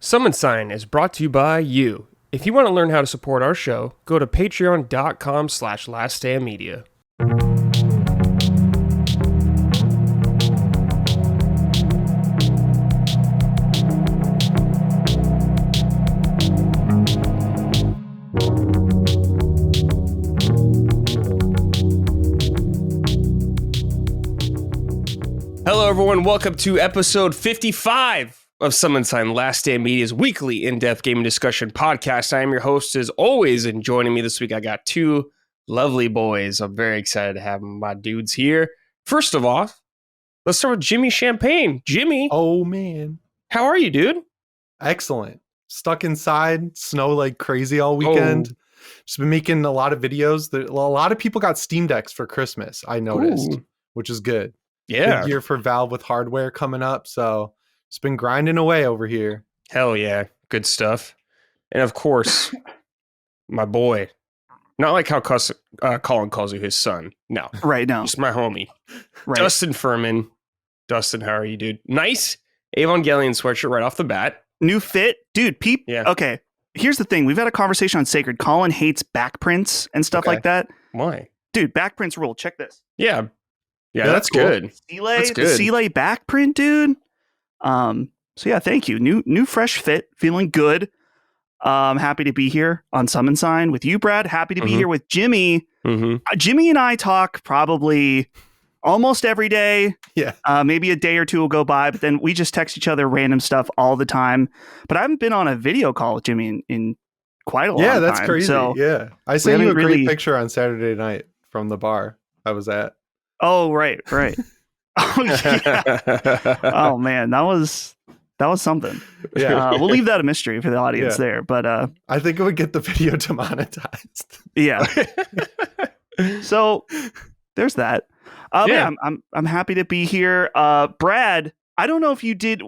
Summon Sign is brought to you by you. If you want to learn how to support our show, go to patreon.com/laststandmedia. Hello everyone, welcome to episode 55 of Summon Sign Last Stand Media's weekly in-depth gaming discussion podcast. I am your host as always, and joining me this week I got two lovely boys. I'm very excited to have my dudes here. First of all, let's start with Jimmy Champagne. Jimmy. Oh man. How are you, dude? Excellent. Stuck inside, snow like crazy all weekend. Just been making a lot of videos. A lot of people got Steam Decks for Christmas, I noticed, which is good. Yeah. Big year for Valve with hardware coming up, so it's been grinding away over here. Hell yeah. Good stuff. And of course, my boy. Not like how Colin calls you his son. No. Right, no. Just my homie. Right. Dustin Furman. Dustin, how are you, dude? Nice Evangelion sweatshirt right off the bat. New fit. Dude, peep. Yeah. Okay. Here's the thing. We've had a conversation on Sacred. Colin hates back prints and stuff like that. Why? Dude, back prints rule. Check this. Yeah, that's cool. good. The Sealay back print, dude. So yeah, thank you. New fresh fit. Feeling good. Happy to be here on Summon Sign with you, Brad. Happy to be here with Jimmy. Jimmy and I talk probably almost every day. Yeah. Maybe a day or two will go by, but then we just text each other random stuff all the time. But I haven't been on a video call with Jimmy in quite a long time. Yeah, that's crazy. So yeah. I sent you a great picture on Saturday night from the bar I was at. Oh, right. Oh, yeah. Oh, man, that was something. Yeah. We'll leave that a mystery for the audience there. But I think it would get the video demonetized. Yeah. So there's that. Yeah, I'm happy to be here. Brad, I don't know if you did.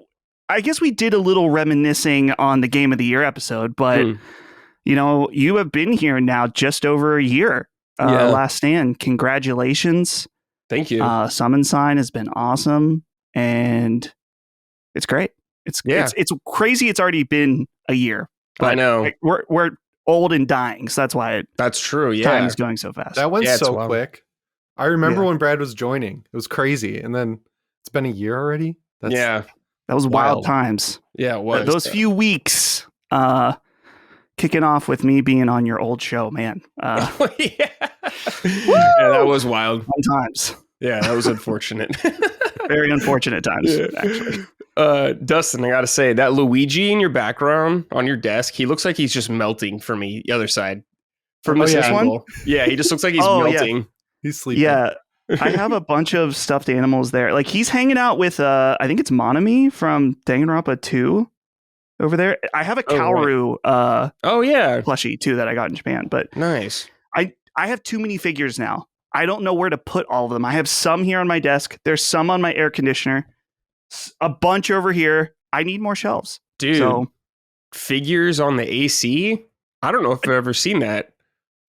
I guess we did a little reminiscing on the Game of the Year episode, but you know, you have been here now just over a year. Last Stand. Congratulations. Thank you. Summon Sign has been awesome, and it's great. It's crazy. It's already been a year. But I know we're old and dying, so that's why that's true. Yeah, time is going so fast. That went so quick. I remember when Brad was joining. It was crazy, and then it's been a year already. That was wild times. Yeah, it was. Those few weeks, kicking off with me being on your old show, man. Yeah, that was wild. Fun times. Yeah, that was unfortunate. Very unfortunate times, actually. Dustin, I gotta say, that Luigi in your background on your desk, he looks like he's just melting for me, the other side. From this angle. Yeah, he just looks like he's melting. Yeah. He's sleeping. Yeah, I have a bunch of stuffed animals there. Like, he's hanging out with, I think it's Monami from Danganronpa 2 over there. I have a Kaoru plushie, too, that I got in Japan. But nice. I have too many figures now. I don't know where to put all of them. I have some here on my desk. There's some on my air conditioner. A bunch over here. I need more shelves. Dude, figures on the AC? I don't know if I've ever seen that.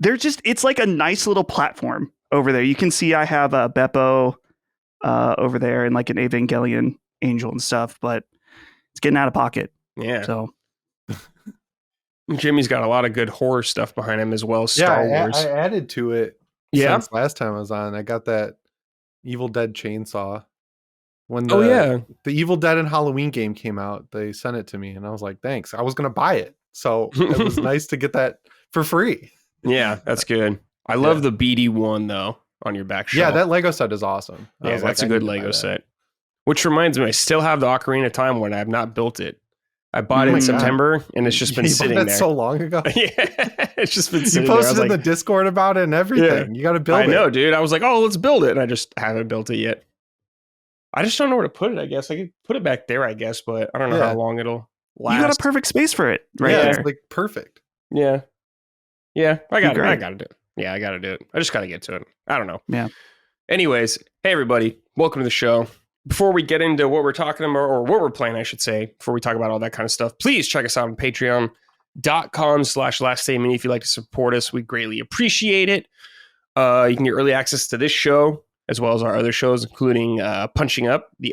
It's like a nice little platform over there. You can see I have a Beppo over there and like an Evangelion angel and stuff, but it's getting out of pocket. Yeah. So Jimmy's got a lot of good horror stuff behind him as well. Star Wars. I added to it since last time I was on. I got that Evil Dead chainsaw. When the Evil Dead and Halloween game came out, they sent it to me and I was like, thanks. I was going to buy it. So it was nice to get that for free. Yeah, that's good. I love the BD1 though on your back shelf. Yeah, that Lego set is awesome. Yeah, that's a good Lego set. Which reminds me, I still have the Ocarina of Time one. I have not built it. I bought it in September, and it's just been sitting there. So long ago. Yeah, it's just been sitting there. You posted in the Discord about it and everything. You got to build it. I know, dude. I was like, oh, let's build it, and I just haven't built it yet. I just don't know where to put it. I guess I could put it back there. I guess, but I don't know how long it'll last. You got a perfect space for it, right there. It's like perfect. Yeah. I got to do it. Yeah, I got to do it. I just got to get to it. I don't know. Yeah. Anyways, hey everybody, welcome to the show. Before we get into what we're talking about, or what we're playing, I should say, before we talk about all that kind of stuff, please check us out on patreon.com/laststandmedia if you'd like to support us. We greatly appreciate it. You can get early access to this show, as well as our other shows, including Punching Up, the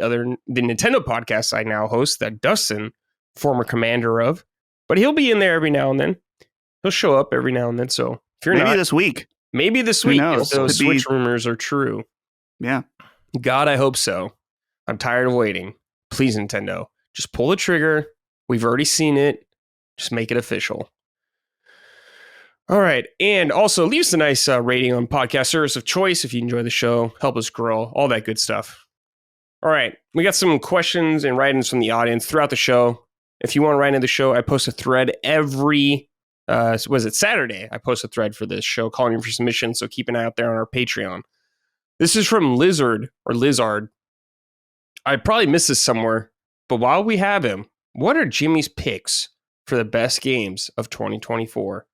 Nintendo podcast I now host that Dustin former commander of. But he'll be in there every now and then. He'll show up every now and then. So if you're maybe this week. Maybe this week, if those Switch rumors are true. Yeah. God, I hope so. I'm tired of waiting. Please, Nintendo, just pull the trigger. We've already seen it. Just make it official. All right. And also leave us a nice rating on podcast service of choice if you enjoy the show. Help us grow. All that good stuff. All right. We got some questions and write-ins from the audience throughout the show. If you want to write into the show, I post a thread every Saturday? I post a thread for this show calling you for submissions, so keep an eye out there on our Patreon. This is from Lizard. I probably missed this somewhere, but while we have him, what are Jimmy's picks for the best games of 2024?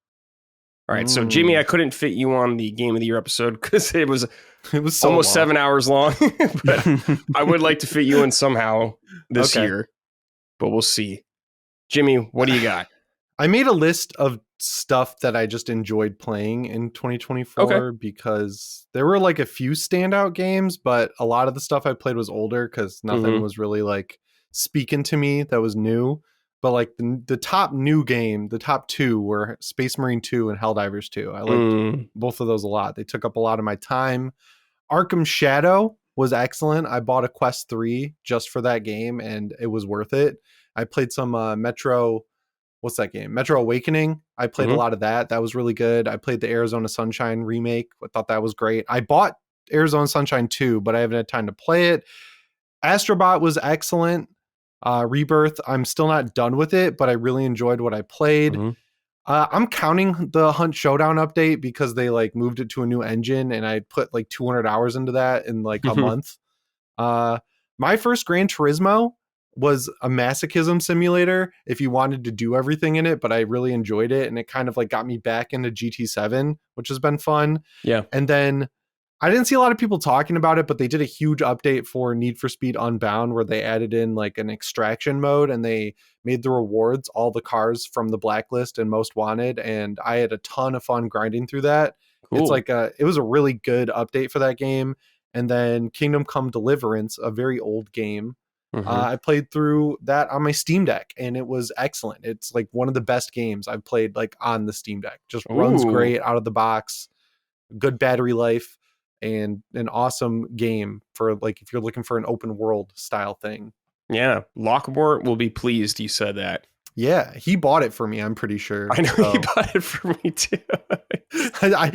All right, so Jimmy, I couldn't fit you on the Game of the Year episode because it was so almost long. 7 hours long, but I would like to fit you in somehow this year, but we'll see. Jimmy, what do you got? I made a list of stuff that I just enjoyed playing in 2024 because there were like a few standout games, but a lot of the stuff I played was older because nothing was really like speaking to me that was new. But like the top new game, the top two were Space Marine 2 and Helldivers 2. I liked both of those a lot. They took up a lot of my time. Arkham Shadow was excellent. I bought a Quest 3 just for that game and it was worth it. I played some Metro Awakening. I played a lot of that. That was really good. I played the Arizona Sunshine remake. I thought that was great. I bought Arizona Sunshine 2, but I haven't had time to play it. Astrobot was excellent. Rebirth, I'm still not done with it, but I really enjoyed what I played. I'm counting the Hunt Showdown update because they like moved it to a new engine and I put like 200 hours into that in like a month. My first Gran Turismo was a masochism simulator if you wanted to do everything in it, but I really enjoyed it and it kind of like got me back into GT7, which has been fun. Yeah. And then I didn't see a lot of people talking about it, but they did a huge update for Need for Speed Unbound where they added in like an extraction mode and they made the rewards all the cars from the blacklist and most wanted. And I had a ton of fun grinding through that. Cool. It's like it was a really good update for that game. And then Kingdom Come Deliverance, a very old game. I played through that on my Steam Deck and it was excellent. It's like one of the best games I've played like on the Steam Deck. Just runs great out of the box, good battery life. And an awesome game for like if you're looking for an open world style thing. Yeah, Lockmore will be pleased you said that. Yeah, he bought it for me, I'm pretty sure. I know he bought it for me too.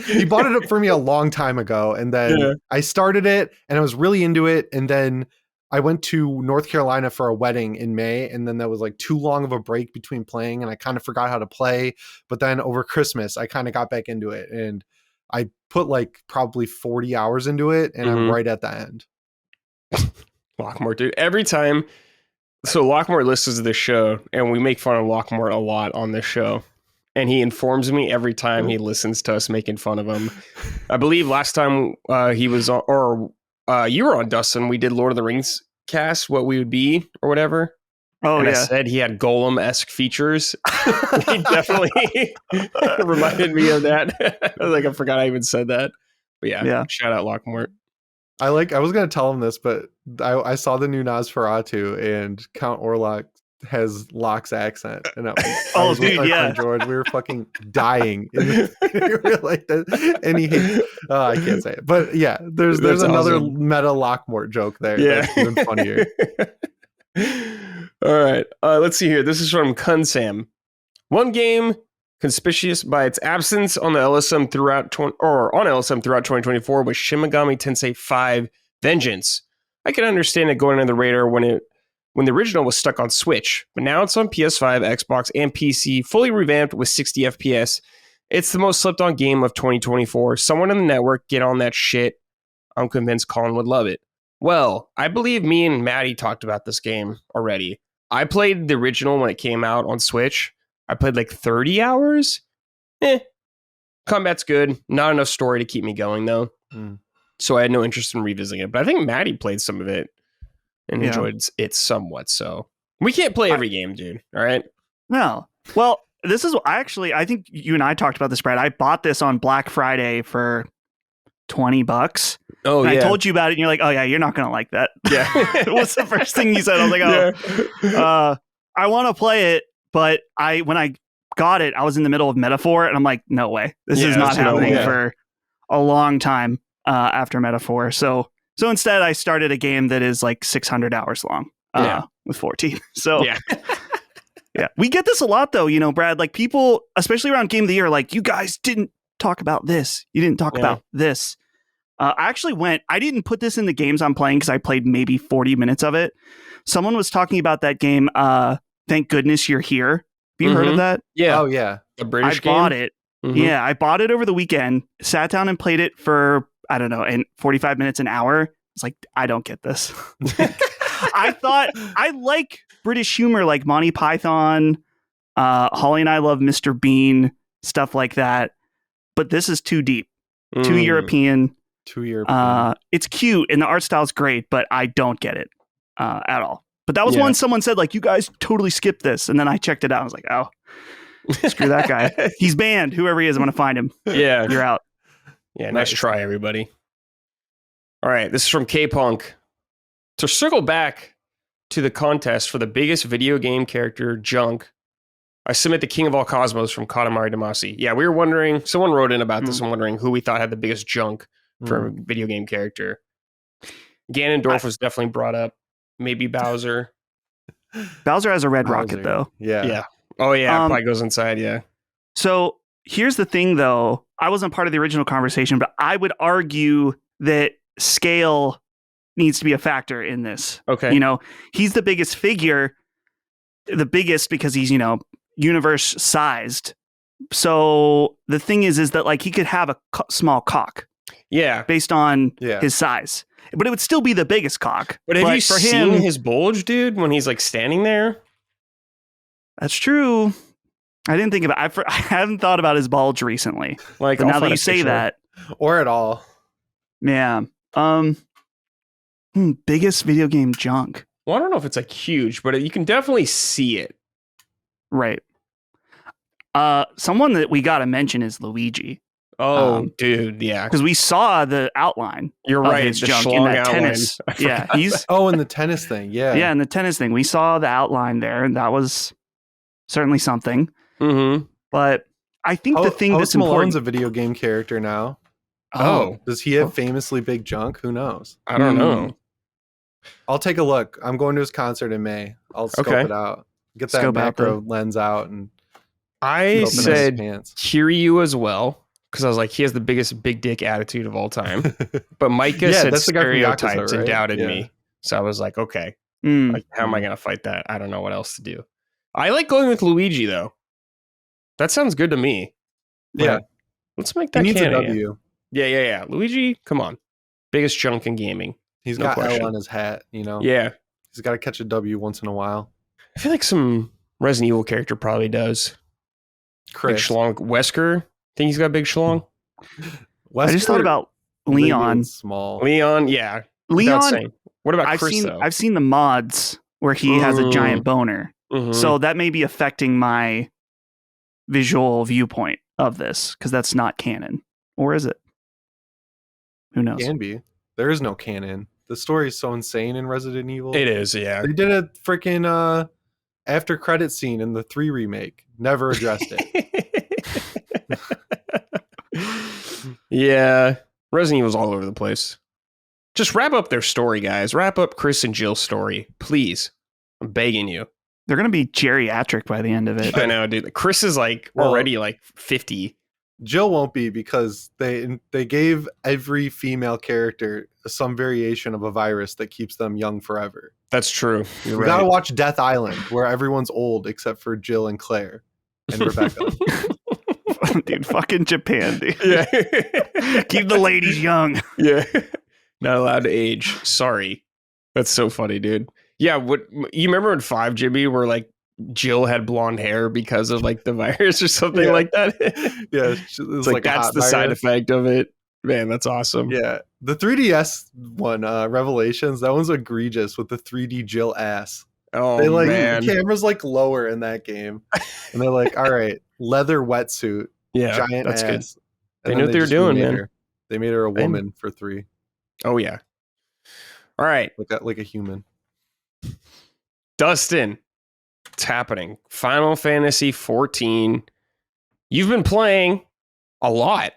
He bought it for me a long time ago, and then I started it, and I was really into it, and then I went to North Carolina for a wedding in May, and then there was like too long of a break between playing, and I kind of forgot how to play, but then over Christmas, I kind of got back into it, and I put like probably 40 hours into it and I'm right at the end. Lockmore, dude. Every time. So Lockmore listens to this show and we make fun of Lockmore a lot on this show. And he informs me every time he listens to us making fun of him. I believe last time he was on, or you were on, Dustin, we did Lord of the Rings cast, what we would be or whatever. Oh, and yeah. I said he had Golem-esque features. He definitely reminded me of that. I was like, I forgot I even said that. But yeah. Shout out Lockmore. I was going to tell him this, but I saw the new Nosferatu and Count Orlok has Locke's accent. And I was with my friend George. We were fucking dying. And I can't say it. But yeah, there's another meta Lockmore joke there. Yeah. That's even funnier. All right. Let's see here. This is from Kunsam. One game conspicuous by its absence on the LSM throughout 2024 was Shin Megami Tensei 5 Vengeance. I can understand it going under the radar when the original was stuck on Switch, but now it's on PS5, Xbox, and PC, fully revamped with 60 FPS. It's the most slept on game of 2024. Someone in the network get on that shit. I'm convinced Colin would love it. Well, I believe me and Maddie talked about this game already. I played the original when it came out on Switch. I played like 30 hours. Combat's good. Not enough story to keep me going, though. So I had no interest in revisiting it. But I think Maddie played some of it and enjoyed it somewhat. So we can't play every game, dude. All right? No. Well, this is I think you and I talked about this, Brad. I bought this on Black Friday for $20. Oh, and I told you about it and you're like, oh yeah, you're not gonna like that. Yeah. What's the first thing you said? I was like, I want to play it, but when I got it, I was in the middle of Metaphor, and I'm like, no way, this is not happening for a long time after Metaphor. So instead, I started a game that is like 600 hours long with 14. So yeah, we get this a lot though, Brad. Like people, especially around Game of the Year, like you guys didn't talk about this. You didn't talk about this. I actually I didn't put this in the games I'm playing because I played maybe 40 minutes of it. Someone was talking about that game. Thank Goodness You're Here. Have you heard of that? Yeah. Oh yeah. A British game? I bought it. Mm-hmm. Yeah, I bought it over the weekend, sat down and played it for, I don't know, in 45 minutes, an hour. It's like, I don't get this. I thought I like British humor like Monty Python. Holly and I love Mr. Bean, stuff like that. But this is too deep, too European. It's cute and the art style's great, but I don't get it at all. But that was one someone said, like, you guys totally skipped this. And then I checked it out. I was like, oh, screw that guy. He's banned. Whoever he is, I'm going to find him. Yeah. You're out. Yeah, nice try, everybody. All right, this is from K-Punk. To circle back to the contest for the biggest video game character junk, I submit the King of All Cosmos from Katamari Damacy. Yeah, we were wondering, someone wrote in about this and wondering who we thought had the biggest junk for a video game character. Ganondorf was definitely brought up. Maybe Bowser. Bowser has a red rocket, though. Yeah. Oh, yeah. Probably goes inside. Yeah. So here's the thing, though. I wasn't part of the original conversation, but I would argue that scale needs to be a factor in this. Okay. He's the biggest figure, the biggest because he's, universe sized. So the thing is that like he could have a small cock. Yeah. Based on his size. But it would still be the biggest cock. But have you seen his bulge, dude, when he's like standing there? That's true. I didn't think about it. I haven't thought about his bulge recently. Like, but now that you say that. Or at all. Yeah. Biggest video game junk. Well, I don't know if it's like huge, but you can definitely see it. Right. Someone that we got to mention is Luigi. Oh, dude, yeah. Because we saw the outline. You're right. His junk in that tennis. Yeah, he's. In the tennis thing. Yeah. Yeah, in the tennis thing, we saw the outline there, and that was certainly something. Mm-hmm. But I think the thing that's important. Malone's a video game character now. Oh, does he have famously big junk? Who knows? I don't know. I'll take a look. I'm going to his concert in May. I'll scope it out. Get that macro lens out, and I said Kiryu as well. Because I was like, he has the biggest big dick attitude of all time. But Micah said stereotypes and doubted me. So I was like, okay. Like, how am I going to fight that? I don't know what else to do. I like going with Luigi, though. That sounds good to me. Yeah. Let's make that he needs a W. Yeah. Luigi, come on. Biggest junk in gaming. He's got L on his hat, Yeah. He's got to catch a W once in a while. I feel like some Resident Evil character probably does. Chris. Big Schlong. Wesker. Think he's got a big schlong? I just thought about Leon. Small. Leon, yeah. Leon. What about Chris, though? I've seen the mods where he has a giant boner. Mm-hmm. So that may be affecting my visual viewpoint of this because that's not canon. Or is it? Who knows? It can be. There is no canon. The story is so insane in Resident Evil. It is, yeah. They did a freaking after credit scene in the 3 remake. Never addressed it. Yeah, Resident Evil's all over the place. Just wrap up their story, guys. Wrap up Chris and Jill's story, please. I'm begging you. They're gonna be geriatric by the end of it. I know, dude. Chris is like already like 50. Jill won't be because they gave every female character some variation of a virus that keeps them young forever. That's true. You gotta watch Death Island, where everyone's old except for Jill and Claire and Rebecca. Dude, fucking Japan, dude. Yeah. Keep the ladies young. Yeah. Not allowed to age. Sorry. That's so funny, dude. Yeah, what you remember in 5, Jimmy, where like Jill had blonde hair because of like the virus or something like that? Yeah. It's like that's the side effect of it. Man, that's awesome. Yeah. The 3DS one, Revelations, that one's egregious with the 3D Jill ass. Oh, man. The camera's like lower in that game. And they're like, all right, leather wetsuit. Yeah, giant that's ass. Good. They knew what they were doing, man. They made her a woman for 3. Oh, yeah. All right. Like a human. Dustin, It's happening. Final Fantasy XIV. You've been playing a lot,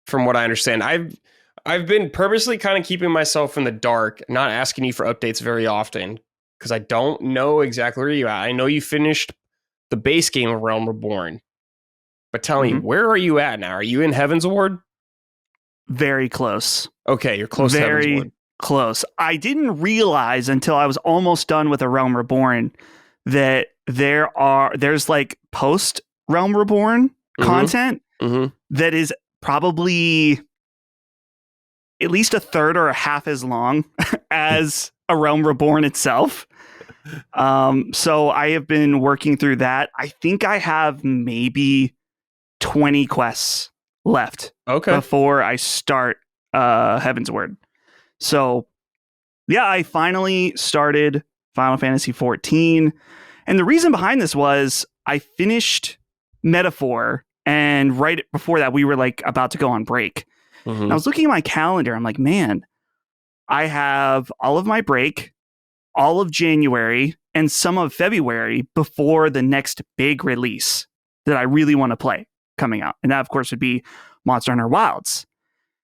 from what I understand. I've been purposely kind of keeping myself in the dark, not asking you for updates very often, because I don't know exactly where you're at. I know you finished the base game of Realm Reborn, but tell me, where are you at now? Are you in Heaven's Ward? Very close. Okay, you're close to Heaven's Ward. Close. I didn't realize until I was almost done with A Realm Reborn that there's like post Realm Reborn content that is probably at least a third or a half as long as A Realm Reborn itself. So I have been working through that. I think I have maybe 20 quests left before I start Heaven's Word. So yeah, I finally started Final Fantasy XIV. And the reason behind this was I finished Metaphor, and right before that we were like about to go on break. And I was looking at my calendar. I'm like, man, I have all of my break, all of January, and some of February before the next big release that I really want to play coming out. And that, of course, would be Monster Hunter Wilds.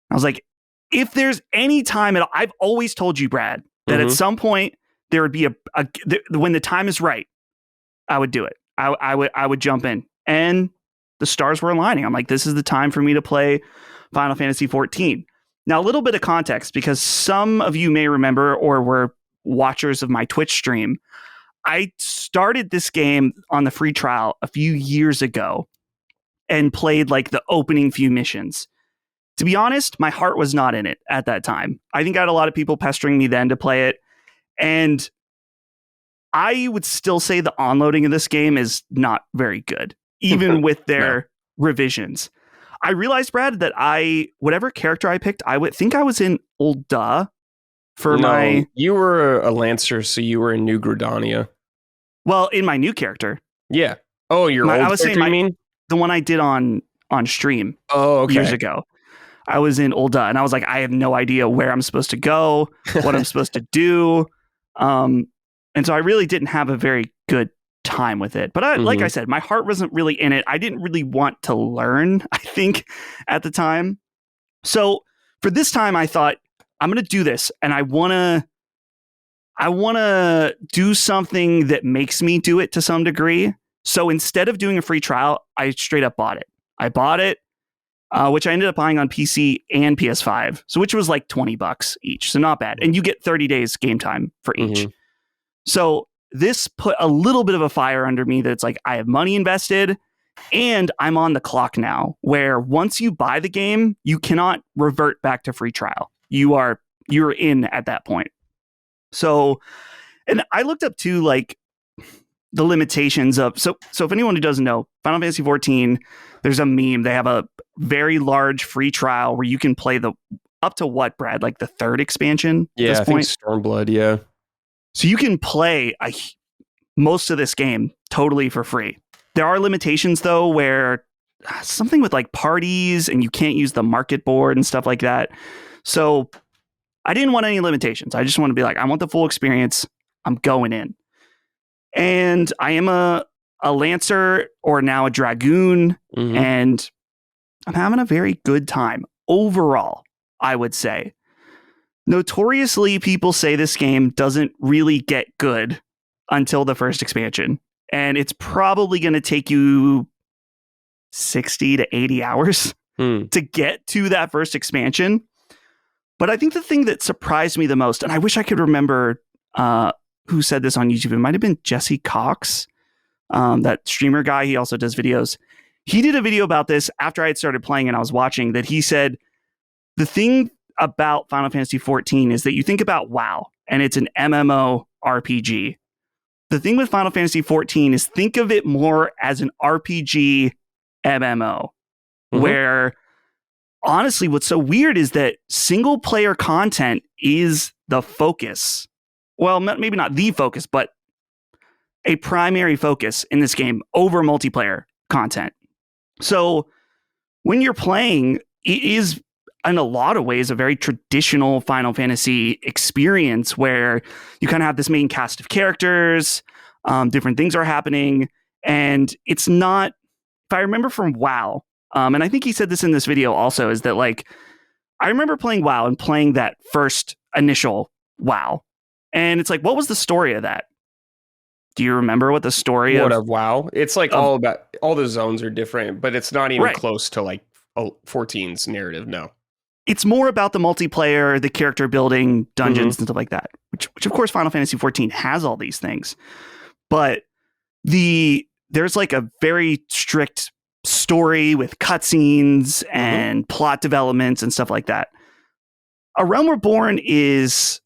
I was like, if there's any time at all, I've always told you, Brad, that at some point there would be when the time is right, I would do it. I would jump in, and the stars were aligning. I'm like, this is the time for me to play Final Fantasy XIV. Now, a little bit of context, because some of you may remember or were watchers of my Twitch stream. I started this game on the free trial a few years ago and played like the opening few missions. To be honest, my heart was not in it at that time. I think I had a lot of people pestering me then to play it. And I would still say the onloading of this game is not very good, even with their revisions. I realized, Brad, that whatever character I picked, I would think I was in Ul'dah for my... You were a Lancer, so you were in New Gridania. Well, in my new character. Yeah. Oh, your old character, you mean? The one I did on stream years ago. I was in Ul'dah, and I was like, I have no idea where I'm supposed to go, what I'm supposed to do. And so I really didn't have a very good time with it. But like I said, my heart wasn't really in it. I didn't really want to learn, I think, at the time. So for this time, I thought, I'm going to do this, and I want to do something that makes me do it to some degree. So instead of doing a free trial, I straight up bought it. I bought it, which I ended up buying on PC and PS5, so which was like $20 each, so not bad. And you get 30 days game time for each. So this put a little bit of a fire under me that it's like, I have money invested, and I'm on the clock now, where once you buy the game, you cannot revert back to free trial. You're in at that point. So, and I looked up too, like the limitations of, so if anyone who doesn't know, Final Fantasy XIV, there's a meme. They have a very large free trial where you can play up to what, Brad? Like the third expansion? Yeah, I think Stormblood, yeah. So you can play most of this game totally for free. There are limitations, though, where something with like parties and you can't use the market board and stuff like that. So I didn't want any limitations. I just want to be like, I want the full experience. I'm going in. And I am a Lancer, or now a Dragoon, and I'm having a very good time overall, I would say. Notoriously, people say this game doesn't really get good until the first expansion. And it's probably going to take you 60 to 80 hours to get to that first expansion. But I think the thing that surprised me the most, and I wish I could remember who said this on YouTube. It might have been Jesse Cox, that streamer guy. He also does videos. He did a video about this after I had started playing and I was watching, that he said, the thing about Final Fantasy XIV is that you think about WoW and it's an MMO RPG. The thing with Final Fantasy XIV is think of it more as an RPG MMO, where honestly, what's so weird is that single player content is the focus. Well, maybe not the focus, but a primary focus in this game over multiplayer content. So when you're playing, it is in a lot of ways a very traditional Final Fantasy experience where you kind of have this main cast of characters. Different things are happening, and it's not. If I remember from WoW, and I think he said this in this video also, is that like I remember playing WoW and playing that first initial WoW, and it's like, what was the story of that? Do you remember what the story of WoW? It's like all about all the zones are different, but it's not even close to like 14's narrative. No, it's more about the multiplayer, the character building, dungeons, and stuff like that. Which of course, Final Fantasy XIV has all these things, but there's like a very strict story with cutscenes and plot developments and stuff like that. A Realm Reborn is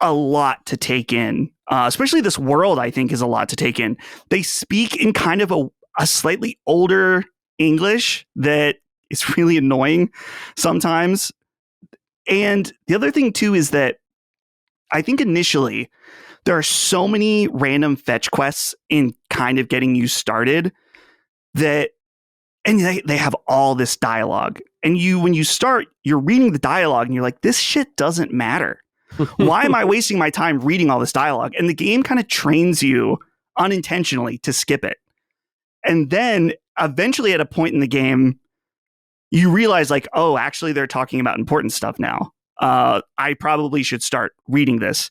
a lot to take in, especially this world. I think is a lot to take in. They speak in kind of a slightly older English that is really annoying sometimes. And the other thing too is that I think initially there are so many random fetch quests in kind of getting you started that, and they have all this dialogue. And when you start, you're reading the dialogue and you're like, this shit doesn't matter. Why am I wasting my time reading all this dialogue? And the game kind of trains you unintentionally to skip it. And then eventually at a point in the game, you realize like, oh, actually they're talking about important stuff now. I probably should start reading this.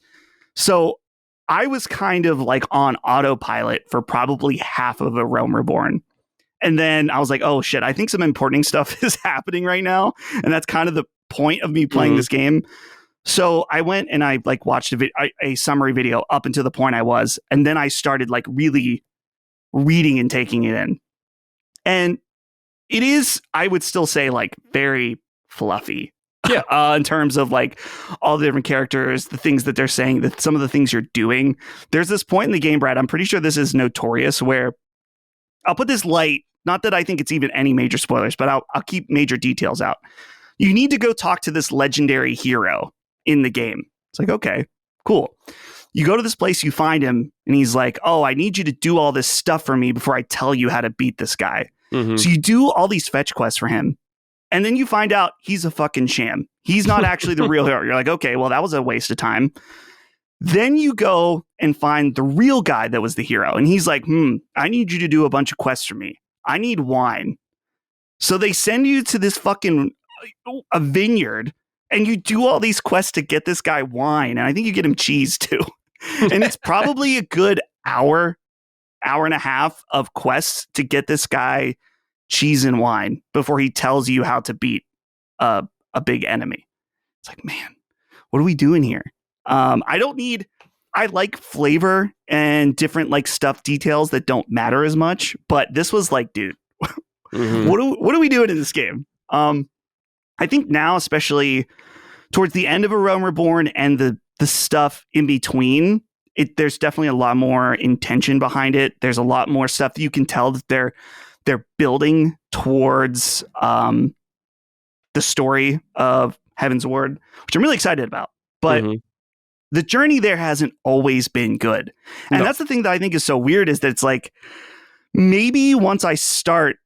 So I was kind of like on autopilot for probably half of A Realm Reborn. And then I was like, oh shit, I think some important stuff is happening right now. And that's kind of the point of me playing this game. So I went and I like watched a summary video up until the point I was, and then I started like really reading and taking it in. And it is, I would still say, like very fluffy. Yeah. In terms of like all the different characters, the things that they're saying, some of the things you're doing. There's this point in the game, Brad, I'm pretty sure this is notorious, where I'll put this light, not that I think it's even any major spoilers, but I'll keep major details out. You need to go talk to this legendary hero in the game. It's like, okay, cool. You go to this place, you find him, and he's like, oh, I need you to do all this stuff for me before I tell you how to beat this guy. So you do all these fetch quests for him. And then you find out he's a fucking sham. He's not actually the real hero. You're like, okay, well, that was a waste of time. Then you go and find the real guy that was the hero. And he's like, I need you to do a bunch of quests for me. I need wine. So they send you to this fucking a vineyard, and you do all these quests to get this guy wine. And I think you get him cheese too. And it's probably a good hour and a half of quests to get this guy cheese and wine before he tells you how to beat a big enemy. It's like, man, what are we doing here? I like flavor and different like stuff details that don't matter as much, but this was like, dude, what are we doing in this game? I think now, especially towards the end of A Realm Reborn and the stuff in between, there's definitely a lot more intention behind it. There's a lot more stuff that you can tell that they're building towards the story of Heaven's Ward, which I'm really excited about. But the journey there hasn't always been good. And that's the thing that I think is so weird, is that it's like, maybe once I start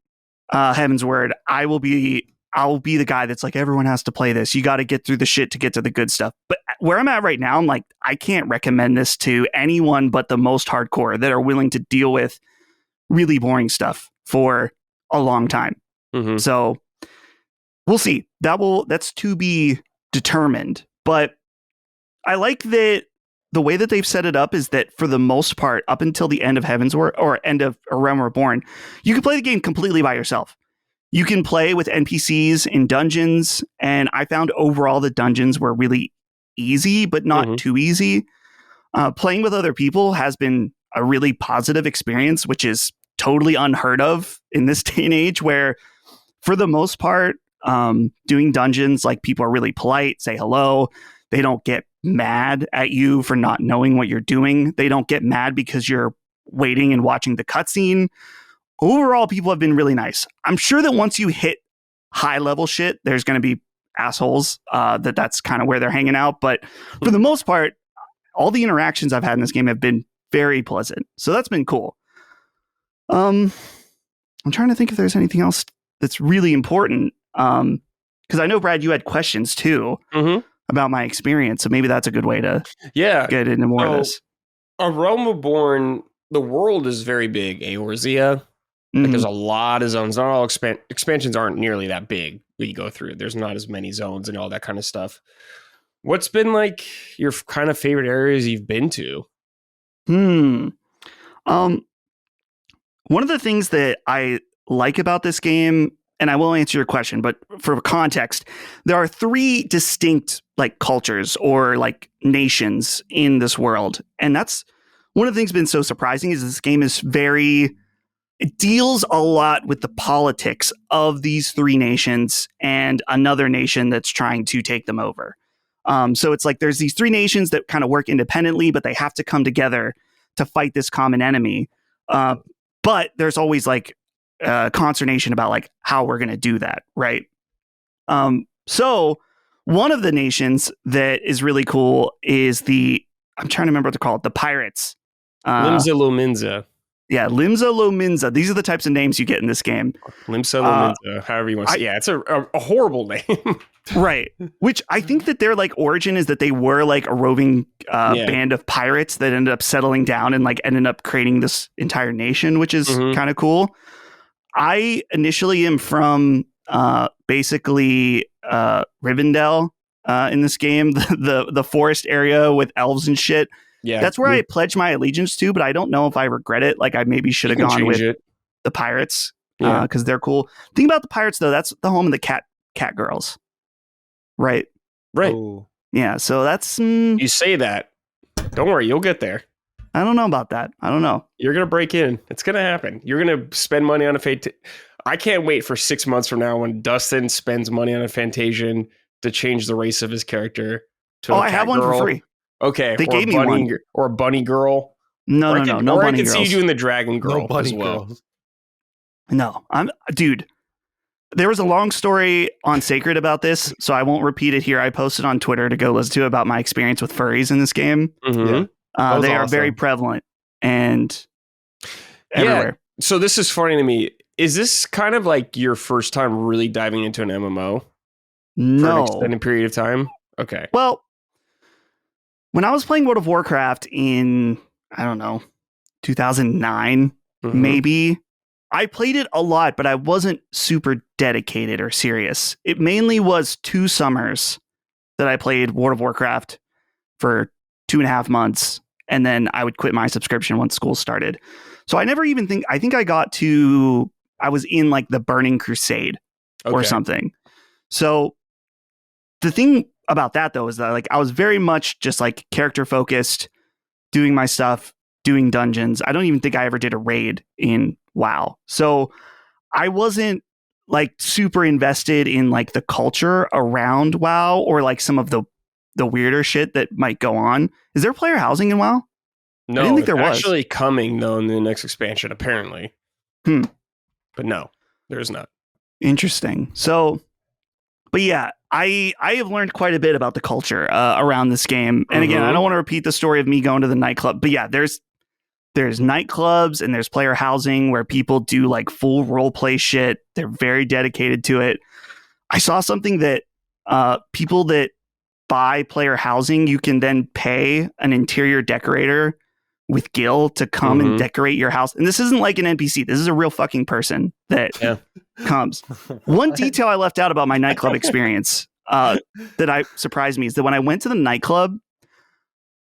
Heaven's Word, I'll be the guy that's like, everyone has to play this. You got to get through the shit to get to the good stuff. But where I'm at right now, I'm like, I can't recommend this to anyone but the most hardcore that are willing to deal with really boring stuff for a long time. So we'll see. That's to be determined. But I like that the way that they've set it up is that for the most part, up until the end of Heaven's Word or end of A Realm Reborn, you can play the game completely by yourself. You can play with NPCs in dungeons, and I found overall the dungeons were really easy, but not too easy. Playing with other people has been a really positive experience, which is totally unheard of in this day and age, where for the most part, doing dungeons, like, people are really polite, say hello. They don't get mad at you for not knowing what you're doing. They don't get mad because you're waiting and watching the cutscene. Overall, people have been really nice. I'm sure that once you hit high level shit, there's going to be assholes that's kind of where they're hanging out. But for the most part, all the interactions I've had in this game have been very pleasant. So that's been cool. I'm trying to think if there's anything else that's really important. Because I know, Brad, you had questions too about my experience. So maybe that's a good way to get into more of this. A Realm Reborn the world is very big, Eorzea. Like there's a lot of zones. Not all expansions aren't nearly that big when you go through. There's not as many zones and all that kind of stuff. What's been like your kind of favorite areas you've been to? One of the things that I like about this game, and I will answer your question, but for context, there are 3 distinct like cultures or like nations in this world. And that's one of the things that's been so surprising is this game is it deals a lot with the politics of these 3 nations and another nation that's trying to take them over. So it's like there's these 3 nations that kind of work independently, but they have to come together to fight this common enemy. But there's always like consternation about like how we're going to do that, right? So one of the nations that is really cool is I'm trying to remember what they're called, the pirates. Limsa Lominsa. Yeah, Limsa Lominsa. These are the types of names you get in this game. Limsa Lominsa, however you want to say. Yeah, it's a horrible name. Right. Which I think that their like origin is that they were like a roving band of pirates that ended up settling down and like ended up creating this entire nation, which is kind of cool. I initially am from basically Rivendell in this game, the forest area with elves and shit. Yeah, that's where I pledged my allegiance to, but I don't know if I regret it. Like I maybe should have gone with the pirates because they're cool. Thing about the pirates though, that's the home of the cat girls, right? Ooh. Yeah. So that's you say that. Don't worry, you'll get there. I don't know about that. I don't know. You're gonna break in. It's gonna happen. You're gonna spend money on a I can't wait for 6 months from now when Dustin spends money on a Fantasian to change the race of his character to I have one for free. Okay, they gave me one. Or a bunny girl. No bunny girls. I can see you doing the dragon girl as well. Girls. No, dude. There was a long story on Sacred about this, so I won't repeat it here. I posted on Twitter to go listen to about my experience with furries in this game. Mm-hmm. They are very prevalent and everywhere. Yeah. So this is funny to me. Is this kind of like your first time really diving into an MMO? No. For an extended period of time? Okay. Well, when I was playing World of Warcraft in, I don't know, 2009, maybe, I played it a lot, but I wasn't super dedicated or serious. It mainly was 2 summers that I played World of Warcraft for 2.5 months, and then I would quit my subscription once school started. So I never even I was in like the Burning Crusade or something. So the thing about that though is that like I was very much just like character focused, doing my stuff, doing dungeons. I don't even think I ever did a raid in WoW. So I wasn't like super invested in like the culture around WoW or like some of the weirder shit that might go on. Is there player housing in WoW? No, I didn't think there was. Actually coming though in the next expansion apparently. But no, there's not. Interesting. So, but yeah, I have learned quite a bit about the culture around this game. And again, I don't want to repeat the story of me going to the nightclub, but yeah, there's nightclubs and there's player housing where people do like full role play shit. They're very dedicated to it. I saw something that people that buy player housing, you can then pay an interior decorator with Gil to come and decorate your house. And this isn't like an NPC. This is a real fucking person that comes. One detail I left out about my nightclub experience that surprised me is that when I went to the nightclub,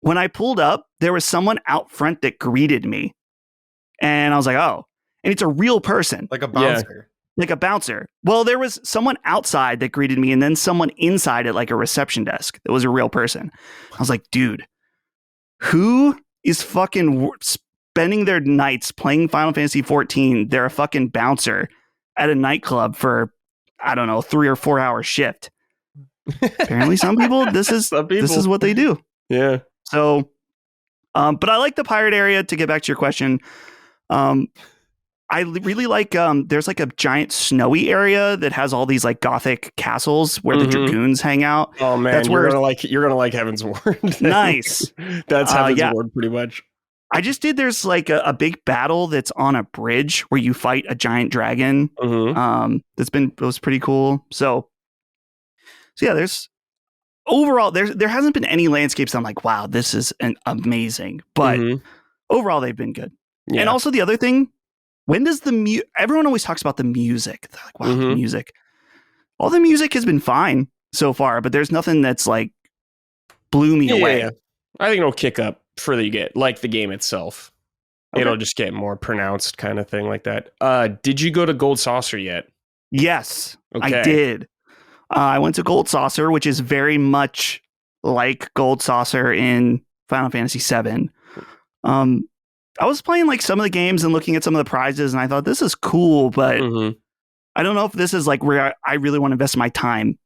when I pulled up, there was someone out front that greeted me. And I was like, oh, and it's a real person. Like a bouncer. Like a bouncer. Well, there was someone outside that greeted me and then someone inside at like a reception desk that was a real person. I was like, dude, who is fucking spending their nights playing Final Fantasy XIV? They're a fucking bouncer at a nightclub for, I don't know, 3 or 4 hour shift. Apparently some people, this is what they do. Yeah. So, but I like the pirate area. To get back to your question, I really like, there's like a giant snowy area that has all these like gothic castles where the dragoons hang out. Oh man, that's you're gonna like Heaven's Ward. Nice. That's Heaven's Ward pretty much. I just did, there's like a big battle that's on a bridge where you fight a giant dragon. It was pretty cool. So yeah, there's overall, there hasn't been any landscapes I'm like, wow, this is amazing. But overall, they've been good. Yeah. And also the other thing, when does everyone always talks about the music. They're like, wow, the music. All the music has been fine so far, but there's nothing that's like blew me away. Yeah. I think it'll kick up further you get, like the game itself. Okay. It'll just get more pronounced kind of thing like that. Did you go to Gold Saucer yet? Yes, okay. I did. I went to Gold Saucer, which is very much like Gold Saucer in Final Fantasy VII. I was playing like some of the games and looking at some of the prizes, and I thought, this is cool, but I don't know if this is like where I really want to invest my time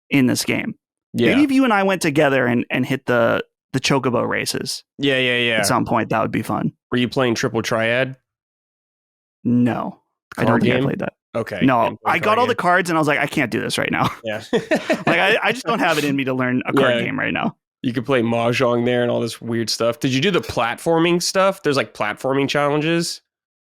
in this game. Yeah. Maybe if you and I went together and hit the Chocobo races. Yeah. At some point, that would be fun. Were you playing Triple Triad? No. I don't think I played that. Okay. No, I got all the cards and I was like, I can't do this right now. Yeah. I just don't have it in me to learn a card game right now. You could play Mahjong there and all this weird stuff. Did you do the platforming stuff? There's like platforming challenges.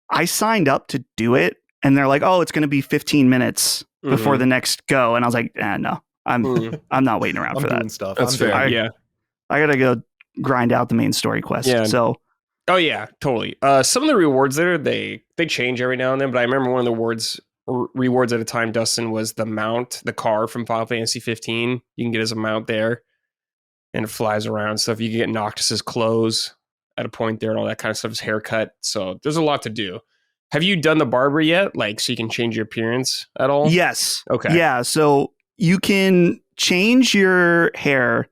I signed up to do it and they're like, oh, it's going to be 15 minutes before the next go. And I was like, no, I'm not waiting around for that stuff. That's fair. I got to go grind out the main story quest. Yeah. So. Oh yeah, totally. Some of the rewards there, they change every now and then, but I remember one of the rewards at a time, Dustin, was the mount, the car from Final Fantasy 15. You can get as a mount there. And it flies around stuff. You can get Noctis's clothes at a point there and all that kind of stuff. His haircut. So there's a lot to do. Have you done the barber yet? Like, so you can change your appearance at all? Yes. Okay. Yeah. So you can change your hair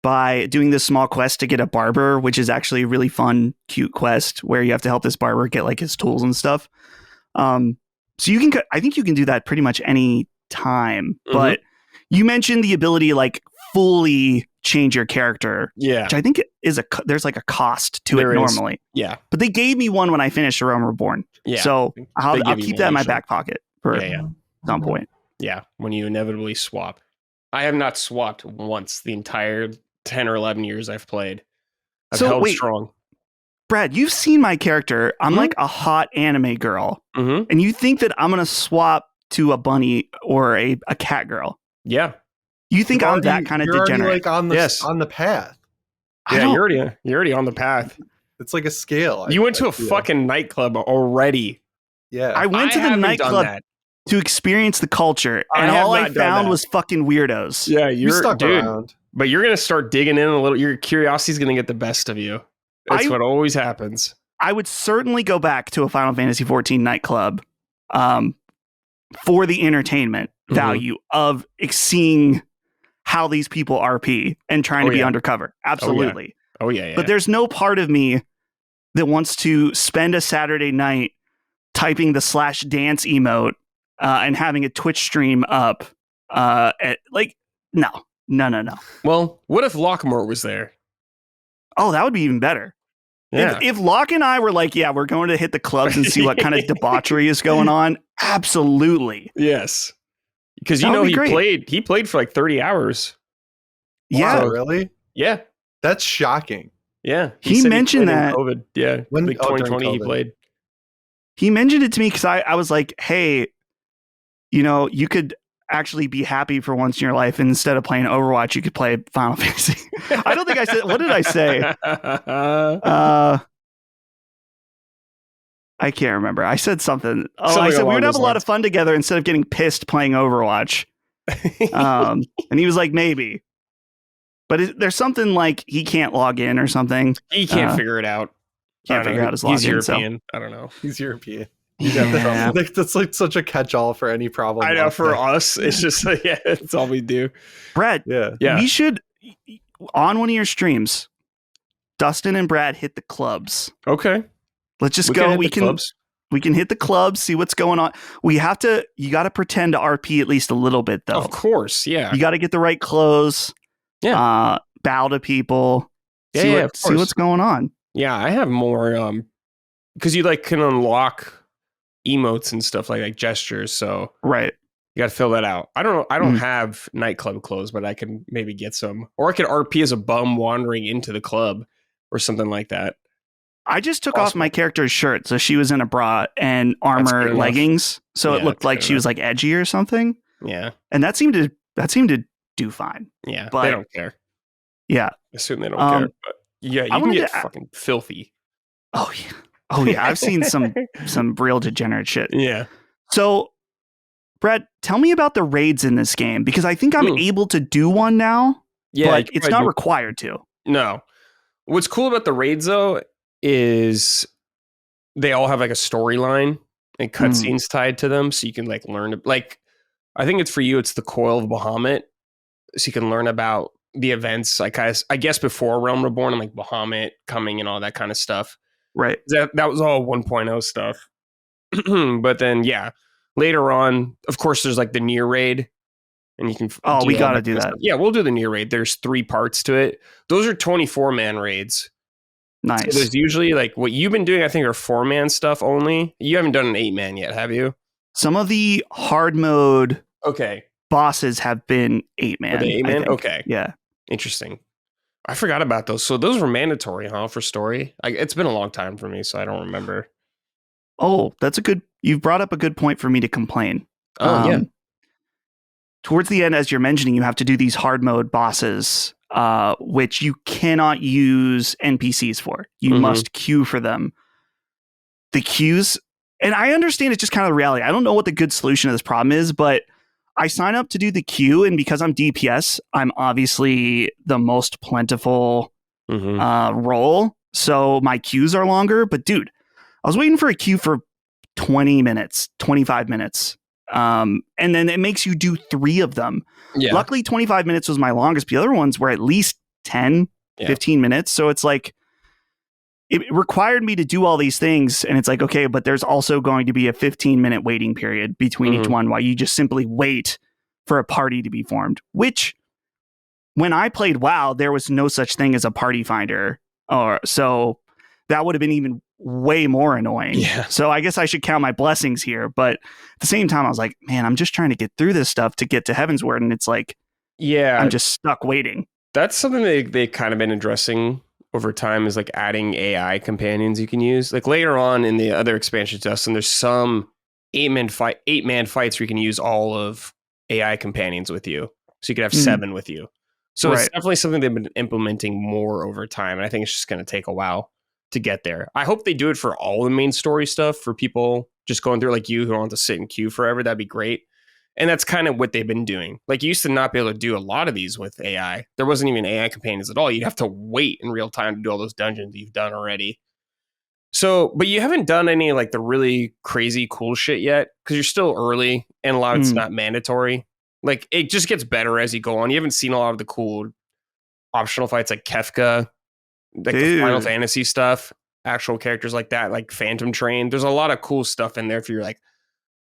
by doing this small quest to get a barber, which is actually a really fun, cute quest where you have to help this barber get like his tools and stuff. So I think you can do that pretty much any time. But you mentioned the ability to like fully change your character, which I think is there's like a cost to it normally. Yeah, but they gave me one when I finished The Realm Reborn. Yeah, so I'll keep that in my back pocket for some point. Yeah, when you inevitably swap. I have not swapped once the entire 10 or 11 years I've played. I've held strong. Brad, you've seen my character. I'm like a hot anime girl, and you think that I'm gonna swap to a bunny or a cat girl? Yeah. You think I'm that kind of degenerate? Like on the path. Yeah, you're already on the path. It's like a scale. You went to a fucking nightclub already. Yeah. I went to the nightclub to experience the culture, and all I found was fucking weirdos. Yeah, you're stuck around. But you're gonna start digging in a little. Your curiosity's gonna get the best of you. That's what always happens. I would certainly go back to a Final Fantasy XIV nightclub for the entertainment value of seeing how these people RP and trying to be undercover. Absolutely. Oh yeah. But there's no part of me that wants to spend a Saturday night typing the /dance emote and having a Twitch stream up. No. Well, what if Lockmore was there? Oh, that would be even better. Yeah. If Locke and I were like, we're going to hit the clubs and see what kind of debauchery is going on. Absolutely. Yes. Because he played for like 30 hours. Yeah. Wow, really? Yeah. That's shocking. Yeah. He mentioned that. COVID. Yeah. When 2020 he played. He mentioned it to me because I was like, hey, you could actually be happy for once in your life, and instead of playing Overwatch, you could play Final Fantasy. I don't think I said, what did I say? I can't remember. I said something. I said we would have a lot of fun together instead of getting pissed playing Overwatch. And he was like, maybe. But there's something like he can't log in or something. He can't figure it out. Can't figure out his login. He's European. So. I don't know. He's European. That's like such a catch-all for any problem. I know. For us, it's just that's all we do. Brad, we should on one of your streams. Dustin and Brad hit the clubs. Okay. Let's just go. We can hit the clubs, see what's going on. You got to pretend to RP at least a little bit, though. Of course, yeah. You got to get the right clothes. Yeah. Bow to people. See what's going on. Yeah, I have more because you can unlock emotes and stuff like gestures. So right, you got to fill that out. I don't have nightclub clothes, but I can maybe get some, or I could RP as a bum wandering into the club or something like that. I just took off my character's shirt, so she was in a bra and armor leggings, so it looked like she was like edgy or something. Yeah, and that seemed to do fine. Yeah, but they don't care. Yeah, I assume they don't care. But yeah, you can get fucking filthy. Oh yeah, Oh yeah, I've seen some real degenerate shit. Yeah. So, Brett, tell me about the raids in this game, because I think I'm able to do one now, but it's not required to. No. What's cool about the raids, though, is they all have like a storyline and cutscenes tied to them, so you can like learn. Like, I think it's for you. It's the Coil of Bahamut, so you can learn about the events. Like I guess before Realm Reborn and like Bahamut coming and all that kind of stuff. Right. That was all 1.0 stuff. But then later on, of course, there's like the Nier raid, and you can. Oh, we gotta do that. Yeah, we'll do the Nier raid. There's 3 parts to it. Those are 24-man raids. Nice. So there's usually like what you've been doing, I think, are 4-man stuff only. You haven't done an 8-man yet, have you? Some of the hard mode bosses have been 8-man. 8-man? Okay. Yeah. Interesting. I forgot about those. So those were mandatory, huh, for story? It's been a long time for me, so I don't remember. Oh, you've brought up a good point for me to complain. Oh, yeah. Towards the end, as you're mentioning, you have to do these hard mode bosses, which you cannot use NPCs for. You must queue for them. The queues, and I understand it's just kind of the reality. I don't know what the good solution to this problem is, but I sign up to do the queue, and because I'm DPS, I'm obviously the most plentiful role, so my queues are longer. But dude, I was waiting for a queue for 20 minutes, 25 minutes. And then it makes you do 3 of them. Yeah. Luckily, 25 minutes was my longest. The other ones were at least 10, 15 minutes. So it's like, it required me to do all these things. And it's like, okay, but there's also going to be a 15-minute waiting period between each one while you just simply wait for a party to be formed, which when I played WoW, there was no such thing as a party finder. So that would have been even way more annoying. Yeah. So I guess I should count my blessings here. But at the same time, I was like, man, I'm just trying to get through this stuff to get to Heavensward. And it's like, I'm just stuck waiting. That's something they kind of been addressing over time, is like adding AI companions you can use. Like later on in the other expansions, Dustin, there's some 8-man fights where you can use all of AI companions with you. So you could have 7 with you. So it's definitely something they've been implementing more over time. And I think it's just going to take a while to get there. I hope they do it for all the main story stuff for people just going through like you who want to sit in queue forever. That'd be great. And that's kind of what they've been doing. Like, you used to not be able to do a lot of these with AI. There wasn't even AI companions at all. You'd have to wait in real time to do all those dungeons you've done already. So, but you haven't done any like the really crazy cool shit yet, because you're still early and a lot of it's not mandatory. Like, it just gets better as you go on. You haven't seen a lot of the cool optional fights like Kefka, like the Final Fantasy stuff, actual characters like that, like Phantom Train. There's a lot of cool stuff in there if you're like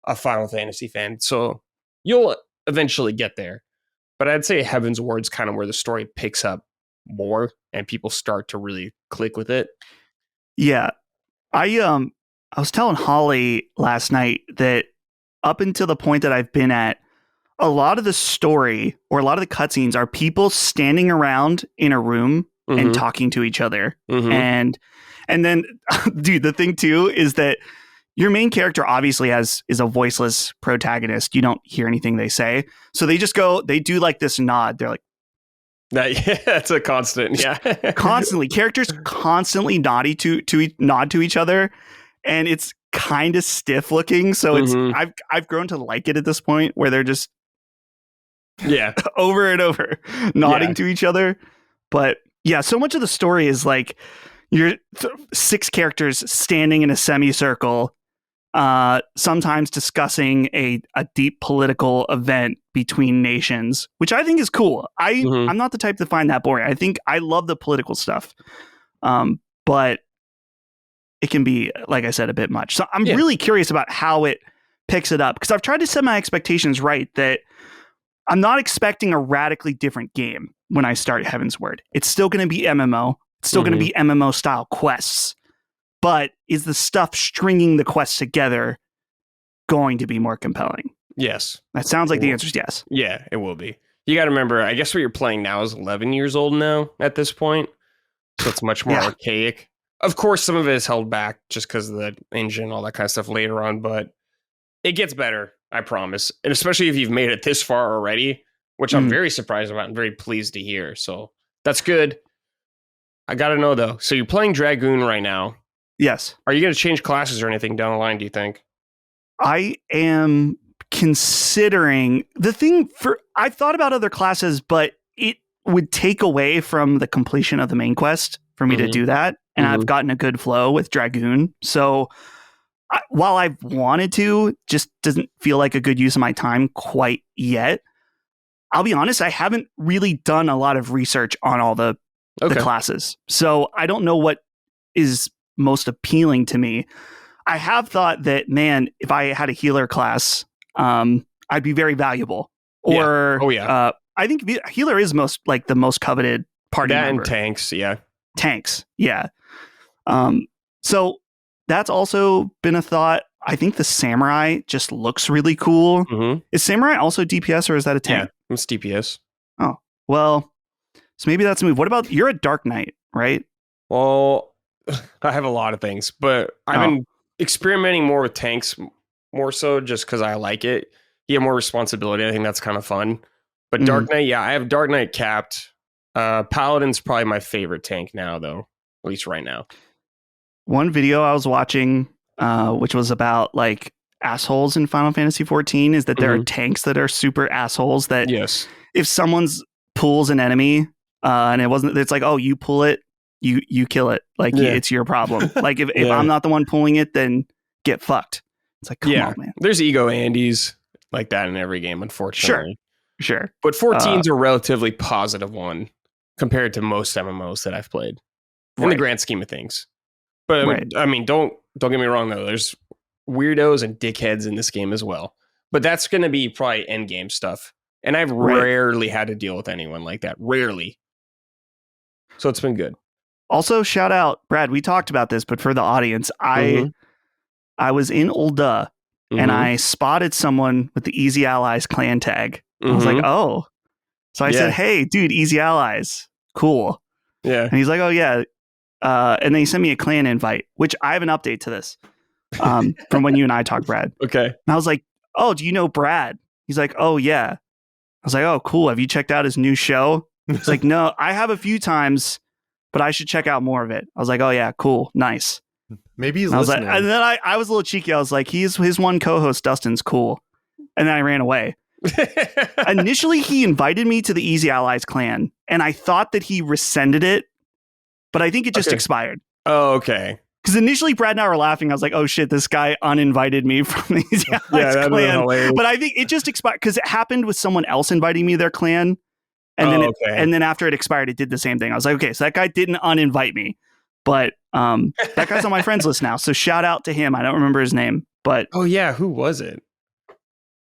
a Final Fantasy fan. So you'll eventually get there. But I'd say Heavensward's kind of where the story picks up more and people start to really click with it. Yeah. I was telling Holly last night that up until the point that I've been at, a lot of the story or a lot of the cutscenes are people standing around in a room and talking to each other. And then, dude, the thing too is that your main character obviously is a voiceless protagonist. You don't hear anything they say. So they just they do like this nod. They're like, that's a constant. Yeah. Constantly. Characters constantly nod to each other. And it's kind of stiff looking. So it's I've grown to like it at this point where they're just over and over nodding to each other. But yeah, so much of the story is like you're 6 characters standing in a semicircle, sometimes discussing a deep political event between nations, which I think is cool. I'm not the type to find that boring. I think I love the political stuff, but it can be, like I said, a bit much. So I'm really curious about how it picks it up, because I've tried to set my expectations right, that I'm not expecting a radically different game when I start Heavensward. It's still going to be MMO. It's still going to be MMO style quests. But is the stuff stringing the quests together going to be more compelling? Yes. That sounds like the answer is yes. Yeah, it will be. You got to remember, I guess what you're playing now is 11 years old now at this point. So it's much more archaic. Of course, some of it is held back just because of the engine, all that kind of stuff later on, but it gets better, I promise. And especially if you've made it this far already, which I'm very surprised about and very pleased to hear. So that's good. I got to know, though. So you're playing Dragoon right now. Yes. Are you going to change classes or anything down the line, do you think? I am considering I've thought about other classes, but it would take away from the completion of the main quest for me to do that. And I've gotten a good flow with Dragoon. So while I've wanted to, just doesn't feel like a good use of my time quite yet. I'll be honest, I haven't really done a lot of research on all the classes. So I don't know what is most appealing to me. I have thought that, man, if I had a healer class, I'd be very valuable. Or, I think healer is the most coveted party member. And tanks, yeah. Tanks, yeah. So that's also been a thought. I think the samurai just looks really cool. Is samurai also DPS or is that a tank? Yeah, it's DPS. Oh, well, so maybe that's a move. What about, you're a Dark Knight, right? Well, I have a lot of things, but I've been experimenting more with tanks, more so just because I like it. You have more responsibility. I think that's kind of fun. But Dark Knight, I have Dark Knight capped. Paladin's probably my favorite tank now, though, at least right now. One video I was watching, which was about like assholes in Final Fantasy XIV, is that there are tanks that are super assholes that if someone's pulls an enemy and it's like, oh, you pull it, you kill it. Like it's your problem. Like if I'm not the one pulling it, then get fucked. It's like, come on, man. There's ego Andes like that in every game, unfortunately. Sure. But 14's a relatively positive one compared to most MMOs that I've played in the grand scheme of things. But I mean, don't get me wrong though. There's weirdos and dickheads in this game as well. But that's going to be probably end game stuff. And I've rarely had to deal with anyone like that. Rarely. So it's been good. Also, shout out, Brad, we talked about this, but for the audience, I was in Ul'dah and I spotted someone with the Easy Allies clan tag. I was like, oh. So I said, hey, dude, Easy Allies. Cool. Yeah. And he's like, oh, yeah. And then he sent me a clan invite, which I have an update to this from when you and I talked, Brad. Okay. And I was like, oh, do you know Brad? He's like, oh, yeah. I was like, oh, cool. Have you checked out his new show? He's like, no, I have a few times, but I should check out more of it. I was like, oh, yeah, cool. Nice. Maybe he's listening. And then I was a little cheeky. I was like, his one co-host, Dustin's cool. And then I ran away. Initially, he invited me to the Easy Allies clan, and I thought that he rescinded it, but I think it just expired. Oh, okay. Because initially, Brad and I were laughing. I was like, oh shit, this guy uninvited me from the Easy Allies clan. But I think it just expired because it happened with someone else inviting me to their clan. And then after it expired, it did the same thing. I was like, okay, so that guy didn't uninvite me. But that guy's on my friends list now. So shout out to him. I don't remember his name. But oh, yeah. Who was it?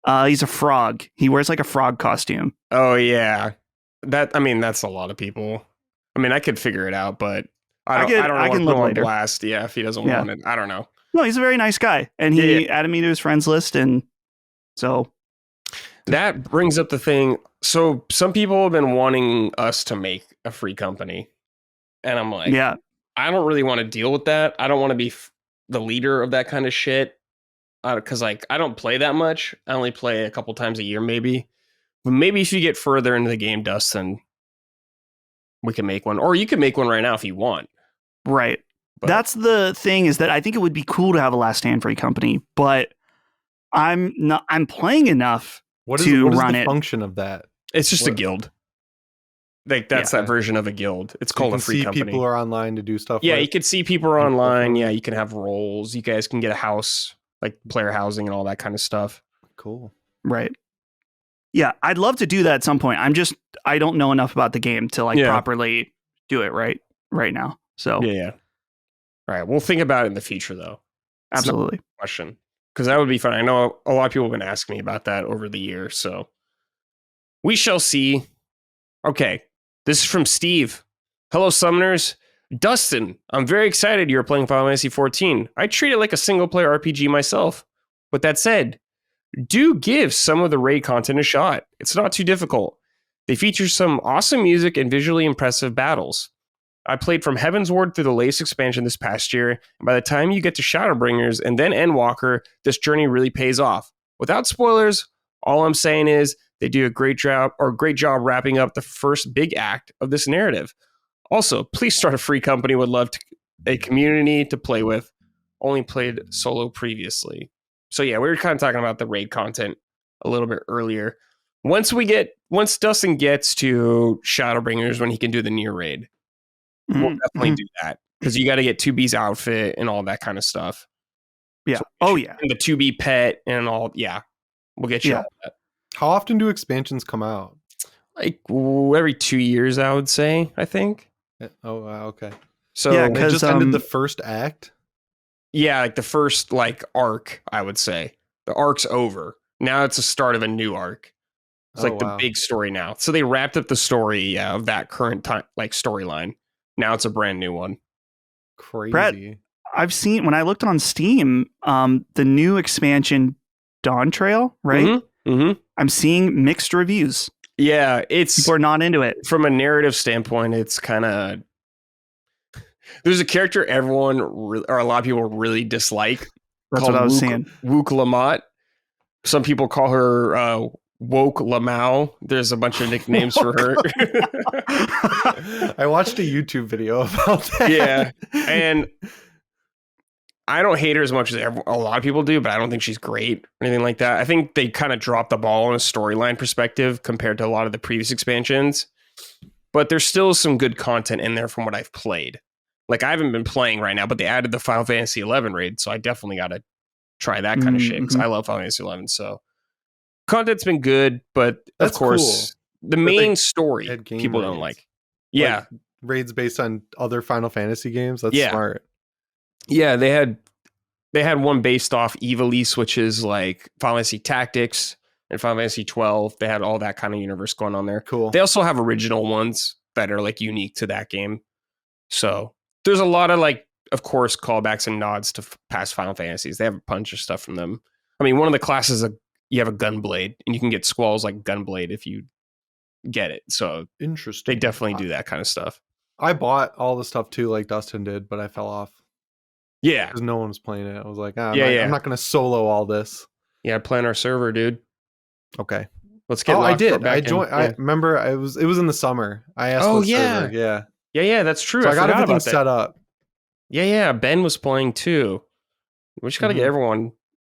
He's a frog. He wears like a frog costume. Oh, yeah. That's a lot of people. I mean, I could figure it out, but I don't want to put him on blast. Yeah, if he doesn't want it. I don't know. No, he's a very nice guy. And he added me to his friends list. And so that brings up the thing. So some people have been wanting us to make a free company. And I'm like, I don't really want to deal with that. I don't want to be the leader of that kind of shit. Because I don't play that much. I only play a couple times a year, maybe. But maybe if you get further into the game, Dustin, we can make one. Or you can make one right now if you want. Right. But that's the thing, is that I think it would be cool to have a last stand free company, but I'm playing enough to run it. What is the function of that? It's just a guild. Like that's that version of a guild. It's called a free company. People are online to do stuff. Yeah, you can see people are online. Yeah, you can have roles. You guys can get a house, like player housing and all that kind of stuff. Cool. Right. Yeah, I'd love to do that at some point. I don't know enough about the game to properly do it right now. So yeah. All right, we'll think about it in the future though. Absolutely. Question, because that would be fun. I know a lot of people have been asking me about that over the years, so we shall see. Okay, this is from Steve. Hello, Summoners. Dustin, I'm very excited you're playing Final Fantasy XIV. I treat it like a single-player RPG myself. With that said, do give some of the raid content a shot. It's not too difficult. They feature some awesome music and visually impressive battles. I played from Heaven's Ward through the latest expansion this past year, and by the time you get to Shadowbringers and then Endwalker, this journey really pays off. Without spoilers, all I'm saying is they do a great job wrapping up the first big act of this narrative. Also, please start a free company. Would love a community to play with. Only played solo previously. So yeah, we were kind of talking about the raid content a little bit earlier. Once Dustin gets to Shadowbringers, when he can do the near raid, we'll definitely do that, because you got to get 2B's outfit and all that kind of stuff. Yeah. So and the 2B pet and all. Yeah, we'll get you all that. How often do expansions come out? Like every 2 years, I would say. I think. Oh, okay. So they just ended the first act. Yeah, like the first arc, I would say. The arc's over. Now it's the start of a new arc. It's the big story now. So they wrapped up the story of that current time, storyline. Now it's a brand new one. Crazy. Brett, I've seen, when I looked on Steam, the new expansion Dawn Trail, right? I'm seeing mixed reviews. Yeah, people are not into it. From a narrative standpoint, it's kind of... There's a character everyone, or a lot of people really dislike. That's what I was saying. Wook Lamont. Some people call her Woke Lamau. There's a bunch of nicknames for her. I watched a YouTube video about that. Yeah, and I don't hate her as much as a lot of people do, but I don't think she's great or anything like that. I think they kind of dropped the ball on a storyline perspective compared to a lot of the previous expansions. But there's still some good content in there from what I've played. Like, I haven't been playing right now, but they added the Final Fantasy XI raid, so I definitely got to try that kind of shit, because I love Final Fantasy XI. So content's been good, but of course, the main story people don't like. Yeah, raids based on other Final Fantasy games. That's smart. Yeah, they had one based off Ivalice, which is like Final Fantasy Tactics, and Final Fantasy XII. They had all that kind of universe going on there. Cool. They also have original ones that are unique to that game. So there's a lot of of course, callbacks and nods to past Final Fantasies. They have a bunch of stuff from them. I mean, one of the classes, you have a Gunblade, and you can get squalls like Gunblade if you get it. So interesting. They definitely do that kind of stuff. I bought all the stuff too, like Dustin did, but I fell off. Yeah, because no one was playing it. I was like, I'm not going to solo all this. Yeah, play on our server, dude. Okay, let's get. I did. I joined. I remember. It was in the summer. I asked. Oh yeah, server. Yeah. That's true. So I got everything set up. Yeah. Ben was playing too. We just got to get everyone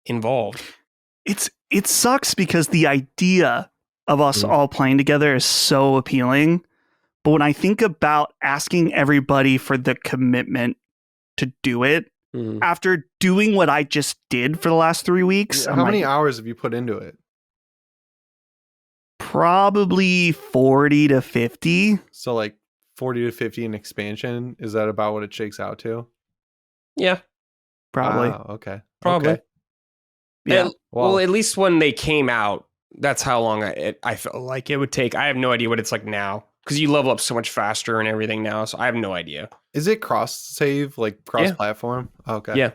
involved. It sucks because the idea of us all playing together is so appealing. But when I think about asking everybody for the commitment to do it, after doing what I just did for the last 3 weeks. How many hours have you put into it? Probably 40 to 50. So 40 to 50 in expansion. Is that about what it shakes out to? Yeah. Probably. Wow, okay. Probably. Okay. Yeah. Well, at least when they came out, that's how long I felt like it would take. I have no idea what it's like now, because you level up so much faster and everything now. So I have no idea. Is it cross save, cross platform? Yeah. Okay. Yeah.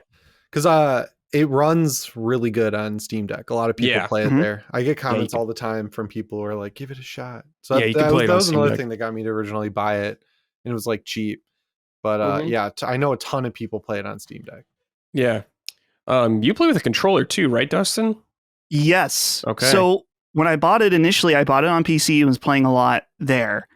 Because it runs really good on Steam Deck. A lot of people play it there. I get comments all the time from people who are like, "Give it a shot." So that was another thing that got me to originally buy it, and it was cheap. But I know a ton of people play it on Steam Deck. Yeah. You play with a controller too, right, Dustin? Yes. Okay. So when I bought it initially, I bought it on PC and was playing a lot there.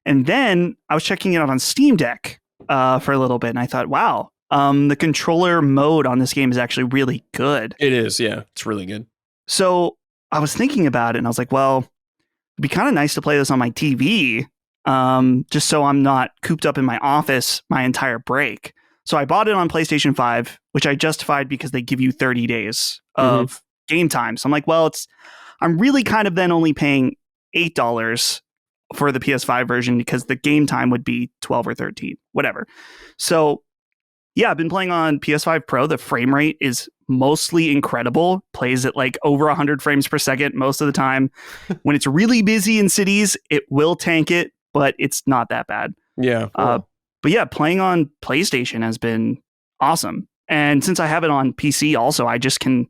And then I was checking it out on Steam Deck for a little bit, and I thought, wow, the controller mode on this game is actually really good. It is, yeah. It's really good. So I was thinking about it, and I was like, well, it'd be kind of nice to play this on my TV, just so I'm not cooped up in my office my entire break. So I bought it on PlayStation 5, which I justified because they give you 30 days of game time. So I'm like, well, I'm really kind of then only paying $8 for the PS5 version, because the game time would be 12 or 13, whatever. So yeah, I've been playing on PS5 Pro. The frame rate is mostly incredible. Plays at over 100 frames per second most of the time. When it's really busy in cities, it will tank it, but it's not that bad. Yeah. Cool. But yeah, playing on PlayStation has been awesome. And since I have it on PC also, I just can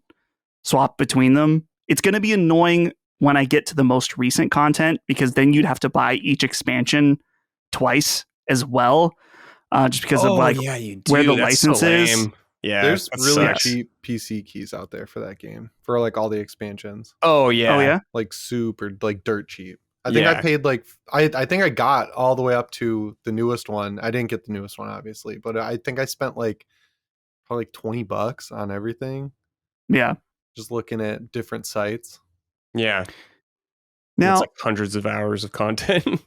swap between them. It's going to be annoying when I get to the most recent content, because then you'd have to buy each expansion twice as well, just because of where the license is. Yeah, there's really cheap PC keys out there for that game, for all the expansions. Oh yeah. Oh yeah. Super dirt cheap. I think I paid like I think I got all the way up to the newest one. I didn't get the newest one, obviously, but I think I spent like probably like $20 on everything. Yeah. Just looking at different sites. Yeah. Now, it's like hundreds of hours of content.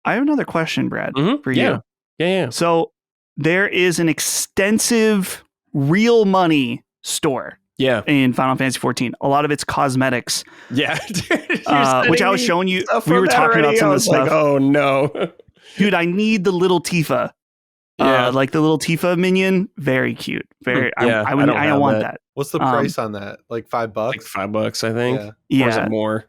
I have another question, Brad, for you. Yeah. So there is an extensive real money store. Yeah. In Final Fantasy XIV. A lot of it's cosmetics. Yeah. Which I was showing you. We were talking about some of the stuff. Like, oh no. Dude, I need the little Tifa. Yeah. Like the little Tifa minion. Very cute. Very I don't want that. What's the price on that? Like $5? Like $5, I think. Yeah. Or is it more?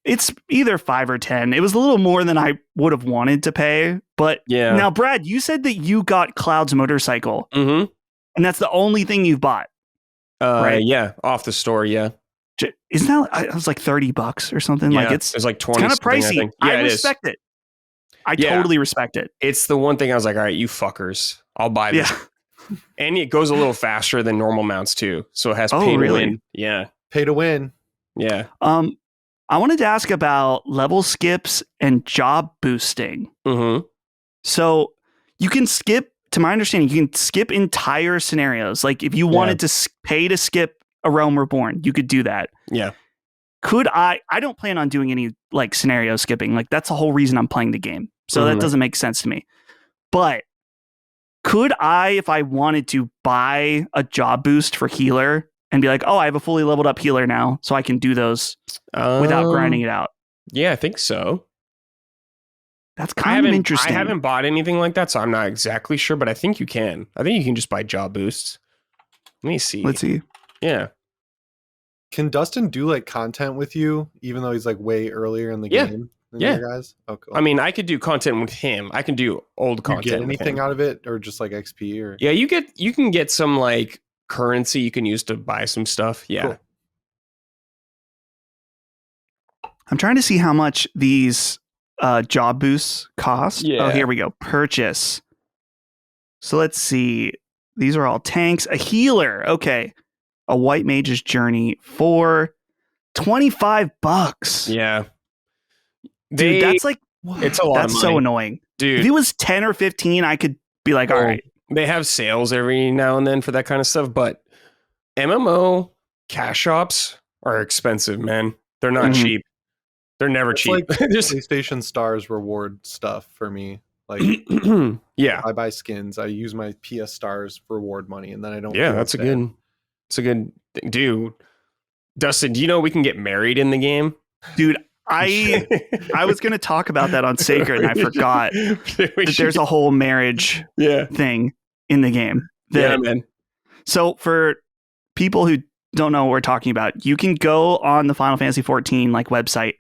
It's either 5 or 10. It was a little more than I would have wanted to pay. But now, Brad, you said that you got Cloud's motorcycle. Mm-hmm. And that's the only thing you've bought. Right? Yeah, off the store. Yeah, isn't that? It was like $30 or something. Yeah, like it's like 20. Kind of pricey. I respect it. I totally respect it. It's the one thing I was like, all right, you fuckers, I'll buy this. Yeah. And it goes a little faster than normal mounts too, so it has pay to win. Yeah, pay to win. Yeah. I wanted to ask about level skips and job boosting. Mm-hmm. So you can skip. To my understanding, you can skip entire scenarios. Like if you wanted to pay to skip A Realm Reborn, you could do that. Yeah. Could I don't plan on doing any like scenario skipping. Like that's the whole reason I'm playing the game. So that doesn't make sense to me. But could I, if I wanted to, buy a job boost for healer and be like, oh, I have a fully leveled up healer now, so I can do those without grinding it out? Yeah, I think so. That's kind of interesting. I haven't bought anything like that, so I'm not exactly sure, but I think you can. I think you can just buy job boosts. Let me see. Let's see. Yeah. Can Dustin do like content with you, even though he's like way earlier in the game than you guys? Oh, cool. I mean, I could do content with him. I can do old content. You get anything out of it, or just like XP? Or yeah, you can get some like currency you can use to buy some stuff. Yeah. Cool. I'm trying to see how much these job boosts cost. Yeah. Oh, here we go. Purchase. So let's see. These are all tanks. A healer. Okay. A white mage's journey for $25. Yeah. Dude, that's like, it's a lot of money. That's so annoying. Dude. If it was 10 or 15, I could be like, all right. They have sales every now and then for that kind of stuff, but MMO cash shops are expensive, man. They're not cheap. They're never cheap. Like PlayStation Stars reward stuff for me. Like, yeah, I buy skins. I use my PS Stars reward money, and then I don't. Yeah, that's a good thing. Dude. Dustin, do you know we can get married in the game? Dude, I was going to talk about that on Sacred, and I forgot that there's a whole marriage thing in the game. Yeah, man. So for people who don't know what we're talking about, you can go on the Final Fantasy XIV like website,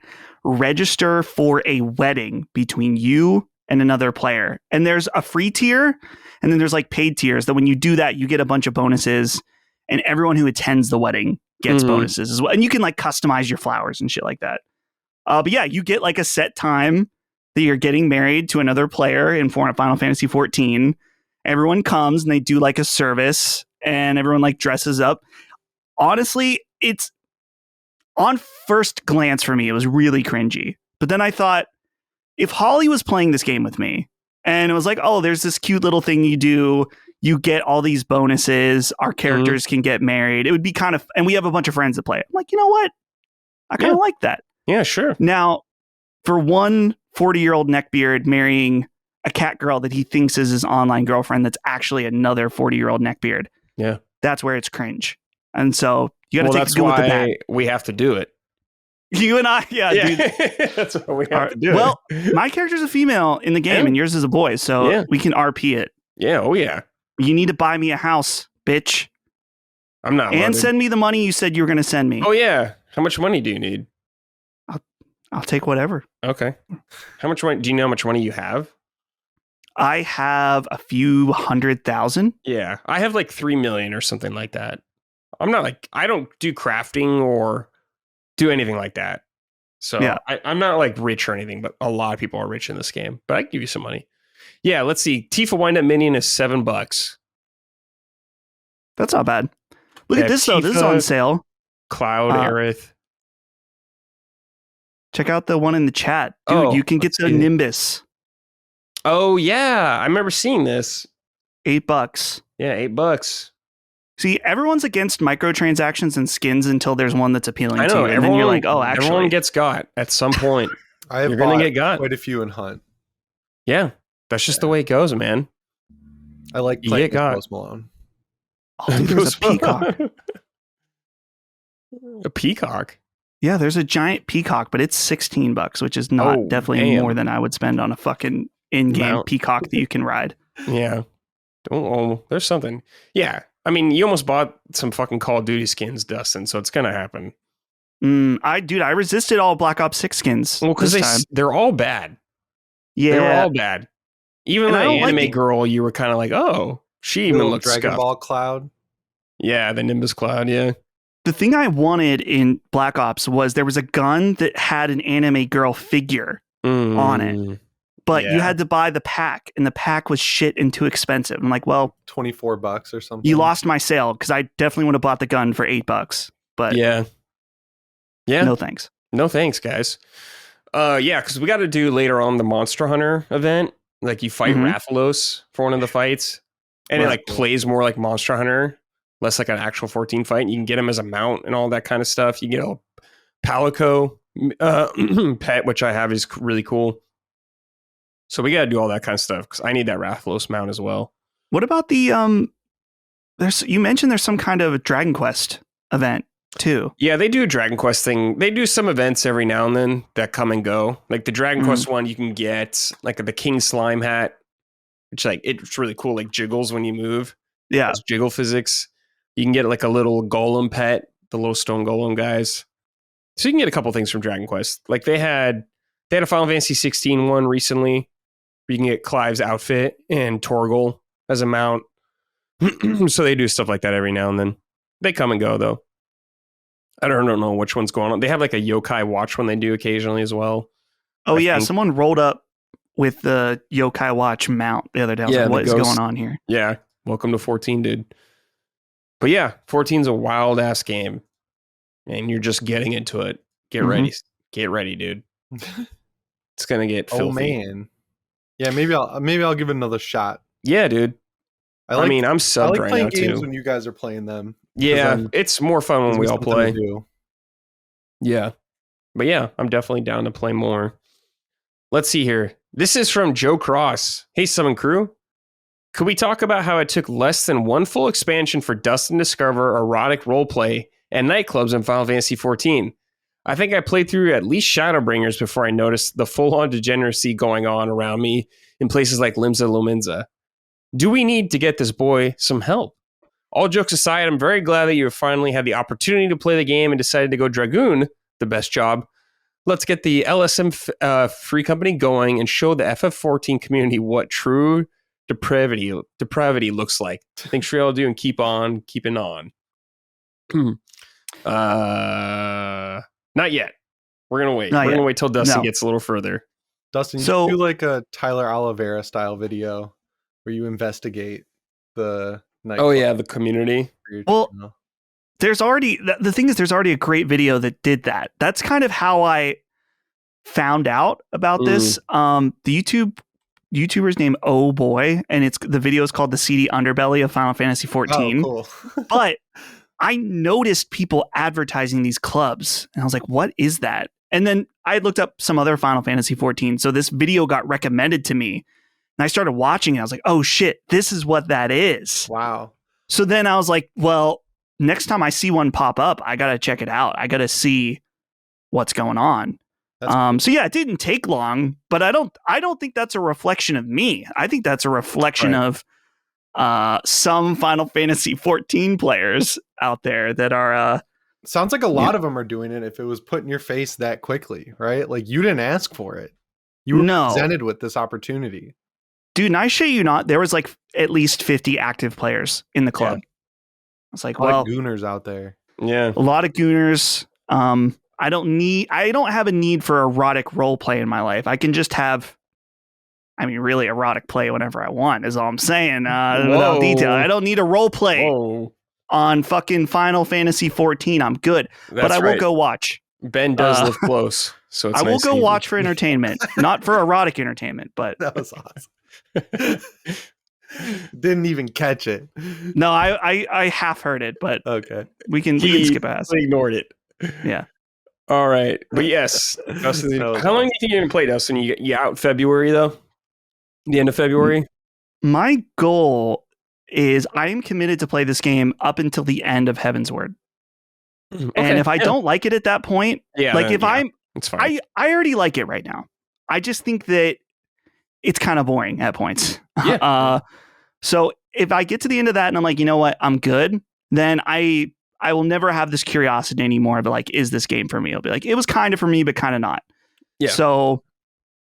register for a wedding between you and another player. And there's a free tier, and then there's like paid tiers that when you do that, you get a bunch of bonuses, and everyone who attends the wedding gets bonuses as well. And you can like customize your flowers and shit like that. But yeah, you get like a set time that you're getting married to another player in Final Fantasy XIV. Everyone comes and they do like a service, and everyone like dresses up. Honestly, it's on first glance for me, it was really cringy. But then I thought, if Holly was playing this game with me and it was like, oh, there's this cute little thing you do, you get all these bonuses, our characters can get married, it would be kind of, and we have a bunch of friends that play it. I'm like, you know what? I kind of like that. Yeah, sure. Now, for one 40-year-old neckbeard marrying a cat girl that he thinks is his online girlfriend that's actually another 40-year-old neckbeard. Yeah. That's where it's cringe. And so you got to take the good with the bad. We have to do it. You and I, dude. That's what we have to do. Well, my character's a female in the game and yours is a boy, so we can RP it. Yeah, oh yeah. You need to buy me a house, bitch. I'm not. And send me the money you said you were going to send me. Oh yeah. How much money do you need? I'll take whatever. Okay. How much money? Do you know how much money you have? I have a few 100,000. Yeah, I have like 3 million or something like that. I'm not like, I don't do crafting or do anything like that. So I'm not like rich or anything, but a lot of people are rich in this game. But I can give you some money. Yeah, let's see. Tifa Wind-Up Minion is $7. That's not bad. Look at this, though. This is on sale. Cloud, Aerith. Check out the one in the chat. Dude, you can get the Nimbus. Oh, yeah. I remember seeing this. $8. Yeah, $8. See, everyone's against microtransactions and skins until there's one that's appealing to you. And then you're like, oh, actually. Everyone gets got at some point. You're going to get got. Quite a few in Hunt. Yeah. That's just the way it goes, man. I like playing Post Malone. Oh, dude, there's a peacock. A peacock? Yeah, there's a giant peacock, but it's $16, which is not definitely more than I would spend on a fucking in-game peacock that you can ride. Yeah. There's something. Yeah. I mean, you almost bought some fucking Call of Duty skins, Dustin, so it's going to happen. I resisted all Black Ops 6 skins. Well, because they're all bad. Yeah. They're all bad. Even the anime girl, you were kind of like, oh, she even looks Dragon scuffed. Ball Cloud. Yeah, the Nimbus Cloud, yeah. The thing I wanted in Black Ops was there was a gun that had an anime girl figure on it. But you had to buy the pack, and the pack was shit and too expensive. I'm like, well, $24 or something. You lost my sale because I definitely would have bought the gun for $8. But yeah, no thanks. No thanks, guys. Because we got to do later on the Monster Hunter event. Like you fight Rathalos for one of the fights, and it like plays more like Monster Hunter, less like an actual 14 fight. And you can get him as a mount and all that kind of stuff. You get a Palico pet, which I have, is really cool. So we got to do all that kind of stuff because I need that Rathalos mount as well. What about the you mentioned there's some kind of a Dragon Quest event too. Yeah, they do a Dragon Quest thing. They do some events every now and then that come and go. Like the Dragon Quest one, you can get like the King Slime hat, which like it's really cool. Like jiggles when you move. Yeah, it's jiggle physics. You can get like a little golem pet, the little stone golem guys. So you can get a couple things from Dragon Quest. Like they had a Final Fantasy XVI one recently. You can get Clive's outfit and Torgal as a mount. So they do stuff like that every now and then. They come and go, though. I don't know which one's going on. They have like a yokai watch one they do occasionally as well. Oh, I think someone rolled up with the yokai watch mount the other day. I was like, what is going on here? Yeah. Welcome to 14, dude. But yeah, 14's a wild ass game. And you're just getting into it. Get ready. Get ready, dude. It's going to get filthy. Oh, man. Yeah, maybe I'll give it another shot. Yeah, dude. I mean, I'm subbed right now, too. Games when you guys are playing them. Yeah, it's more fun when we all play. Yeah. But yeah, I'm definitely down to play more. Let's see here. This is from Joe Cross. Hey, Summon Crew. Could we talk about how it took less than one full expansion for Dustin to discover erotic roleplay and nightclubs in Final Fantasy XIV? I think I played through at least Shadowbringers before I noticed the full-on degeneracy going on around me in places like Limsa Lominsa. Do we need to get this boy some help? All jokes aside, I'm very glad that you finally had the opportunity to play the game and decided to go Dragoon, the best job. Let's get the LSM Free Company going and show the FF14 community what true depravity looks like. Thanks for all do and keep on keeping on. Not yet. We're going to wait. We're going to wait till Dustin gets a little further. Dustin, you do like a Tyler Oliveira style video where you investigate the nightclub. Oh, yeah, the community. Well, there's already, the thing is, there's already a great video that did that. That's kind of how I found out about this. The YouTuber's name, Oh Boy, and the video is called The Seedy Underbelly of Final Fantasy XIV. Oh, cool. But I noticed people advertising these clubs, and I was like, what is that? And then I looked up some other Final Fantasy XIV, so this video got recommended to me, and I started watching it. I was like, oh shit, this is what that is. Wow. So then I was like, well, next time I see one pop up, I got to check it out. I got to see what's going on. So yeah, it didn't take long, but I don't think that's a reflection of me. I think that's a reflection of some Final Fantasy XIV players out there that are sounds like a lot of them are doing it if it was put in your face that quickly, right? Like you didn't ask for it. You were presented with this opportunity. Dude, and I shit you not, there was like at least 50 active players in the club. Yeah. I was like, a lot of gooners out there. Yeah. A lot of gooners. I don't have a need for erotic role play in my life. I can just have, really erotic play whenever I want is all I'm saying. Without detail. I don't need a role play on fucking Final Fantasy XIV. I'm good. But I will go watch. Ben does live close. So it's I will go watch for entertainment, not for erotic entertainment, but that was awesome. Didn't even catch it. No, I half heard it, but okay. We can skip past. He ignored it. Yeah. All right. But yes, Dustin, how long do you think you're going to play, Dustin? You out February, though? The end of February? My goal is I am committed to play this game up until the end of Heavensward. Okay, and if I don't like it at that point, it's fine. I already like it right now. I just think that it's kind of boring at points. Yeah. So if I get to the end of that and I'm like, you know what, I'm good, then I will never have this curiosity anymore. But like, is this game for me? I'll be like, it was kind of for me, but kind of not. Yeah. So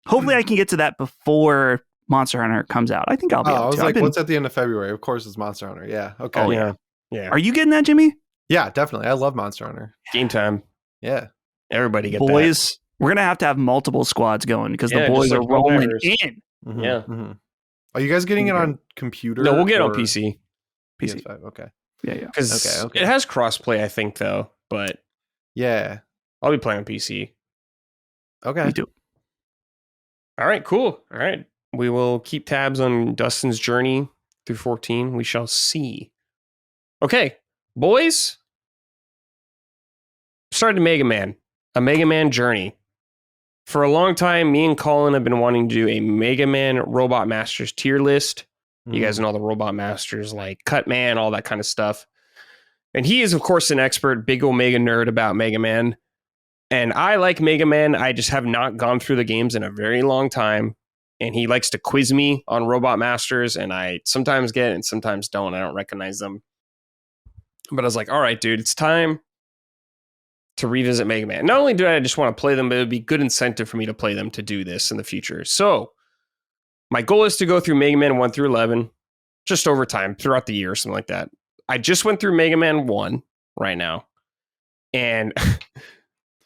hopefully I can get to that before Monster Hunter comes out. I think I'll be able to. I was like, what's at the end of February? Of course it's Monster Hunter. Yeah. Okay. Oh, yeah. Are you getting that, Jimmy? Yeah, definitely. I love Monster Hunter. Game time. Yeah. Everybody get boys, that. We're going to have multiple squads going because the boys are rolling in. Mm-hmm, yeah. Mm-hmm. Are you guys getting it on computer? No, we'll get it on PC. PS5. Okay. Yeah. Because it has crossplay, I think, though. But yeah, I'll be playing on PC. Okay. Me too. All right, cool. All right. We will keep tabs on Dustin's journey through 14. We shall see. Okay, boys. Started Mega Man. A Mega Man journey. For a long time, me and Colin have been wanting to do a Mega Man Robot Masters tier list. You guys know all the Robot Masters like Cutman, all that kind of stuff. And he is, of course, an expert, big Omega nerd about Mega Man. And I like Mega Man. I just have not gone through the games in a very long time. And he likes to quiz me on Robot Masters. And I sometimes get it and sometimes don't. I don't recognize them. But I was like, all right, dude, it's time to revisit Mega Man. Not only do I just want to play them, but it would be good incentive for me to play them to do this in the future. So my goal is to go through Mega Man 1 through 11, just over time, throughout the year or something like that. I just went through Mega Man 1 right now. And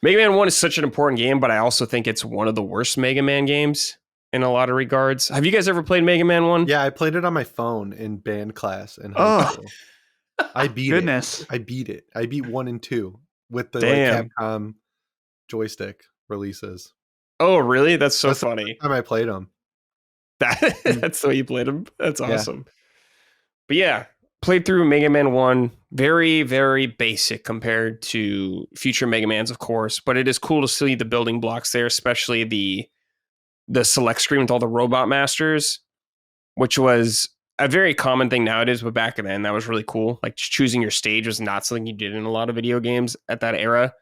Mega Man 1 is such an important game, but I also think it's one of the worst Mega Man games in a lot of regards. Have you guys ever played Mega Man 1? Yeah, I played it on my phone in band class in high school. I beat it. I beat it. I beat 1 and 2 with the Capcom joystick releases. Oh, really? That's funny. The time I played them. That's the way you played them? That's awesome. Yeah. But yeah, played through Mega Man 1. Very, very basic compared to future Mega Mans, of course. But it is cool to see the building blocks there, especially the select screen with all the Robot Masters, which was a very common thing nowadays, but back then that was really cool. Like choosing your stage was not something you did in a lot of video games at that era.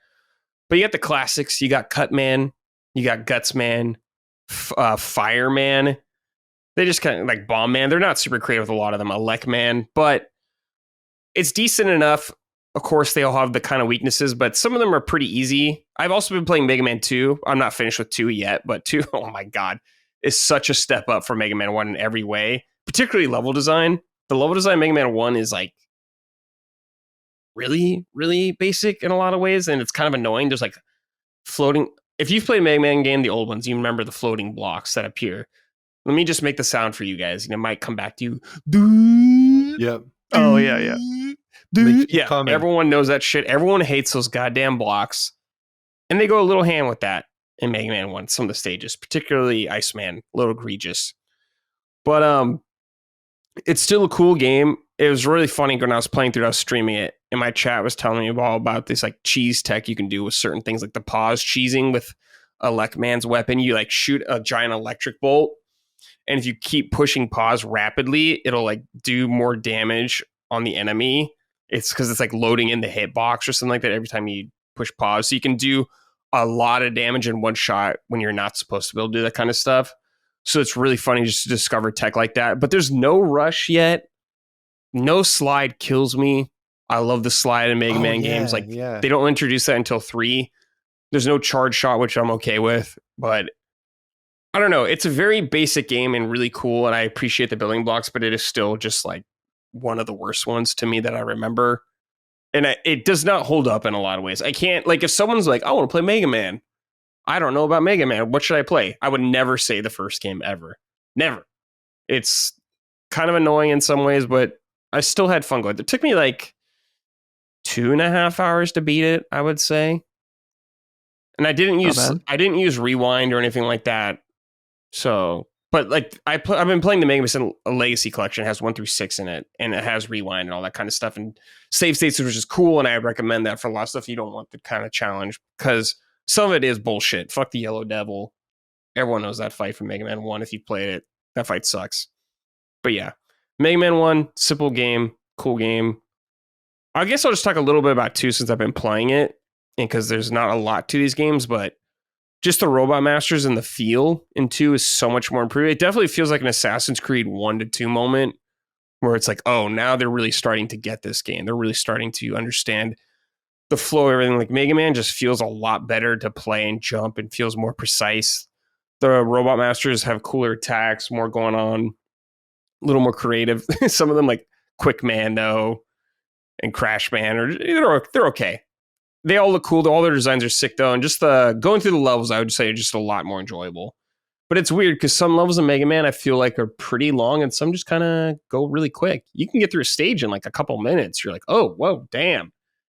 But you got the classics. You got Cutman, you got Gutsman, Fireman. They just kind of like Bomb Man. They're not super creative with a lot of them. Elec Man, but it's decent enough. Of course, they all have the kind of weaknesses, but some of them are pretty easy. I've also been playing Mega Man 2. I'm not finished with 2 yet, but 2, oh my God, is such a step up from Mega Man 1 in every way. Particularly level design. The level design Mega Man 1 is like really, really basic in a lot of ways, and it's kind of annoying. There's like floating. If you've played Mega Man game, the old ones, you remember the floating blocks that appear. Let me just make the sound for you guys. It might come back to you. Yep. Oh, yeah. Yeah, everyone knows that shit. Everyone hates those goddamn blocks. And they go a little hand with that in Mega Man 1, some of the stages, particularly Iceman, a little egregious. But it's still a cool game. It was really funny when I was playing through it. I was streaming it, and my chat was telling me all about this like cheese tech you can do with certain things, like the pause cheesing with Elec Man's weapon. You like shoot a giant electric bolt, and if you keep pushing pause rapidly, it'll like do more damage on the enemy. It's because it's like loading in the hitbox or something like that every time you push pause. So you can do a lot of damage in one shot when you're not supposed to be able to do that kind of stuff. So it's really funny just to discover tech like that. But there's no rush yet. No slide kills me. I love the slide in Mega Man games. Like they don't introduce that until 3. There's no charge shot, which I'm okay with. But I don't know. It's a very basic game and really cool. And I appreciate the building blocks, but it is still just like one of the worst ones to me that I remember. And it does not hold up in a lot of ways. I can't, like, if someone's like, I want to play Mega Man. I don't know about Mega Man. What should I play? I would never say the first game ever. Never. It's kind of annoying in some ways, but I still had fun going. It took me like 2.5 hours to beat it, I would say. And I didn't use rewind or anything like that. So, but like I've been playing the Mega Man Legacy Collection. It has 1 through 6 in it, and it has rewind and all that kind of stuff, and save states, which is cool. And I recommend that for a lot of stuff. You don't want the kind of challenge because some of it is bullshit. Fuck the Yellow Devil. Everyone knows that fight from Mega Man 1. If you played it, that fight sucks. But yeah, Mega Man 1, simple game, cool game. I guess I'll just talk a little bit about 2 since I've been playing it, and because there's not a lot to these games, but just the Robot Masters and the feel in 2 is so much more improved. It definitely feels like an Assassin's Creed 1 to 2 moment where it's like, oh, now they're really starting to get this game. They're really starting to understand the flow, everything. Like Mega Man just feels a lot better to play and jump and feels more precise. The Robot Masters have cooler attacks, more going on, a little more creative. Some of them like Quick Mando and Crash Man, they're okay. They all look cool. All their designs are sick though, and just the going through the levels, I would say, are just a lot more enjoyable. But it's weird because some levels of Mega Man I feel like are pretty long, and some just kind of go really quick. You can get through a stage in like a couple minutes. You're like, oh, whoa, damn,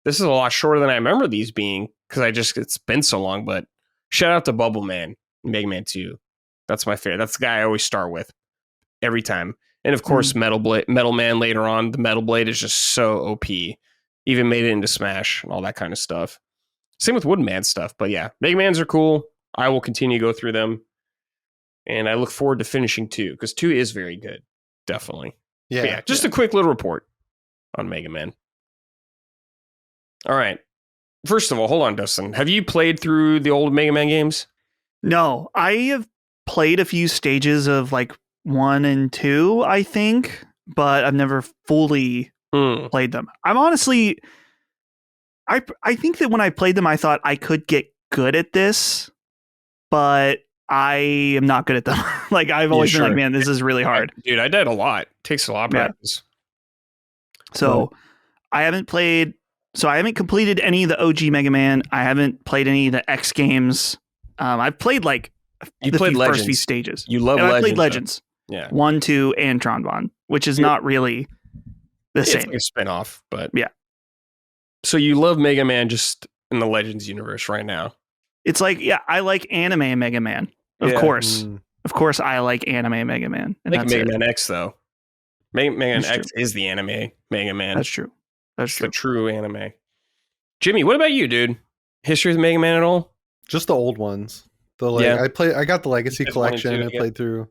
this is a lot shorter than I remember these being because it's been so long. But shout out to Bubble Man, Mega Man 2. That's my favorite. That's the guy I always start with every time. And of course, Metal Man later on. The Metal Blade is just so OP. Even made it into Smash and all that kind of stuff. Same with Wooden Man stuff. But yeah, Mega Mans are cool. I will continue to go through them. And I look forward to finishing 2 because 2 is very good. Definitely. Yeah. Just a quick little report on Mega Man. All right. First of all, hold on, Dustin. Have you played through the old Mega Man games? No, I have played a few stages of like 1 and 2, I think, but I've never fully played them. I'm honestly, I think that when I played them, I thought I could get good at this, but I am not good at them. Like I've always been like, man, this is really hard. Dude, I did a lot. It takes a lot of practice. So I haven't completed any of the OG Mega Man. I haven't played any of the X games. I've played like first few stages. You love Legends. I played Legends. Yeah. 1, 2, and Tron Bonne, which is not really the same. It's like a spin-off, but yeah. So you love Mega Man just in the Legends universe right now. It's like, yeah, I like anime Mega Man. Of course. Of course I like anime Mega Man. And like Mega Man X though. Mega Man X is the anime Mega Man. That's true. That's the true anime. Jimmy, what about you, dude? History of Mega Man at all? Just the old ones. I got the Legacy Collection. I played through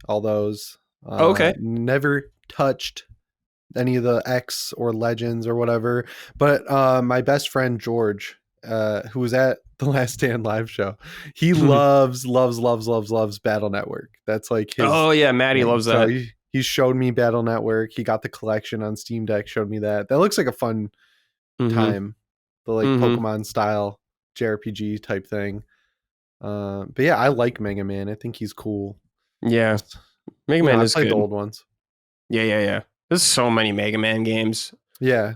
all those. Okay. Never touched any of the X or Legends or whatever. But my best friend George, who was at the Last Stand live show, he loves Battle Network. That's like his. Oh yeah, Maddie loves that. So he showed me Battle Network. He got the collection on Steam Deck. Showed me that. That looks like a fun time. The like Pokemon style JRPG type thing. But yeah, I like Mega Man. I think he's cool. Yeah, Mega Man is good. The old ones. Yeah. There's so many Mega Man games. Yeah,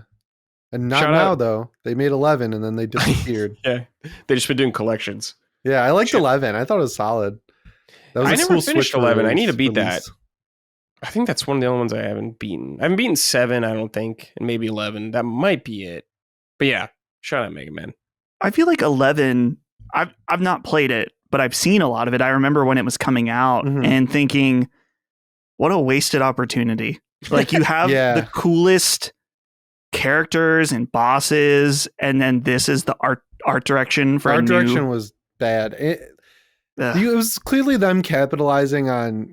and not now though. They made 11 and then they disappeared. Yeah, they just been doing collections. Yeah, I liked 11. I thought it was solid. That was I never finished 11. I need to beat release. that. I think that's one of the only ones I haven't beaten. I haven't beaten 7, I don't think, and maybe 11. That might be it. But yeah, shout out Mega Man. I feel like 11. I've not played it, but I've seen a lot of it. I remember when it was coming out and thinking, what a wasted opportunity. Like you have the coolest characters and bosses, and then this is the art direction for art direction was bad. It was clearly them capitalizing on,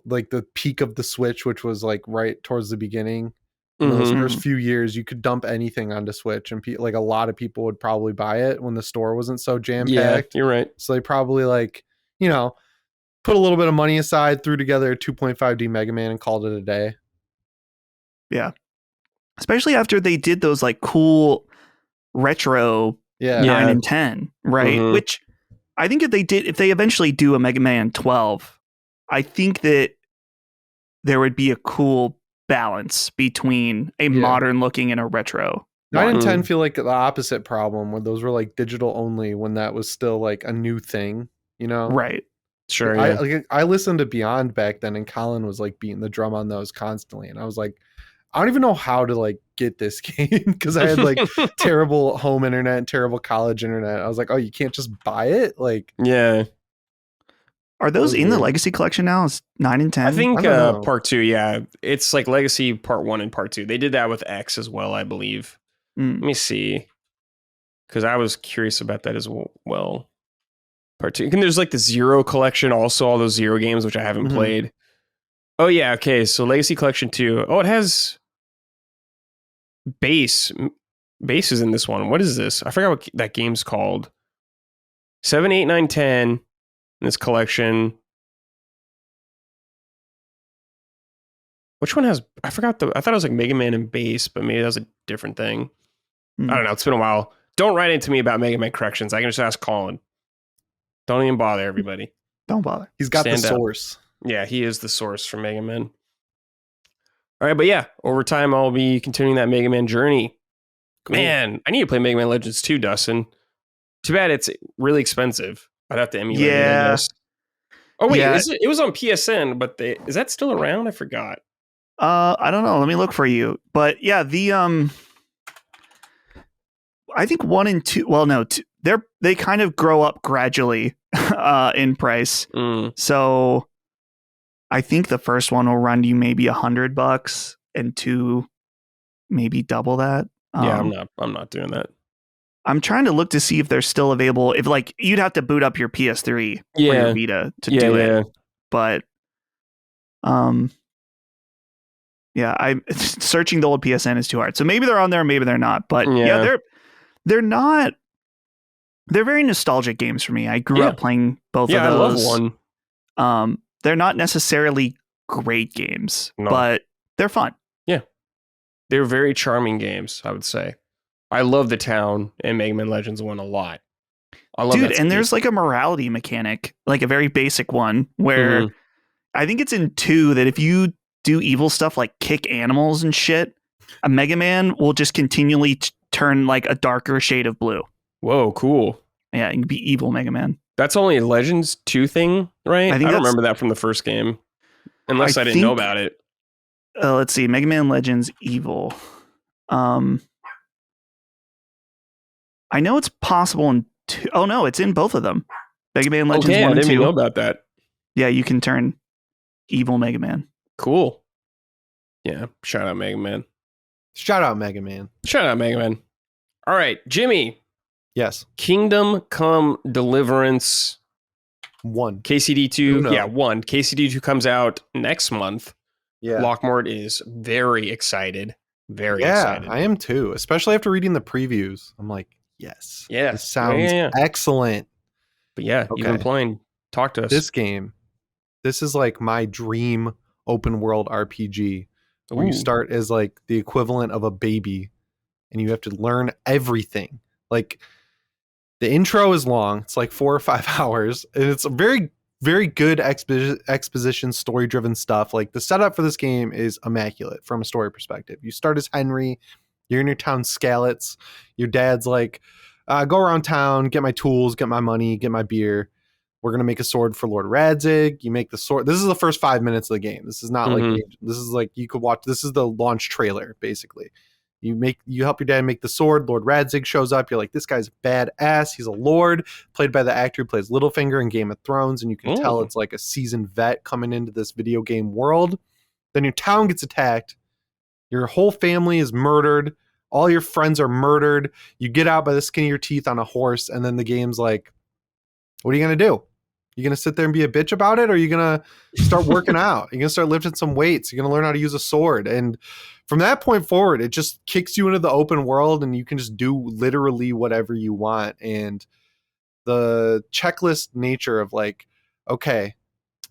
like the peak of the Switch, which was like right towards the beginning. In those first few years, you could dump anything onto Switch, and like a lot of people would probably buy it when the store wasn't so jam packed. Yeah, you're right. So they probably put a little bit of money aside, threw together a 2.5D Mega Man, and called it a day. Yeah, especially after they did those like cool retro 9 and 10, right? Which I think if they eventually do a Mega Man 12, I think that there would be a cool balance between a modern looking and a retro. 9 and 10 feel like the opposite problem, where those were like digital only when that was still like a new thing, Right. Sure. I listened to Beyond back then, and Colin was like beating the drum on those constantly, and I was like, I don't even know how to like get this game because I had like terrible home internet and terrible college internet. I was like, oh, you can't just buy it? Like, yeah. Are those in the Legacy Collection now? It's 9 and 10? I think part 2, yeah. It's like Legacy Part 1 and Part 2. They did that with X as well, I believe. Let me see. Because I was curious about that as well. Part 2. And there's like the Zero Collection, also all those Zero games, which I haven't played. Oh, yeah, okay. So Legacy Collection 2. Oh, it has Base. Base is in this one. What is this? I forgot what that game's called. 7, 8, 9, 10 in this collection. Which one has... I forgot I thought it was like Mega Man and Base, but maybe that was a different thing. I don't know. It's been a while. Don't write into me about Mega Man corrections. I can just ask Colin. Don't even bother, everybody. Don't bother. He's got the source. Yeah, he is the source for Mega Man. All right, but yeah, over time, I'll be continuing that Mega Man journey. Cool. Man, I need to play Mega Man Legends 2, Dustin. Too bad it's really expensive. I'd have to emulate it, I guess. Oh, wait, it was on PSN, but is that still around? I forgot. I don't know. Let me look for you. But yeah, I think 1 and 2. Well, no, they kind of grow up gradually in price. So I think the first one will run you maybe $100, and 2 maybe double that. Yeah, I'm not doing that. I'm trying to look to see if they're still available. If like you'd have to boot up your PS3 or your Vita to do it. But yeah, I'm searching the old PSN is too hard. So maybe they're on there, maybe they're not. But they're not. They're very nostalgic games for me. I grew up playing both of those. I love 1. They're not necessarily great games, but they're fun. Yeah. They're very charming games, I would say. I love the town in Mega Man Legends 1 a lot. I love Dude, and there's like a morality mechanic, like a very basic one, where I think it's in 2 that if you do evil stuff like kick animals and shit, a Mega Man will just continually turn like a darker shade of blue. Whoa, cool. Yeah, you can be evil Mega Man. That's only a Legends 2 thing, right? I don't remember that from the first game. Unless I didn't know about it. Let's see. Mega Man Legends Evil. I know it's possible in 2. Oh, no, it's in both of them. Mega Man Legends 1 and 2. I didn't even know about that. Yeah, you can turn evil Mega Man. Cool. Yeah, shout out Mega Man. Shout out Mega Man. Shout out Mega Man. All right, Jimmy. Yes. Kingdom Come Deliverance 1. KCD2. No. Yeah, 1. KCD2 comes out next month. Yeah. Lockmort is very excited. Very excited. Yeah, I am too. Especially after reading the previews. I'm like, yes. Yeah. This sounds excellent. But yeah, you've been playing. Talk to us. This is like my dream open world RPG. Where you start as like the equivalent of a baby and you have to learn everything. Like the intro is long. It's like 4 or 5 hours. And it's a very, very good exposition, story-driven stuff. Like the setup for this game is immaculate from a story perspective. You start as Henry. You're in your town Skalitz. Your dad's like, go around town, get my tools, get my money, get my beer. We're going to make a sword for Lord Radzig. You make the sword. This is the first 5 minutes of the game. This is not like, this is like, you could watch, this is the launch trailer, basically. You help your dad make the sword. Lord Radzig shows up. You're like, this guy's badass. He's a lord, played by the actor who plays Littlefinger in Game of Thrones. And you can tell it's like a seasoned vet coming into this video game world. Then your town gets attacked. Your whole family is murdered. All your friends are murdered. You get out by the skin of your teeth on a horse. And then the game's like, what are you going to do? You going to sit there and be a bitch about it? Or are you going to start working out? You're going to start lifting some weights. You're going to learn how to use a sword. And from that point forward, it just kicks you into the open world and you can just do literally whatever you want. And the checklist nature of like, okay,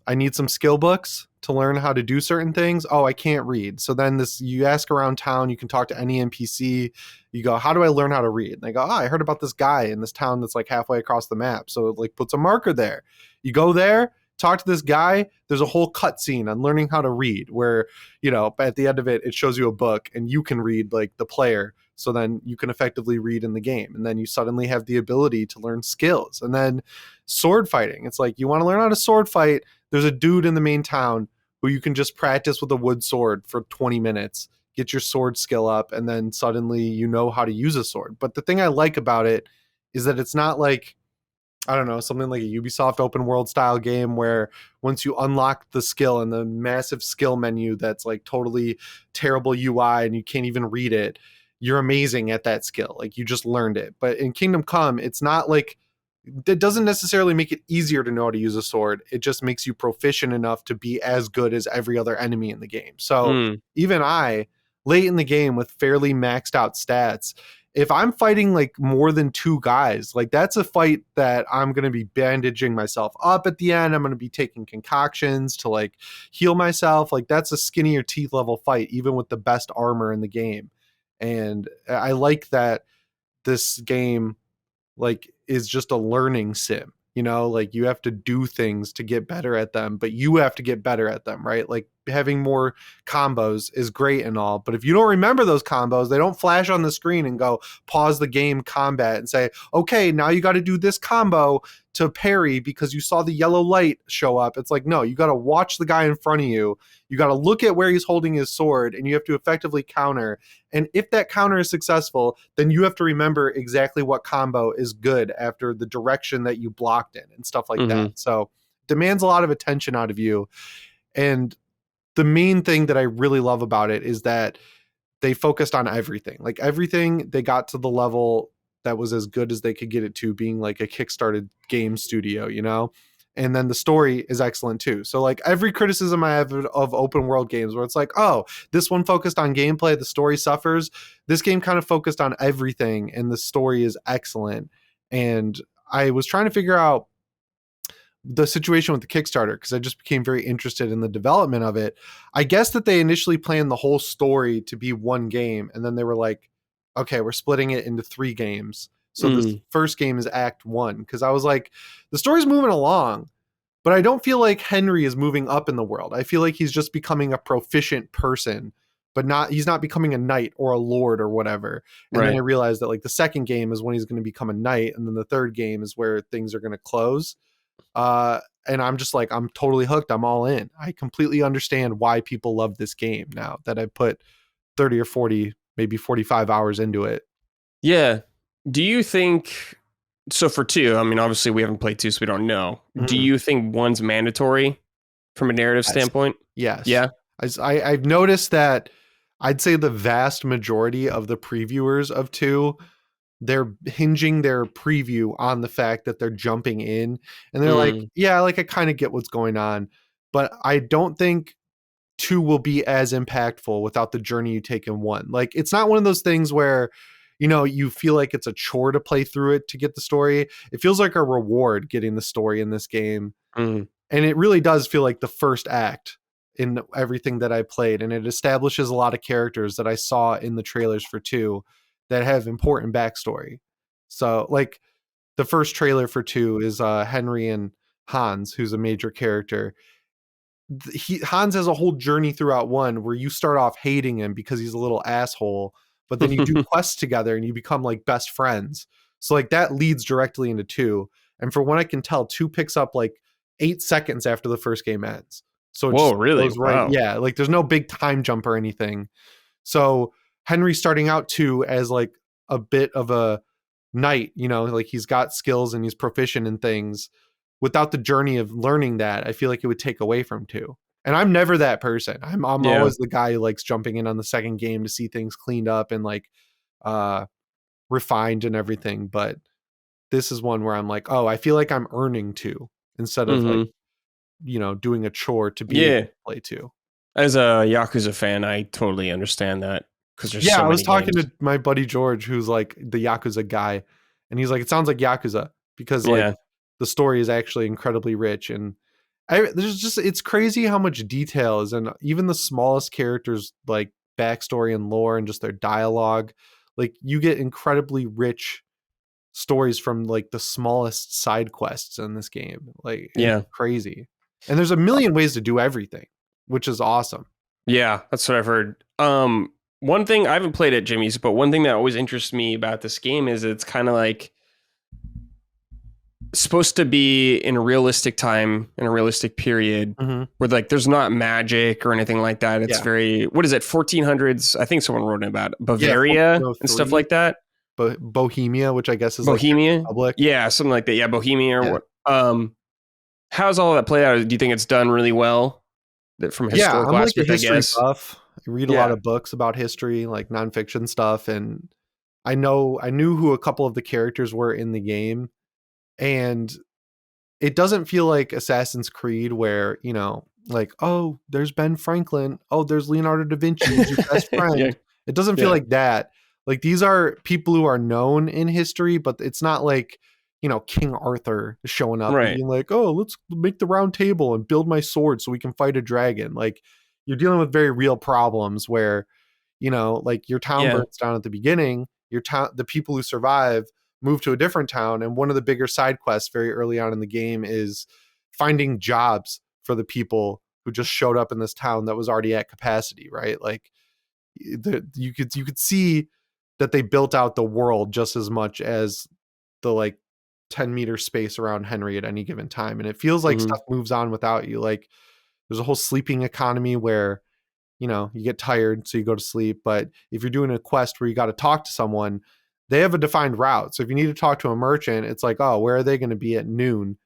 I need some skill books to learn how to do certain things. Oh, I can't read. So then you ask around town, you can talk to any NPC. You go, how do I learn how to read? And they go, I heard about this guy in this town that's like halfway across the map. So it like puts a marker there. You go there, talk to this guy. There's a whole cutscene on learning how to read where, at the end of it, it shows you a book and you can read like the player. So then you can effectively read in the game. And then you suddenly have the ability to learn skills. And then sword fighting. It's like, you want to learn how to sword fight. There's a dude in the main town who you can just practice with a wood sword for 20 minutes. get your sword skill up, and then suddenly you know how to use a sword. But the thing I like about it is that it's not like, I don't know, something like a Ubisoft open world style game where once you unlock the skill in the massive skill menu that's like totally terrible UI and you can't even read it, you're amazing at that skill. Like you just learned it. But in Kingdom Come, it's not like, it doesn't necessarily make it easier to know how to use a sword. It just makes you proficient enough to be as good as every other enemy in the game. So even I, late in the game with fairly maxed out stats, if I'm fighting like more than 2 guys, like that's a fight that I'm going to be bandaging myself up at the end. I'm going to be taking concoctions to like heal myself. Like that's a skinnier teeth level fight, even with the best armor in the game. And I like that this game like is just a learning sim, you know, like you have to do things to get better at them, but you have to get better at them, right? Like having more combos is great and all, but if you don't remember those combos, they don't flash on the screen and go pause the game combat and say, okay, now you got to do this combo to parry because you saw the yellow light show up. It's like, no, you got to watch the guy in front of you. You got to look at where he's holding his sword and you have to effectively counter. And if that counter is successful, then you have to remember exactly what combo is good after the direction that you blocked in and stuff like that. So demands a lot of attention out of you. And the main thing that I really love about it is that they focused on everything. Like everything, they got to the level that was as good as they could get it to, being like a kickstarted game studio, you know? And then the story is excellent too. So like every criticism I have of open world games where it's like, oh, this one focused on gameplay, the story suffers. This game kind of focused on everything and the story is excellent. And I was trying to figure out the situation with the Kickstarter because I just became very interested in the development of it. I guess that they initially planned the whole story to be one game, and then they were like, okay, we're splitting it into 3 games. So this first game is Act 1, because I was like, the story's moving along, but I don't feel like Henry is moving up in the world. I feel like he's just becoming a proficient person, but he's not becoming a knight or a lord or whatever. And then I realized that like the second game is when he's going to become a knight, and then the third game is where things are going to close. And I'm just like, I'm totally hooked. I'm all in. I completely understand why people love this game now that I put 30 or 40, maybe 45 hours into it. Yeah. Do you think, so for 2, I mean, obviously we haven't played 2, so we don't know. Do you think 1's mandatory from a narrative standpoint? Yes. Yeah. I've noticed that I'd say the vast majority of the previewers of 2, they're hinging their preview on the fact that they're jumping in and they're like, yeah, like I kind of get what's going on, but I don't think 2 will be as impactful without the journey you take in 1. Like, it's not one of those things where, you know, you feel like it's a chore to play through it to get the story. It feels like a reward getting the story in this game. And it really does feel like the first act in everything that I played. And it establishes a lot of characters that I saw in the trailers for 2 that have important backstory. So like the first trailer for 2 is Henry and Hans, who's a major character. Hans has a whole journey throughout 1 where you start off hating him because he's a little asshole, but then you do quests together and you become like best friends. So like that leads directly into 2. And from what I can tell, 2 picks up like 8 seconds after the first game ends. So it really? goes right. Wow. Yeah. Like there's no big time jump or anything. So Henry starting out 2 as like a bit of a knight, you know, like he's got skills and he's proficient in things. Without the journey of learning that, I feel like it would take away from 2. And I'm never that person. I'm always the guy who likes jumping in on the second game to see things cleaned up and like refined and everything. But this is one where I'm like, oh, I feel like I'm earning 2 instead of like, you know, doing a chore to be able to play 2. As a Yakuza fan, I totally understand that. I was talking to my buddy George, who's like the Yakuza guy, and he's like, it sounds like Yakuza because like the story is actually incredibly rich, and it's crazy how much detail is in even the smallest characters, like backstory and lore and just their dialogue. Like you get incredibly rich stories from like the smallest side quests in this game. Like it's crazy, and there's a million ways to do everything, which is awesome. Yeah, that's what I've heard. One thing, I haven't played it, Jimmy's, but one thing that always interests me about this game is it's kind of like supposed to be in a realistic time, in a realistic period, where like there's not magic or anything like that. It's very, what is it, 1400s? I think someone wrote about Bavaria and stuff like that. Bohemia, which I guess is Bohemia, like Republic. Yeah, something like that. Yeah, Bohemia. Or what? How's all that play out? Do you think it's done really well? From a historical I'm aspect, like a history I guess. buff. I read a lot of books about history, like nonfiction stuff, and I knew who a couple of the characters were in the game, and it doesn't feel like Assassin's Creed where, you know, like, oh, there's Ben Franklin, oh, there's Leonardo da Vinci, he's your best friend. It doesn't feel like that. Like, these are people who are known in history, but it's not like, you know, King Arthur showing up and being like, oh, let's make the round table and build my sword so we can fight a dragon. Like, you're dealing with very real problems where, you know, like your town burns down at the beginning, the people who survive move to a different town. And one of the bigger side quests very early on in the game is finding jobs for the people who just showed up in this town that was already at capacity, right? Like you could see that they built out the world just as much as the like 10-meter space around Henry at any given time. And it feels like stuff moves on without you. Like there's a whole sleeping economy where, you know, you get tired, so you go to sleep. But if you're doing a quest where you got to talk to someone, they have a defined route. So if you need to talk to a merchant, it's like, oh, where are they going to be at noon?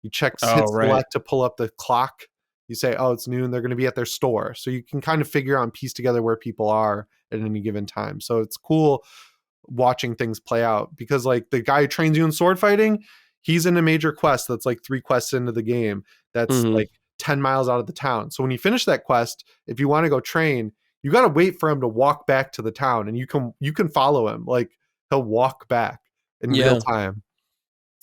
You hit select to pull up the clock. You say, oh, it's noon. They're going to be at their store. So you can kind of figure out and piece together where people are at any given time. So it's cool watching things play out because like the guy who trains you in sword fighting, he's in a major quest that's like 3 quests into the game. That's like 10 miles out of the town. So when you finish that quest, if you want to go train, you got to wait for him to walk back to the town, and you can follow him. Like he'll walk back in real time.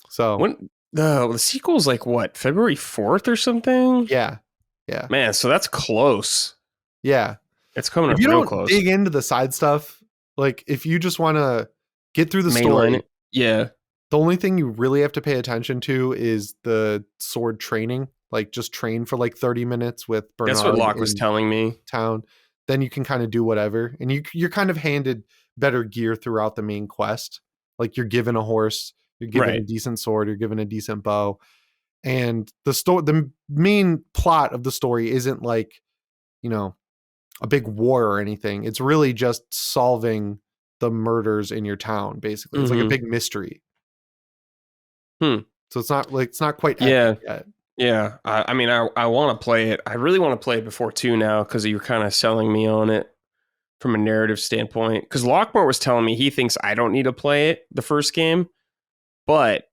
So when the sequel's like what, February 4th or something? Yeah. Man, so that's close. Yeah. It's coming up real real close. Dig into the side stuff. Like if you just want to get through the story. Yeah. The only thing you really have to pay attention to is the sword training. Like just train for like 30 minutes with Bernard. That's what Locke was telling me. Town. Then you can kind of do whatever. And you're kind of handed better gear throughout the main quest. Like you're given a horse, you're given a decent sword, you're given a decent bow. And the main plot of the story isn't like, you know, a big war or anything. It's really just solving the murders in your town, basically. It's like a big mystery. So it's not quite epic yet. Yeah. I mean, I want to play it. I really want to play it before 2 now because you're kind of selling me on it from a narrative standpoint. Because Lockmore was telling me he thinks I don't need to play it, the first game. But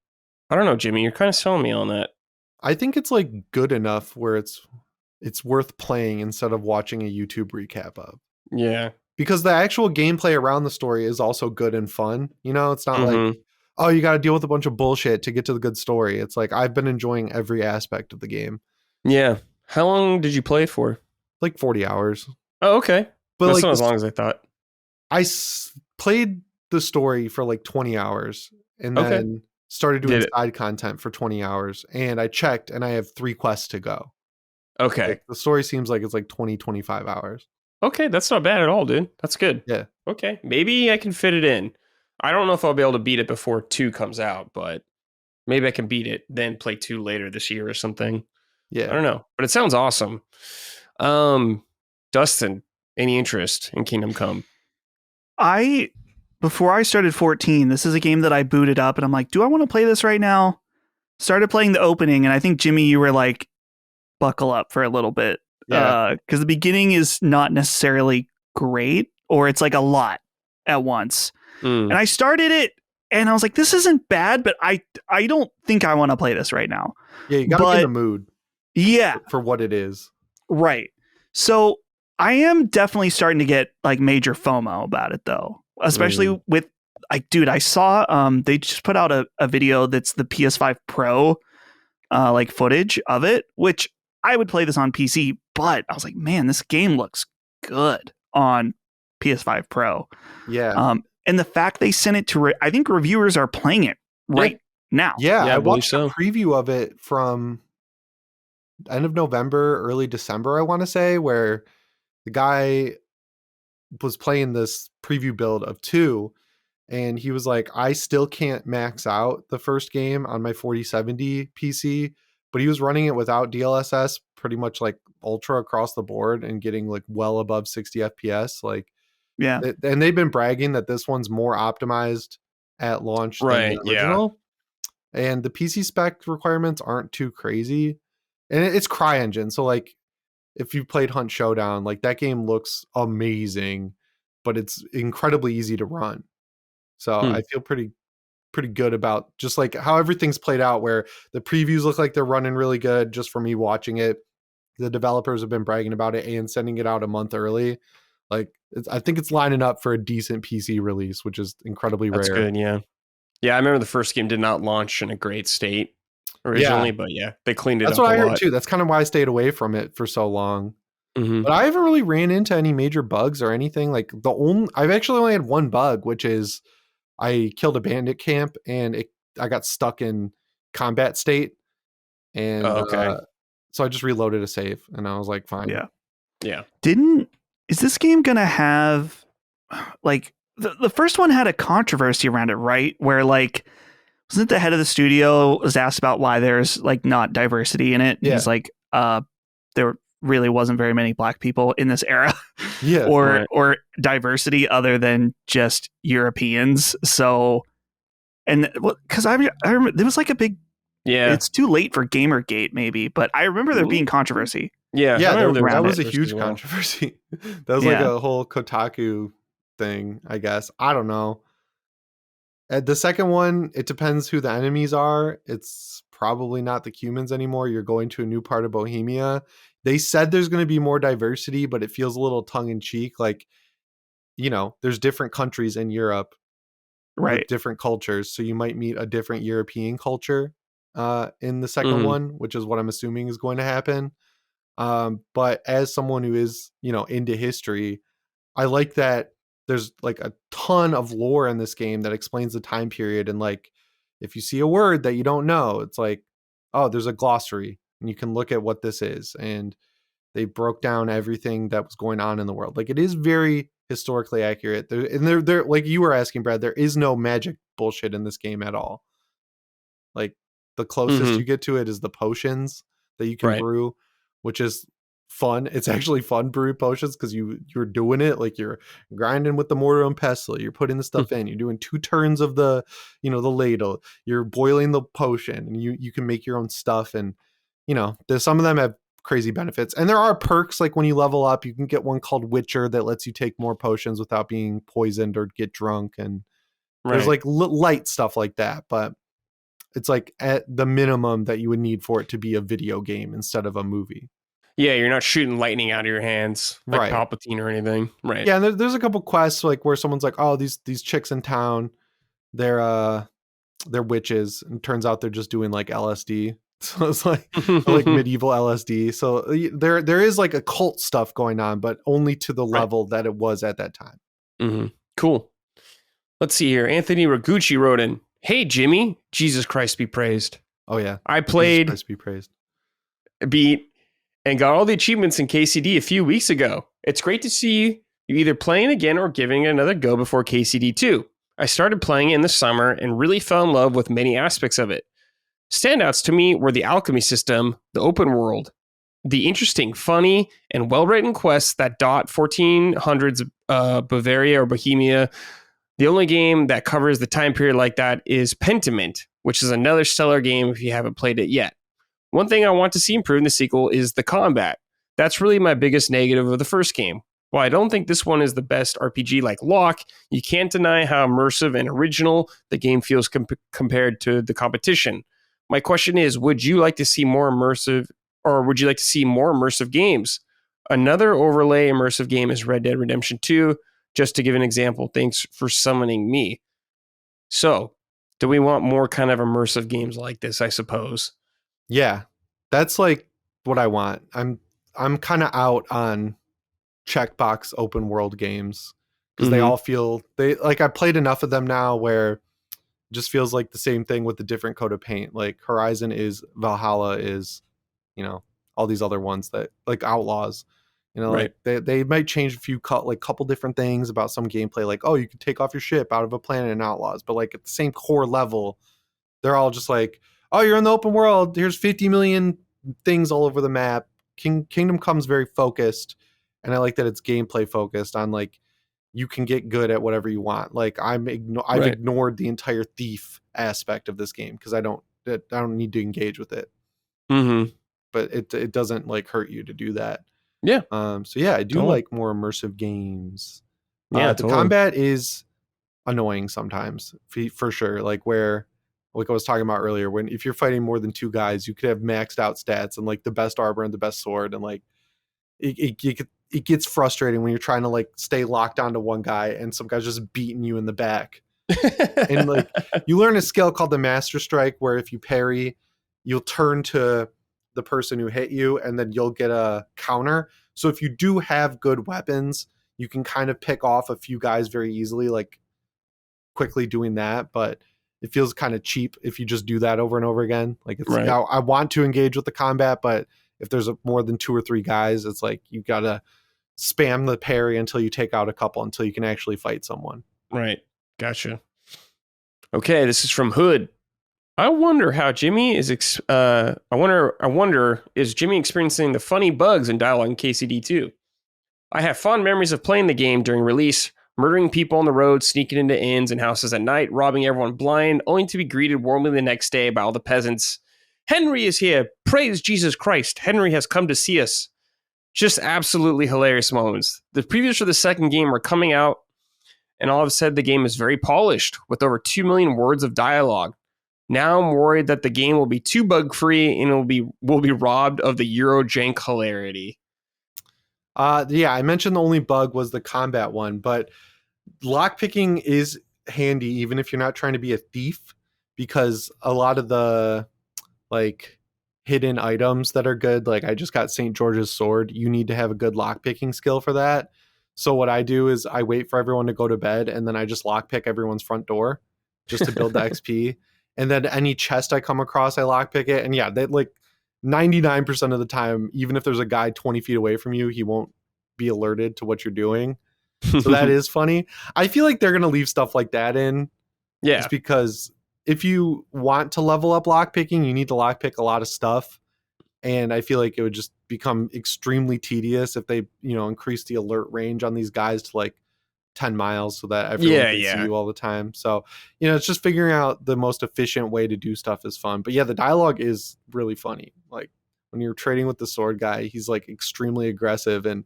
I don't know, Jimmy, you're kind of selling me on that. I think it's like good enough where it's worth playing instead of watching a YouTube recap of. Yeah. Because the actual gameplay around the story is also good and fun. You know, it's not like, oh, you got to deal with a bunch of bullshit to get to the good story. It's like, I've been enjoying every aspect of the game. Yeah. How long did you play it for? Like 40 hours. Oh, okay. But that's like not as long as I thought. I played the story for like 20 hours and then started doing side content for 20 hours. And I checked and I have 3 quests to go. Okay. Like, the story seems like it's like 20, 25 hours. Okay. That's not bad at all, dude. That's good. Yeah. Okay. Maybe I can fit it in. I don't know if I'll be able to beat it before 2 comes out, but maybe I can beat it, then play 2 later this year or something. Yeah. I don't know, but it sounds awesome. Dustin, any interest in Kingdom Come? Before I started 14, this is a game that I booted up and I'm like, do I want to play this right now? Started playing the opening, and I think, Jimmy, you were like, buckle up for a little bit. Yeah. Because the beginning is not necessarily great, or it's like a lot at once. And I started it and I was like, this isn't bad, but I don't think I want to play this right now. Yeah, you got to be in the mood. Yeah. For what it is. Right. So I am definitely starting to get like major FOMO about it though. Especially with like, dude, I saw they just put out a video that's the PS5 Pro like footage of it, which I would play this on PC, but I was like, man, this game looks good on PS5 Pro. Yeah. And the fact they sent it to, I think reviewers are playing it right now. Yeah, I watched a preview of it from end of November, early December, I want to say, where the guy was playing this preview build of 2, and he was like, I still can't max out the first game on my 4070 PC, but he was running it without DLSS pretty much like ultra across the board and getting like well above 60 FPS. Like, yeah. And they've been bragging that this one's more optimized at launch than the original. Yeah. And the PC spec requirements aren't too crazy. And it's CryEngine. So like if you played Hunt Showdown, like that game looks amazing, but it's incredibly easy to run. So I feel pretty good about just like how everything's played out, where the previews look like they're running really good just for me watching it. The developers have been bragging about it and sending it out a month early. Like I think it's lining up for a decent PC release, which is incredibly rare. That's good, yeah. Yeah, I remember the first game did not launch in a great state originally, but yeah, they cleaned it up. That's what I heard too. That's kind of why I stayed away from it for so long. But I haven't really ran into any major bugs or anything. Like I've actually only had one bug, which is I killed a bandit camp and I got stuck in combat state. And so I just reloaded a save and I was like, fine. Yeah. Is this game going to have like the first one had a controversy around it, right? Where like, wasn't the head of the studio was asked about why there's like not diversity in it? Yeah. He's like, there really wasn't very many black people in this era, or diversity other than just Europeans. So, and because I remember there was like a big, it's too late for Gamergate maybe, but I remember there being controversy. Yeah, that was a huge controversy. That was like a whole Kotaku thing, I guess. I don't know. The second one, it depends who the enemies are. It's probably not the humans anymore. You're going to a new part of Bohemia. They said there's going to be more diversity, but it feels a little tongue-in-cheek. Like, you know, there's different countries in Europe, right? With different cultures. So you might meet a different European culture in the second one, which is what I'm assuming is going to happen. But as someone who is, you know, into history, I like that there's like a ton of lore in this game that explains the time period. And like, if you see a word that you don't know, it's like, oh, there's a glossary and you can look at what this is. And they broke down everything that was going on in the world. Like, it is very historically accurate. There, like you were asking, Brad, there is no magic bullshit in this game at all. Like, the closest you get to it is the potions that you can brew, which is fun. It's actually fun brewing potions because you're doing it, like you're grinding with the mortar and pestle, you're putting the stuff in, you're doing 2 turns of the, you know, the ladle, you're boiling the potion, and you can make your own stuff. And you know, there's some of them have crazy benefits, and there are perks. Like when you level up, you can get one called Witcher that lets you take more potions without being poisoned or get drunk, and there's like light stuff like that, but it's like at the minimum that you would need for it to be a video game instead of a movie. Yeah, you're not shooting lightning out of your hands like Palpatine or anything. Right. Yeah, and there's a couple quests like where someone's like, oh, these chicks in town, they're witches, and turns out they're just doing like LSD. So it's like medieval LSD. So there is like occult stuff going on, but only to the level that it was at that time. Cool. Let's see here. Anthony Ragucci wrote in, "Hey Jimmy, Jesus Christ be praised." Oh yeah, I played, Jesus Christ be praised, beat, and got all the achievements in KCD a few weeks ago. It's great to see you either playing again or giving it another go before KCD 2. I started playing it in the summer and really fell in love with many aspects of it. Standouts to me were the alchemy system, the open world, the interesting, funny, and well-written quests that dot 1400s Bavaria or Bohemia. The only game that covers the time period like that is Pentiment, which is another stellar game if you haven't played it yet. One thing I want to see improved in the sequel is the combat. That's really my biggest negative of the first game. While I don't think this one is the best RPG like Locke, you can't deny how immersive and original the game feels compared to the competition. My question is, would you like to see more immersive games? Another overlay immersive game is Red Dead Redemption 2, just to give an example. Thanks for summoning me. So, do we want more kind of immersive games like this, I suppose? Yeah, that's like what I want. I'm kind of out on checkbox open world games because they all feel I played enough of them now where it just feels like the same thing with a different coat of paint. Like Horizon is, Valhalla is, you know, all these other ones that like Outlaws. You know, like they might change a few couple different things about some gameplay, like, oh, you can take off your ship out of a planet in Outlaws, but like at the same core level, they're all just like, oh, you're in the open world. Here's 50 million things all over the map. Kingdom Come's very focused, and I like that it's gameplay focused on like you can get good at whatever you want. Like I've ignored the entire thief aspect of this game because I don't need to engage with it. Mm-hmm. But it doesn't like hurt you to do that. Yeah. So yeah, I do like more immersive games. Yeah, the combat is annoying sometimes for sure. Like I was talking about earlier, if you're fighting more than 2 guys, you could have maxed out stats and like the best armor and the best sword, and like it gets frustrating when you're trying to like stay locked onto one guy and some guy's just beating you in the back. And like you learn a skill called the Master Strike, where if you parry, you'll turn to the person who hit you and then you'll get a counter. So if you do have good weapons, you can kind of pick off a few guys very easily, like quickly doing that. But it feels kind of cheap if you just do that over and over again. Like it's I want to engage with the combat, but if there's more than 2 or 3 guys, it's like you gotta spam the parry until you take out a couple until you can actually fight someone. Right. Gotcha. Okay, this is from Hood. I wonder how Jimmy is. I wonder is Jimmy experiencing the funny bugs in dialogue in KCD2? I have fond memories of playing the game during release, murdering people on the road, sneaking into inns and houses at night, robbing everyone blind, only to be greeted warmly the next day by all the peasants. Henry is here. Praise Jesus Christ. Henry has come to see us. Just absolutely hilarious moments. The previews for the second game are coming out, and all I've said, the game is very polished, with over 2 million words of dialogue. Now I'm worried that the game will be too bug-free and will be robbed of the Eurojank hilarity. Yeah, I mentioned the only bug was the combat one, but lockpicking is handy even if you're not trying to be a thief, because a lot of the like hidden items that are good, like I just got St. George's sword, you need to have a good lockpicking skill for that. So what I do is I wait for everyone to go to bed and then I just lockpick everyone's front door just to build the XP. And then any chest I come across, I lockpick it. And yeah, they like 99% of the time, even if there's a guy 20 feet away from you, he won't be alerted to what you're doing. So that is funny. I feel like they're going to leave stuff like that in. Yeah. It's because if you want to level up lockpicking, you need to lockpick a lot of stuff. And I feel like it would just become extremely tedious if they, increase the alert range on these guys to like 10 miles so that everyone can see you all the time. So, it's just figuring out the most efficient way to do stuff is fun. But yeah, the dialogue is really funny. Like when you're trading with the sword guy, he's like extremely aggressive. And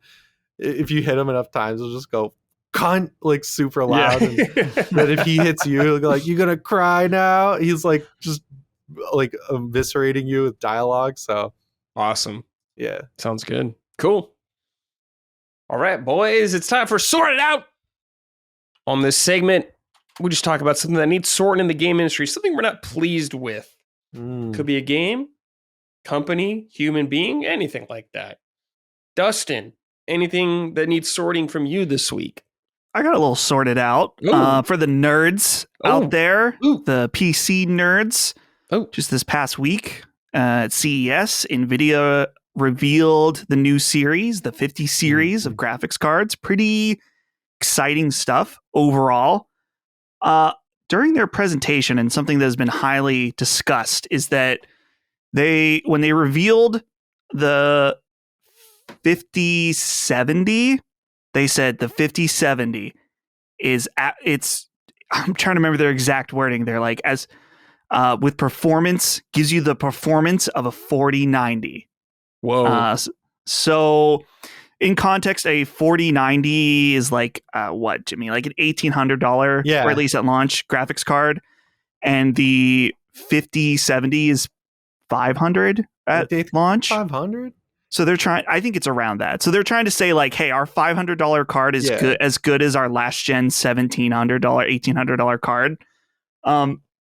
if you hit him enough times, he'll just go cunt like super loud. And then if he hits you, he'll go like, you gonna cry now? He's like just like eviscerating you with dialogue. So awesome. Yeah. Sounds good. Cool. All right, boys, it's time for Sort It Out. On this segment, we just talk about something that needs sorting in the game industry, something we're not pleased with. Could be a game, company, human being, anything like that. Dustin, anything that needs sorting from you this week? I got a little sorted out for the nerds out there, the PC nerds. Just this past week at CES, NVIDIA revealed the new series, the 50 series of graphics cards. Pretty exciting stuff overall. During their presentation, and something that has been highly discussed, is that when they revealed the 5070, they said the 5070 is I'm trying to remember their exact wording. They're like, as with performance, gives you the performance of a 4090. Whoa. So in context, a 4090 is like what, Jimmy? Like an $1,800, or at least at launch, graphics card, and the 5070 is $500 at launch. 500. So they're trying. I think it's around that. So they're trying to say like, hey, our $500 card is good as our last gen $1,700, $1,800 card.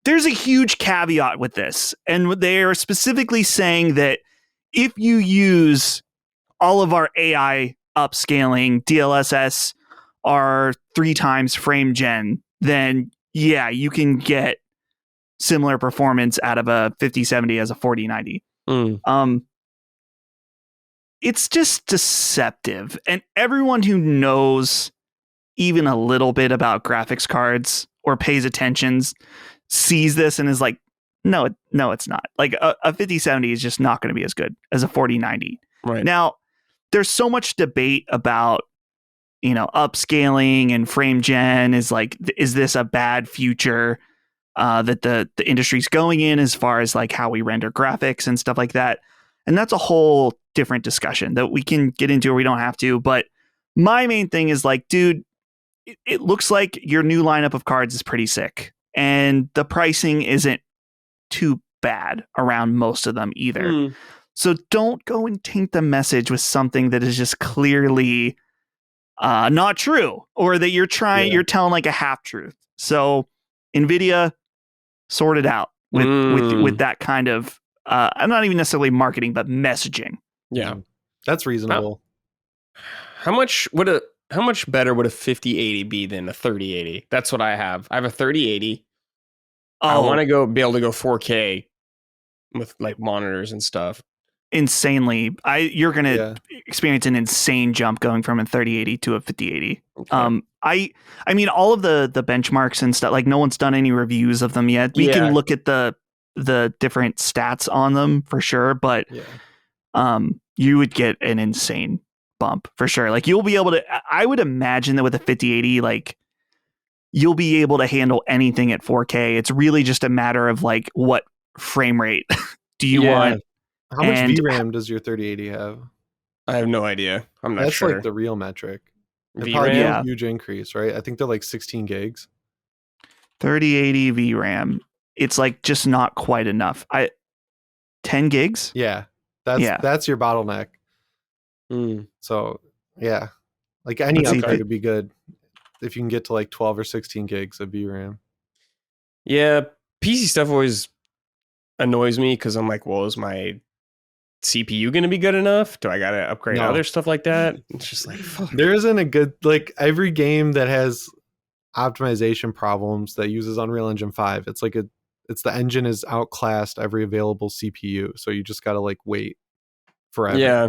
There's a huge caveat with this, and they are specifically saying that if you use all of our AI upscaling, DLSS, our 3 times frame gen, then you can get similar performance out of a 5070 as a 4090. it's just deceptive. And everyone who knows even a little bit about graphics cards or pays attention sees this and is like, no, it's not. Like a 5070 is just not going to be as good as a 4090. Right. Now, there's so much debate about, upscaling and frame gen is this a bad future that the industry's going in as far as like how we render graphics and stuff like that. And that's a whole different discussion that we can get into or we don't have to. But my main thing is like, dude, it looks like your new lineup of cards is pretty sick. And the pricing isn't too bad around most of them either. So don't go and taint the message with something that is just clearly not true, or that you're telling like a half truth. So NVIDIA, sort it out with that kind of I'm not even necessarily marketing, but messaging. Yeah, that's reasonable. How much better would a 5080 be than a 3080? That's what I have. I have a 3080. I want to be able to go 4K with like monitors and stuff. Insanely, you're gonna experience an insane jump going from a 3080 to a 5080. Okay. I mean, all of the benchmarks and stuff. Like, no one's done any reviews of them yet. We can look at the different stats on them for sure, but you would get an insane bump for sure. Like, you'll be able to. I would imagine that with a 5080, like, you'll be able to handle anything at 4K. It's really just a matter of like, what frame rate do you want? How much VRAM does your 3080 have? I have no idea. I'm not sure. That's like the real metric. It'd probably be a huge increase, right? I think they're like 16 gigs. 3080 VRAM. It's like just not quite enough. 10 gigs? Yeah. That's your bottleneck. So yeah. Like any upgrade would be good if you can get to like 12 or 16 gigs of VRAM. Yeah. PC stuff always annoys me because I'm like, well, is my CPU going to be good enough? Do I got to upgrade other stuff like that? It's just like, fuck. There isn't a good, like, every game that has optimization problems that uses Unreal Engine 5, it's like it's the engine is outclassed every available CPU. So you just got to like wait forever. Yeah.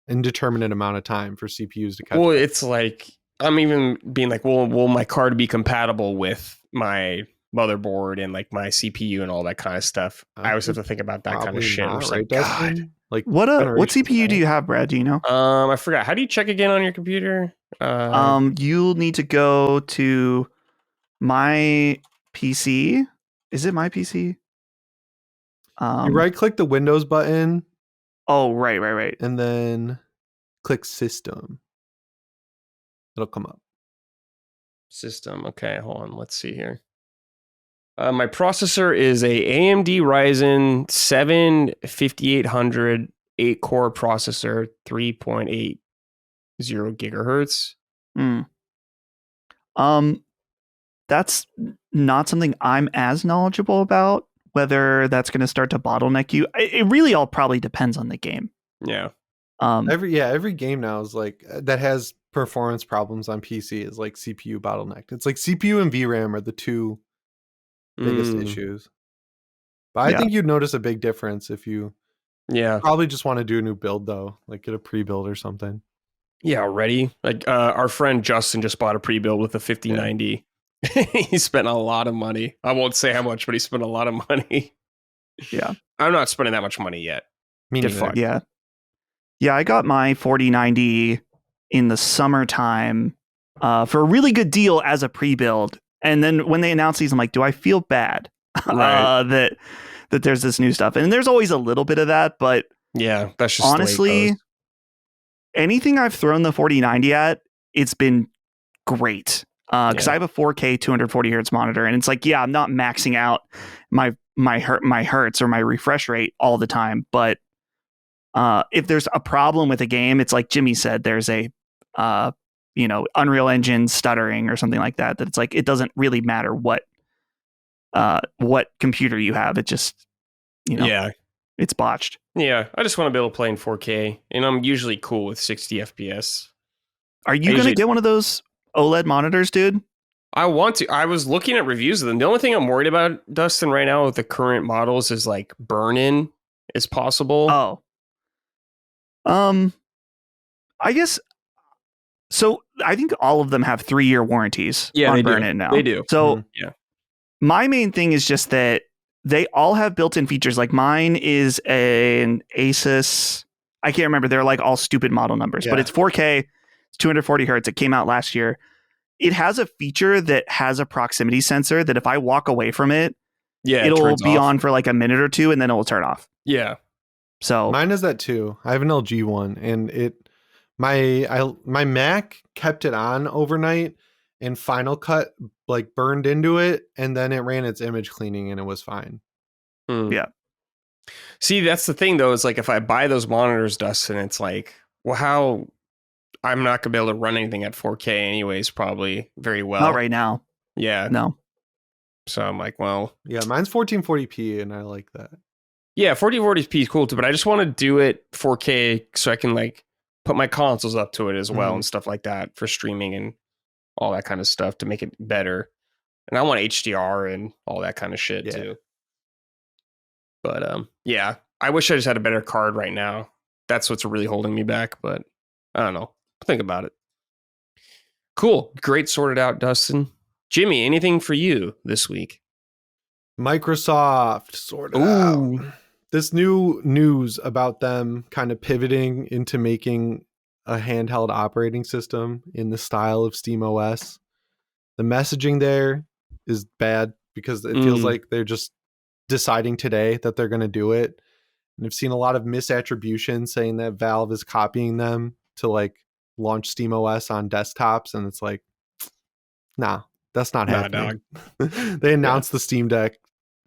Indeterminate amount of time for CPUs to catch up. Well, it's like, I'm even being like, well, will my card be compatible with my motherboard and like my CPU and all that kind of stuff? I always have to think about that kind of shit. Not, right, like, God. Like, what CPU do you have, Brad? Do you know? I forgot. How do you check again on your computer? You'll need to go to my PC. Is it my PC? You right click the Windows button. Oh, right. And then click System. It'll come up. System. Okay, hold on. Let's see here. My processor is a AMD Ryzen 7 5800 8-core processor, 3.80 gigahertz. That's not something I'm as knowledgeable about, whether that's going to start to bottleneck you. It really all probably depends on the game. Yeah. Every game now is like that has performance problems on PC is like CPU bottlenecked. It's like CPU and VRAM are the two biggest issues. But I think you'd notice a big difference if you probably just want to do a new build though, like get a pre-build or something. Yeah, already. Like our friend Justin just bought a pre-build with a 5090. He spent a lot of money. I won't say how much, but he spent a lot of money. Yeah. I'm not spending that much money yet. Me neither. Yeah. Yeah, I got my 4090 in the summertime for a really good deal as a pre-build. And then when they announced these, I'm like, do I feel bad that there's this new stuff? And there's always a little bit of that, but yeah, that's just honestly, anything I've thrown the 4090 at, it's been great. Because I have a 4K 240 hertz monitor, and it's like, I'm not maxing out my hertz or my refresh rate all the time, but if there's a problem with a game, it's like Jimmy said, there's a Unreal Engine stuttering or something like that. That it's like it doesn't really matter what computer you have. It just it's botched. Yeah, I just want to be able to play in 4K, and I'm usually cool with 60 FPS. Are you going to get one of those OLED monitors, dude? I want to. I was looking at reviews of them. The only thing I'm worried about, Dustin, right now with the current models is like burn-in is possible. Oh. I guess. So I think all of them have 3-year warranties on Burn-It now. They do. So my main thing is just that they all have built-in features. Like mine is an Asus. I can't remember. They're like all stupid model numbers, but it's 4K. It's 240 hertz. It came out last year. It has a feature that has a proximity sensor that if I walk away from it, it'll be on for like a minute or two and then it will turn off. Yeah. So mine is that too. I have an LG one, and my Mac kept it on overnight, and Final Cut like burned into it, and then it ran its image cleaning and it was fine. Yeah. See, that's the thing though, is like if I buy those monitors, Dustin, it's like, well, how I'm not gonna be able to run anything at 4K anyways, probably very well. Not right now. Yeah. No. So I'm like, well. Yeah, mine's 1440p and I like that. Yeah, 1440p is cool too, but I just want to do it 4K so I can like put my consoles up to it as well and stuff like that for streaming and all that kind of stuff to make it better. And I want HDR and all that kind of shit too. But yeah, I wish I just had a better card right now. That's what's really holding me back, but I don't know. Think about it. Cool. Great sorted out, Dustin. Jimmy, anything for you this week? Microsoft sorted out. This new news about them kind of pivoting into making a handheld operating system in the style of SteamOS. The messaging there is bad because it feels like they're just deciding today that they're going to do it. And I've seen a lot of misattribution saying that Valve is copying them to like launch SteamOS on desktops. And it's like, nah, that's not happening. They announced the Steam Deck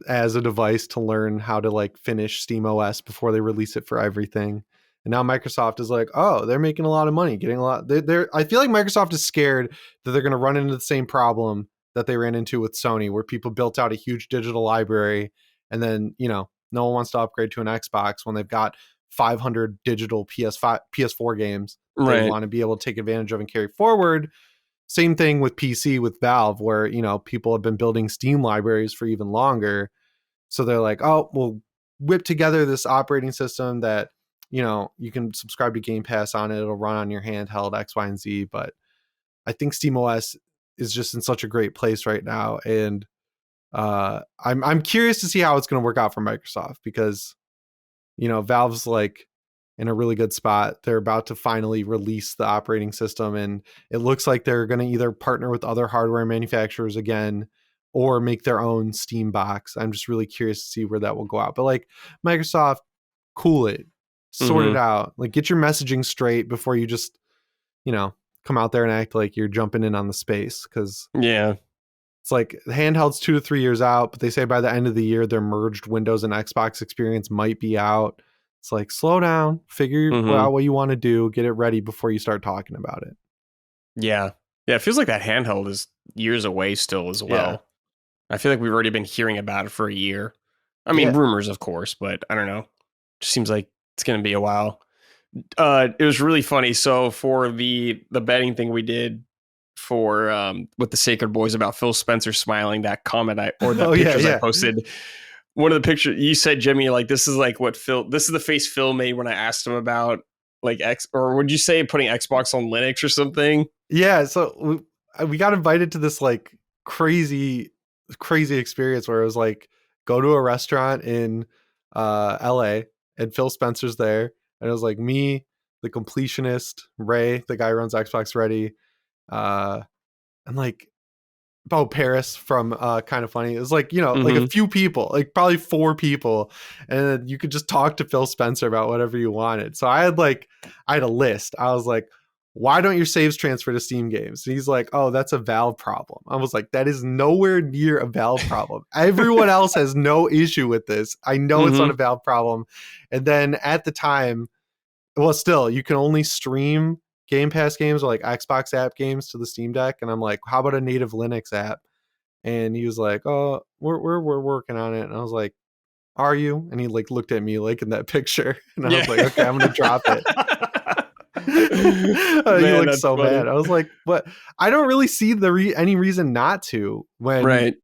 as a device to learn how to like finish SteamOS before they release it for everything. And now Microsoft is like, oh, they're making a lot of money, getting a lot. I feel like Microsoft is scared that they're going to run into the same problem that they ran into with Sony, where people built out a huge digital library and then, no one wants to upgrade to an Xbox when they've got 500 digital PS4 games they want to be able to take advantage of and carry forward. Same thing with PC with Valve, where, people have been building Steam libraries for even longer. So they're like, oh, we'll whip together this operating system that, you can subscribe to Game Pass on it. It'll run on your handheld X, Y, and Z. But I think SteamOS is just in such a great place right now. And I'm curious to see how it's going to work out for Microsoft because, Valve's like in a really good spot. They're about to finally release the operating system, and it looks like they're going to either partner with other hardware manufacturers again or make their own Steam box. I'm just really curious to see where that will go out. But like Microsoft, cool it, sort it out, like get your messaging straight before you just, come out there and act like you're jumping in on the space. Cause it's like the handheld's 2 to 3 years out, but they say by the end of the year, their merged Windows and Xbox experience might be out. It's like, slow down, figure out what you want to do, get it ready before you start talking about it. Yeah. Yeah. It feels like that handheld is years away still as well. Yeah. I feel like we've already been hearing about it for a year. I mean, rumors, of course, but I don't know. It just seems like it's going to be a while. It was really funny. So for the betting thing we did for with the Sacred Boys about Phil Spencer smiling, that comment I posted. One of the pictures you said, Jimmy, like this is like what this is the face Phil made when I asked him about like or would you say putting Xbox on Linux or something? Yeah. So we got invited to this like crazy experience where it was like, go to a restaurant in LA and Phil Spencer's there. And it was like me, the completionist, Ray, the guy who runs Xbox Ready, and like Paris from Kind of Funny. It was like, like a few people, like probably 4 people. And then you could just talk to Phil Spencer about whatever you wanted. So I had a list. I was like, why don't your saves transfer to Steam games? And he's like, oh, that's a Valve problem. I was like, that is nowhere near a Valve problem. Everyone else has no issue with this. I know it's not a Valve problem. And then at the time, well, still, you can only stream Game Pass games or like Xbox app games to the Steam Deck. And I'm like, how about a native Linux app? And he was like, oh, we're working on it. And I was like, are you? And he like looked at me like in that picture. And I was like, okay, I'm going to drop it. He looked so funny. Mad. I was like, "What? I don't really see any reason not to." When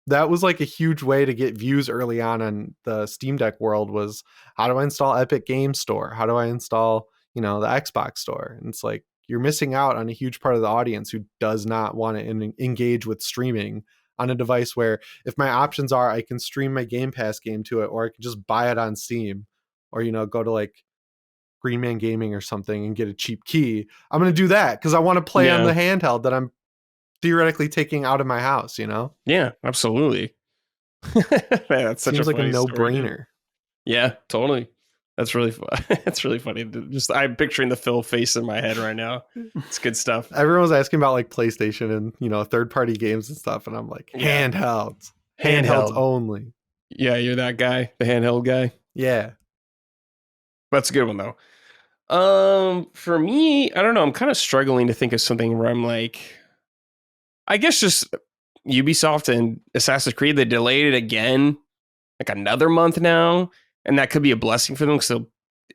that was like a huge way to get views early on the Steam Deck world was how do I install Epic Game Store? How do I install the Xbox store. And it's like, you're missing out on a huge part of the audience who does not want to engage with streaming on a device where if my options are, I can stream my Game Pass game to it, or I can just buy it on Steam, or, go to like Green Man Gaming or something and get a cheap key. I'm going to do that because I want to play on the handheld that I'm theoretically taking out of my house, Yeah, absolutely. Man, that's such Seems like a no-brainer. Yeah, totally. That's really fun. It's really funny. Just I'm picturing the Phil face in my head right now. It's good stuff. Everyone's asking about like PlayStation and third-party games and stuff, and I'm like, handhelds only. Yeah, you're that guy, the handheld guy. Yeah, that's a good one though. For me, I don't know. I'm kind of struggling to think of something where I'm like, I guess just Ubisoft and Assassin's Creed. They delayed it again, like another month now. And that could be a blessing for them because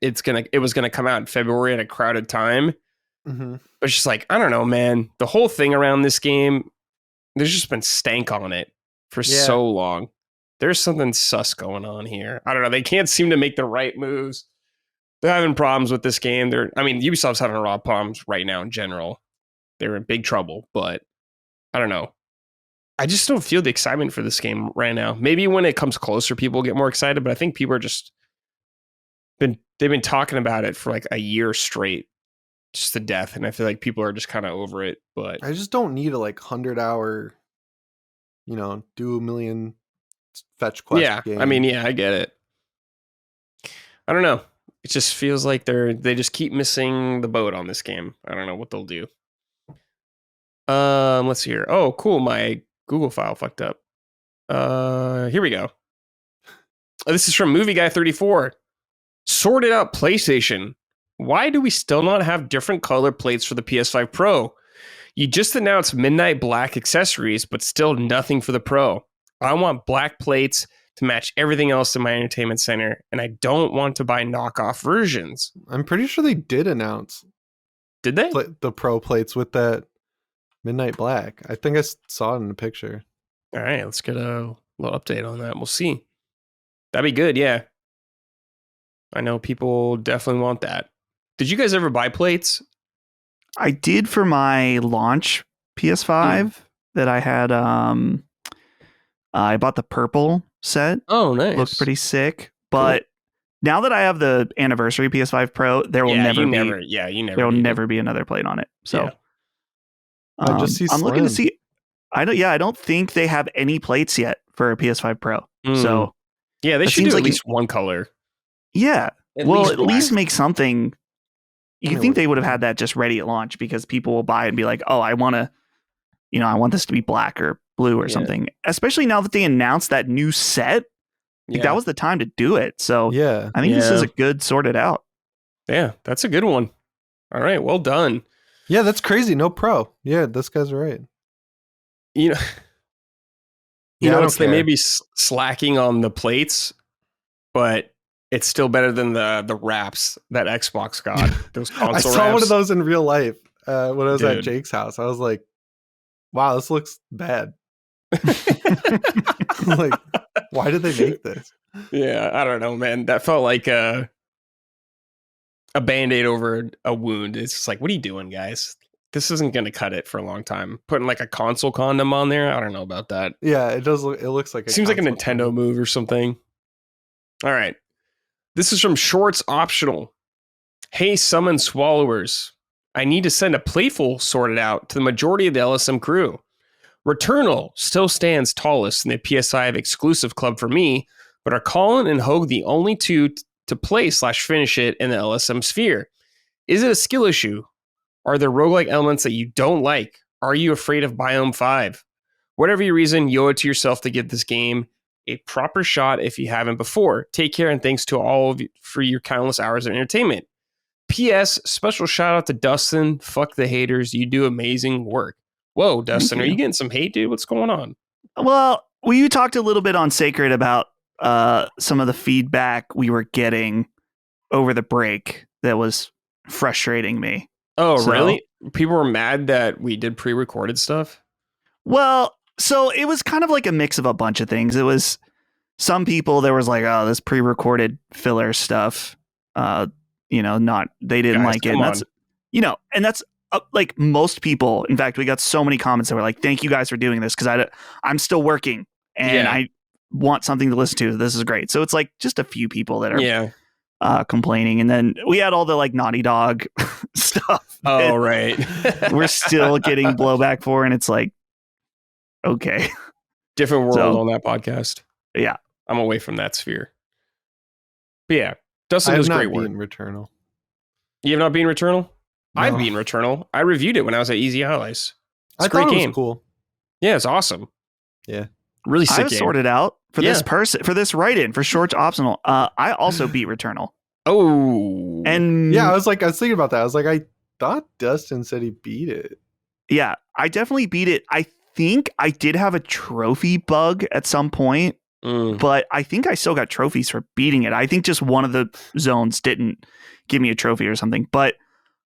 it was gonna come out in February at a crowded time. Mm-hmm. But it's just like, I don't know, man. The whole thing around this game, there's just been stank on it for so long. There's something sus going on here. I don't know. They can't seem to make the right moves. They're having problems with this game. Ubisoft's having a lot of problems right now in general. They're in big trouble, but I don't know. I just don't feel the excitement for this game right now. Maybe when it comes closer, people get more excited, but I think people are they've been talking about it for like a year straight, just to death. And I feel like people are just kind of over it, but I just don't need a 100-hour, do a million fetch quest game. I get it. I don't know. It just feels like they just keep missing the boat on this game. I don't know what they'll do. Let's see here. Oh, cool. My Google file fucked up. Here we go. This is from Movie Guy 34. Sorted out PlayStation. Why do we still not have different color plates for the PS5 Pro? You just announced midnight black accessories, but still nothing for the Pro. I want black plates to match everything else in my entertainment center, and I don't want to buy knockoff versions. I'm pretty sure they did announce. Did they? The Pro plates with that midnight black. I think I saw it in the picture. All right, let's get a little update on that. We'll see. That'd be good, yeah. I know people definitely want that. Did you guys ever buy plates? I did for my launch PS5 that I had. I bought the purple set. Oh, nice. Looked pretty sick. But now that I have the anniversary PS5 Pro, there will never be another plate on it. So I just see I'm looking to see. I don't think they have any plates yet for a PS5 Pro. So yeah, they should do at least one color. Yeah. At least make something. You think they would have had that just ready at launch because people will buy it and be like, oh, I want this to be black or blue or something. Especially now that they announced that new set. That was the time to do it. So I think this is a good sorted out. Yeah, that's a good one. All right, well done. Yeah, that's crazy. No Pro. Yeah, this guy's right. They may be slacking on the plates, but it's still better than the wraps that Xbox got. Those console I saw wraps. One of those in real life when I was at Jake's house. I was like, wow, this looks bad. Like, why did they make this? Yeah, I don't know, man. That felt like a Band-Aid over a wound. It's just like, what are you doing, guys? This isn't going to cut it for a long time. Putting like a console condom on there, I don't know about that. Yeah, it does. It looks like seems like a Nintendo move or something. All right. This is from Shorts Optional. Hey, Summon Swallowers. I need to send a playful sorted out to the majority of the LSM crew. Returnal still stands tallest in the PS5 exclusive club for me, but are Colin and Hogue the only two to play/finish it in the LSM sphere? Is it a skill issue? Are there roguelike elements that you don't like? Are you afraid of Biome 5? Whatever your reason, you owe it to yourself to give this game a proper shot if you haven't before. Take care, and thanks to all of you for your countless hours of entertainment. P.S. Special shout out to Dustin. Fuck the haters. You do amazing work. Whoa, Dustin, are you getting some hate, dude? What's going on? Well, you talked a little bit on Sacred about some of the feedback we were getting over the break that was frustrating me. Oh, really? People were mad that we did pre-recorded stuff? Well, so it was kind of like a mix of a bunch of things. It was some people, there was like, oh, this pre-recorded filler stuff. they didn't like it. And that's, and that's like most people. In fact, we got so many comments that were like, thank you guys for doing this, because I'm still working and I want something to listen to. This is great. So it's like just a few people that are complaining. And then we had all the like Naughty Dog stuff. Oh, right. We're still getting blowback for, and it's like, okay. Different world on that podcast. Yeah. I'm away from that sphere. But yeah, Dustin does great work. Returnal. You have not beaten Returnal? No. I've beaten Returnal. I reviewed it when I was at Easy Allies. It's a great game. It was cool. Yeah, it's awesome. Yeah. Really sick game. I sorted out for this person, for this write-in, for Shorts Optional. I also beat Returnal. Oh. And yeah, I was thinking about that. I was like, I thought Dustin said he beat it. Yeah, I definitely beat it. I think I did have a trophy bug at some point, but I think I still got trophies for beating it. I think just one of the zones didn't give me a trophy or something, but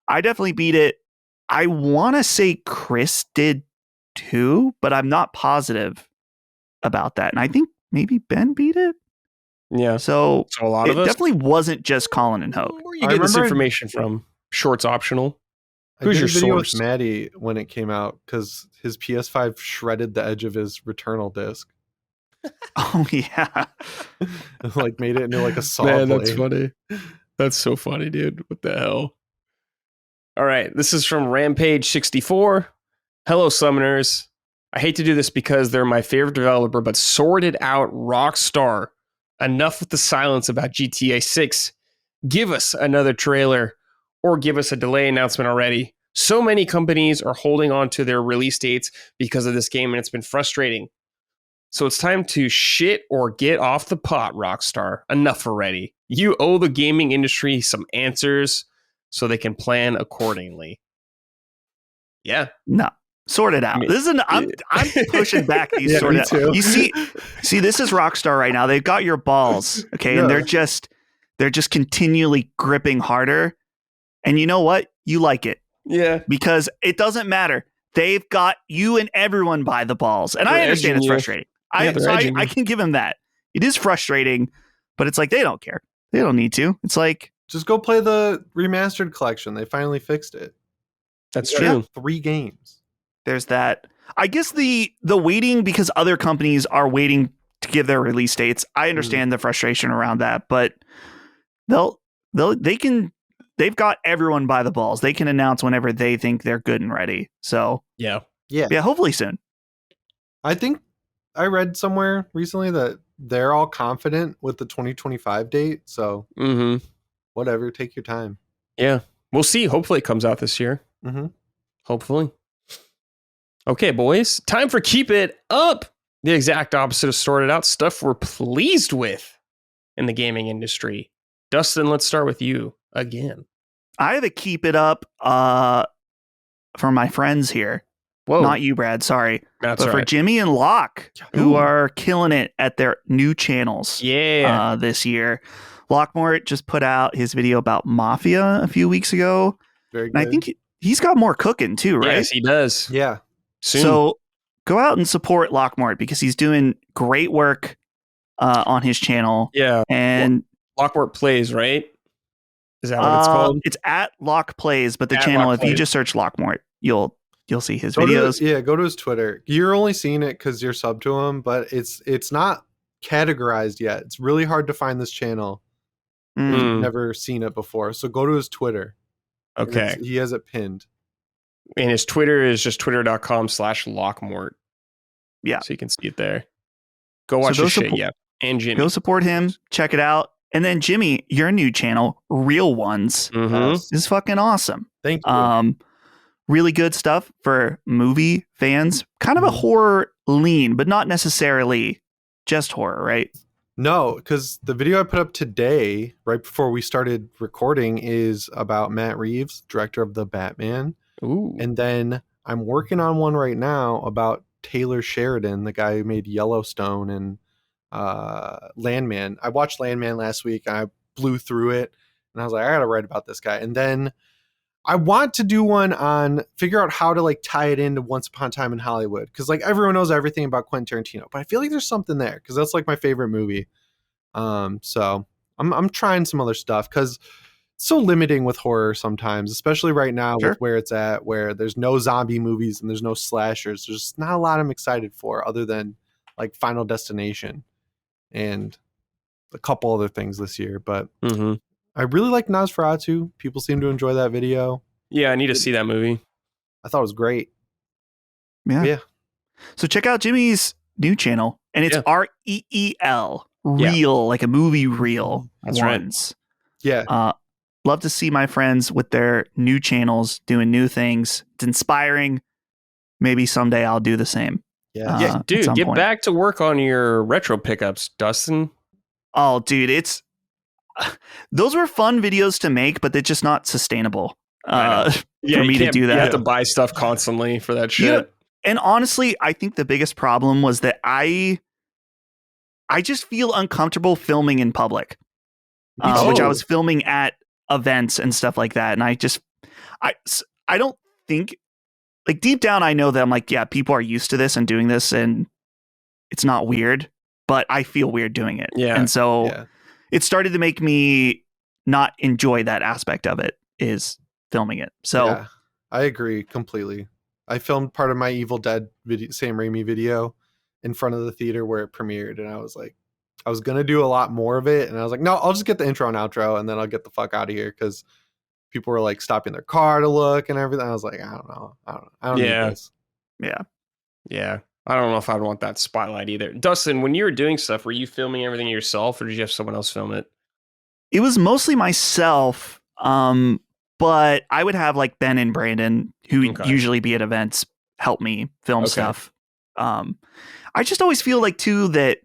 I definitely beat it. I want to say Chris did too, but I'm not positive about that. And I think maybe Ben beat it. Yeah. So a lot of us definitely wasn't just Colin and Hogue. Where you get this information from? Shorts Optional. Who's your source? With Maddie when it came out, because his PS5 shredded the edge of his Returnal disc. Oh yeah, like made it into like a saw blade. That's funny. That's so funny, dude. What the hell? All right, this is from Rampage64. Hello, Summoners. I hate to do this because they're my favorite developer, but sorted out Rockstar. Enough with the silence about GTA 6. Give us another trailer. Or give us a delay announcement already. So many companies are holding on to their release dates because of this game, and it's been frustrating. So it's time to shit or get off the pot, Rockstar. Enough already. You owe the gaming industry some answers so they can plan accordingly. Yeah. No. Sort it out. This is I'm pushing back these sort it out. You see, this is Rockstar right now. They've got your balls, okay, and they're just continually gripping harder. And you know what? You like it. Yeah. Because it doesn't matter. They've got you and everyone by the balls. And I understand it's frustrating. I can give them that. It is frustrating, but it's like they don't care. They don't need to. It's like, just go play the remastered collection. They finally fixed it. That's true. 3 games. There's that. I guess the waiting, because other companies are waiting to give their release dates. I understand the frustration around that, but they've got everyone by the balls. They can announce whenever they think they're good and ready. So yeah, hopefully soon. I think I read somewhere recently that they're all confident with the 2025 date. So whatever, take your time. Yeah, we'll see. Hopefully it comes out this year. Hopefully. Okay, boys, time for Keep It Up. The exact opposite of sorted out stuff we're pleased with in the gaming industry. Dustin, let's start with you again. I have a Keep It Up for my friends here. Whoa. Not you, Brad. Sorry. That's but for Jimmy and Locke, who are killing it at their new channels this year. Lockmore just put out his video about Mafia a few weeks ago. Very good. And I think he's got more cooking too, right? Yes, he does. Yeah. Soon. So go out and support Lockmore because he's doing great work on his channel. Yeah. And Lockmore Plays, right? Is that what it's called? It's at Lock Plays, but the channel, if you just search Lockmore, you'll see his videos. Go to his Twitter. You're only seeing it because you're sub to him, but it's not categorized yet. It's really hard to find this channel. You've never seen it before. So go to his Twitter. Okay. He has it pinned. And his Twitter is just twitter.com/Lockmort. Yeah. So you can see it there. Go watch his shit, yeah. And Jimmy. Go support him. Check it out. And then Jimmy, your new channel, Real Ones, is fucking awesome. Thank you. Really good stuff for movie fans. Kind of a horror lean, but not necessarily just horror, right? No, because the video I put up today, right before we started recording, is about Matt Reeves, director of The Batman. Ooh. And then I'm working on one right now about Taylor Sheridan, the guy who made Yellowstone and Landman. I watched Landman last week. I blew through it and I was like, I gotta write about this guy. And then I want to do one on figure out how to like tie it into Once Upon a Time in Hollywood, because like everyone knows everything about Quentin Tarantino, but I feel like there's something there because that's like my favorite movie. So I'm trying some other stuff because so limiting with horror sometimes, especially right now Sure. with where it's at, where there's no zombie movies and there's no slashers. There's just not a lot I'm excited for other than like Final Destination and a couple other things this year. But I really like Nosferatu. People seem to enjoy that video. Yeah, I need to see that movie. I thought it was great. Yeah. So check out Jimmy's new channel, and it's REEL, reel, like a movie reel. That's ones. Right. Yeah. Love to see my friends with their new channels doing new things. It's inspiring. Maybe someday I'll do the same. Yeah. Dude, get back to work on your retro pickups, Dustin. Oh, dude, those were fun videos to make, but they're just not sustainable. For me to do that. You have to buy stuff constantly for that shit. And honestly, I think the biggest problem was that I just feel uncomfortable filming in public, which I was filming at events and stuff like that. And I don't think, like, deep down, I know that I'm like, yeah, people are used to this and doing this and it's not weird, but I feel weird doing it. Yeah. And so it started to make me not enjoy that aspect of it, is filming it. So I agree completely. I filmed part of my Evil Dead video, Sam Raimi video, in front of the theater where it premiered, and I was like, I was gonna do a lot more of it, and I was like, no, I'll just get the intro and outro, and then I'll get the fuck out of here, because people were like stopping their car to look and everything. I was like, I don't know, I don't need this. Yeah. I don't know if I'd want that spotlight either. Dustin, when you were doing stuff, were you filming everything yourself, or did you have someone else film it? It was mostly myself. But I would have like Ben and Brandon, who usually be at events, help me film stuff. I just always feel like too that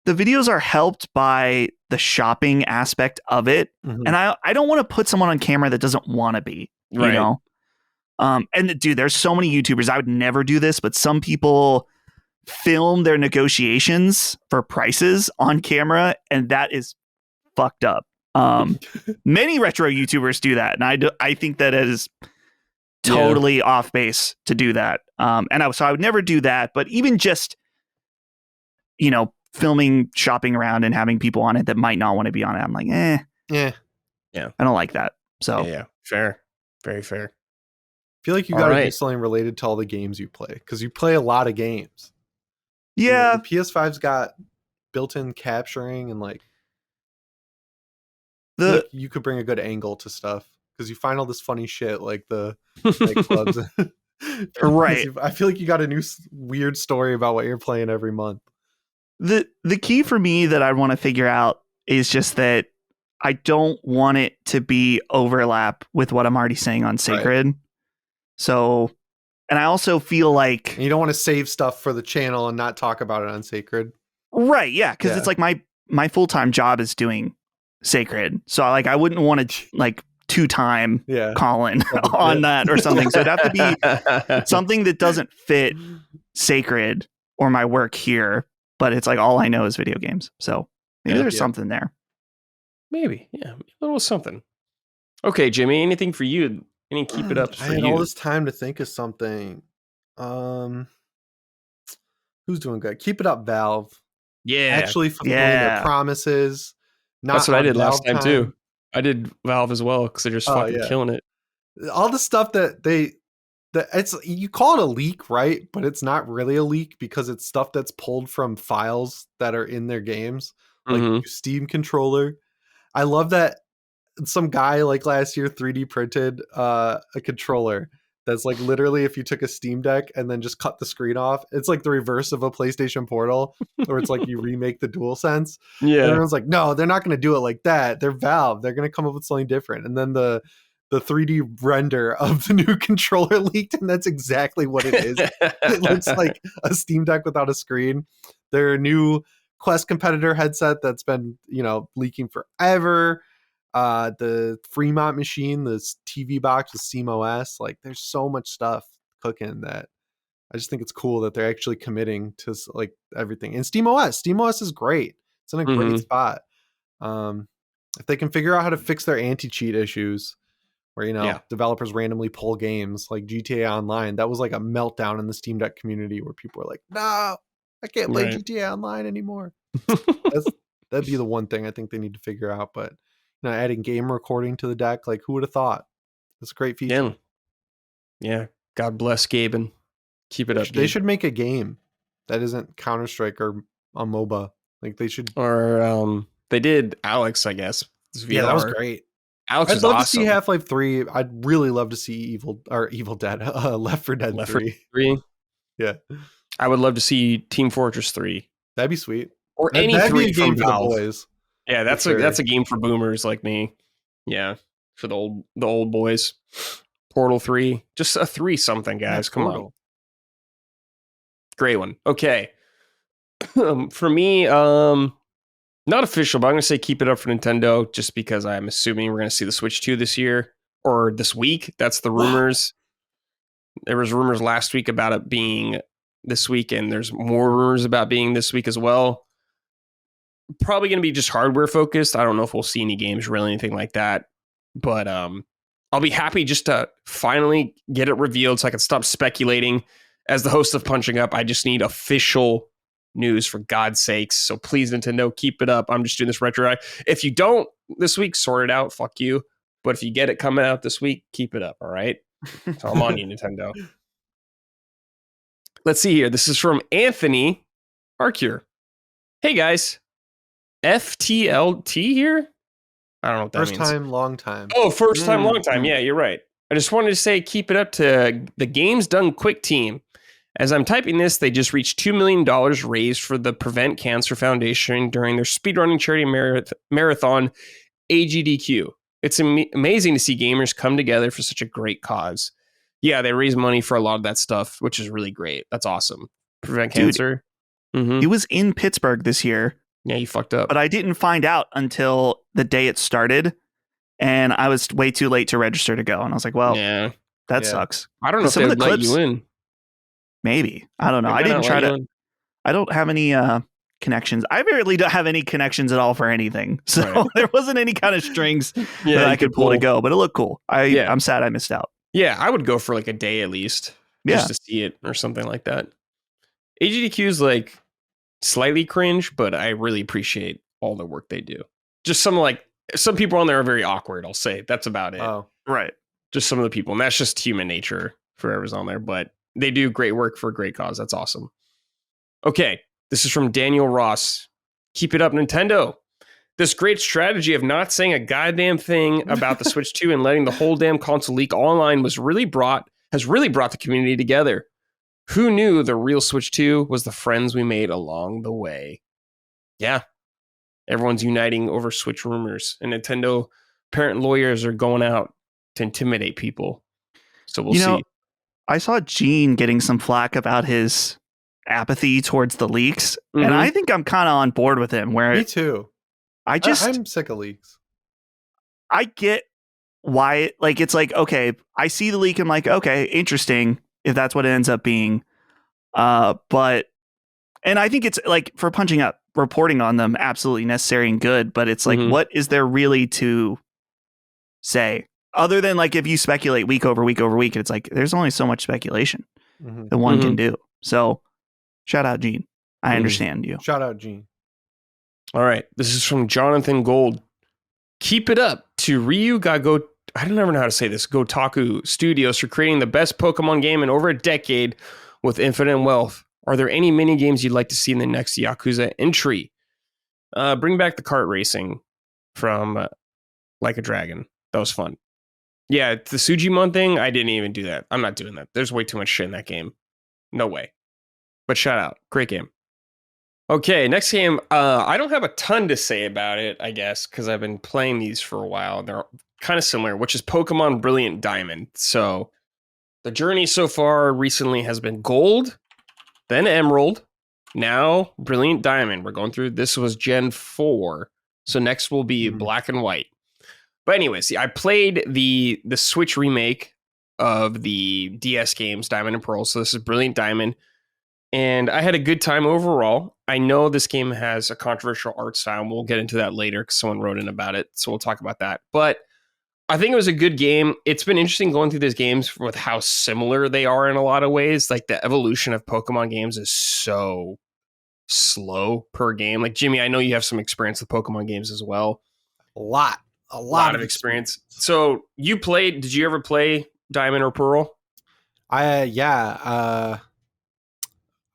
the videos are helped by the shopping aspect of it. And I don't want to put someone on camera that doesn't want to be, you know? And dude, there's so many YouTubers, I would never do this, but some people film their negotiations for prices on camera, and that is fucked up. Many retro YouTubers do that, and I think that is totally off base to do that. So I would never do that, but even just, you know, filming shopping around and having people on it that might not want to be on it, I'm like, I don't like that. So fair, very fair. I feel like you got to do something related to all the games you play, because you play a lot of games. Yeah, the PS5's got built-in capturing, and like you could bring a good angle to stuff because you find all this funny shit like the nightclubs. Right. I feel like you got a new weird story about what you're playing every month. The key for me that I want to figure out is just that I don't want it to be overlap with what I'm already saying on Sacred. Right. So, and I also feel like you don't want to save stuff for the channel and not talk about it on Sacred. Right. Yeah. Because it's like my full-time job is doing Sacred. So like I wouldn't want to like 2-time Colin on that or something. So it'd have to be something that doesn't fit Sacred or my work here, but it's like all I know is video games. So maybe there's something there. Maybe. Yeah. A little something. Okay, Jimmy, anything for you? Any keep it up for you? I had all this time to think of something. Who's doing good? Keep it up, Valve. Yeah. Actually fulfilling their promises. That's what I did last time too. I did Valve as well because they're just fucking killing it. All the stuff that it's, you call it a leak, right? But it's not really a leak because it's stuff that's pulled from files that are in their games, like the Steam controller. I love that some guy like last year 3D printed a controller that's like literally if you took a Steam Deck and then just cut the screen off, it's like the reverse of a PlayStation Portal, or it's like you remake the DualSense. Yeah. And everyone's like, no, they're not going to do it like that. They're Valve. They're going to come up with something different. And then the 3D render of the new controller leaked, and that's exactly what it is. It looks like a Steam Deck without a screen. Their new Quest competitor headset that's been, leaking forever. The Fremont machine, this TV box with SteamOS, like there's so much stuff cooking that I just think it's cool that they're actually committing to like everything. And SteamOS is great. It's in a great spot. If they can figure out how to fix their anti-cheat issues where, developers randomly pull games like GTA Online, that was like a meltdown in the Steam Deck community where people were like, no, I can't play GTA Online anymore. That'd be the one thing I think they need to figure out. But adding game recording to the deck. Like, who would have thought? It's a great feature. Yeah. God bless Gaben. Keep it up. They should make a game that isn't Counter-Strike or a MOBA. Like, they should. Or they did Alex, I guess. Yeah, that was great. Alex I'd was love awesome. to see Half-Life 3. I'd really love to see Evil Dead, Left 4 Dead 3. Yeah. I would love to see Team Fortress 3. That'd be sweet. Or any that'd 3 be a game from for the Valve. boys. Yeah, that's a game for boomers like me. Yeah, for the old boys. Portal 3. Just a 3 something, guys. Come on. Great one. Okay. For me, not official, but I'm going to say keep it up for Nintendo just because I'm assuming we're going to see the Switch 2 this year or this week. That's the rumors. There was rumors last week about it being this week, and there's more rumors about being this week as well. Probably going to be just hardware focused. I don't know if we'll see any games, really anything like that. But I'll be happy just to finally get it revealed so I can stop speculating. As the host of Punching Up, I just need official news for God's sakes. So please, Nintendo, keep it up. I'm just doing this retro. If you don't this week, sort it out. Fuck you. But if you get it coming out this week, keep it up. All right. So I'm on you, Nintendo. Let's see here. This is from Anthony Arcure. Hey guys, FTLT here. I don't know what that means. First time, long time. Oh, first time, long time. Yeah, you're right. I just wanted to say keep it up to the Games Done Quick team. As I'm typing this, they just reached $2 million raised for the Prevent Cancer Foundation during their speedrunning charity marathon, AGDQ. It's amazing to see gamers come together for such a great cause. Yeah, they raise money for a lot of that stuff, which is really great. That's awesome. Prevent cancer. It was in Pittsburgh this year. Yeah, you fucked up. But I didn't find out until the day it started, and I was way too late to register to go. And I was like, well, that sucks. I don't know if they would let you in. Maybe. I don't know. I didn't try to. I don't have any connections. I really don't have any connections at all for anything. So there wasn't any kind of strings that I could pull to go, but it looked cool. I'm sad I missed out. Yeah, I would go for like a day at least just to see it or something like that. AGDQ is like slightly cringe, but I really appreciate all the work they do. Just some people on there are very awkward, I'll say. That's about it. Oh, right. Just some of the people. And that's just human nature for whoever's on there. But they do great work for a great cause. That's awesome. Okay. This is from Daniel Ross. Keep it up, Nintendo. This great strategy of not saying a goddamn thing about the Switch 2 and letting the whole damn console leak online has really brought the community together. Who knew the real Switch 2 was the friends we made along the way? Yeah. Everyone's uniting over Switch rumors, and Nintendo parent lawyers are going out to intimidate people. So we'll see. I saw Gene getting some flack about his apathy towards the leaks, and I think I'm kind of on board with him. Where me too. I'm sick of leaks. I get why, like, it's like, okay, I see the leak, I'm like, okay, interesting if that's what it ends up being. But I think it's like for Punching Up, reporting on them absolutely necessary and good, but it's like, what is there really to say other than like if you speculate week over week over week? It's like there's only so much speculation that one can do. So shout out Gene. I understand you. Shout out Gene. All right. This is from Jonathan Gold. Keep it up to Ryu Gago. I don't ever know how to say this. Gotaku Studios for creating the best Pokemon game in over a decade with infinite wealth. Are there any mini games you'd like to see in the next Yakuza entry? Bring back the kart racing from Like a Dragon. That was fun. Yeah, the Sujimon thing, I didn't even do that. I'm not doing that. There's way too much shit in that game. No way. But shout out. Great game. Okay, next game. I don't have a ton to say about it, I guess, because I've been playing these for a while. They're kind of similar, which is Pokemon Brilliant Diamond. So the journey so far recently has been Gold, then Emerald, now Brilliant Diamond. We're going through, this was Gen 4. So next will be Black and White. But anyways, I played the Switch remake of the DS games, Diamond and Pearl. So this is Brilliant Diamond. And I had a good time overall. I know this game has a controversial art style, and we'll get into that later because someone wrote in about it. So we'll talk about that. But I think it was a good game. It's been interesting going through these games with how similar they are in a lot of ways. Like the evolution of Pokemon games is so slow per game. Like Jimmy, I know you have some experience with Pokemon games as well. A lot. a lot of experience. So you played? Did you ever play Diamond or Pearl?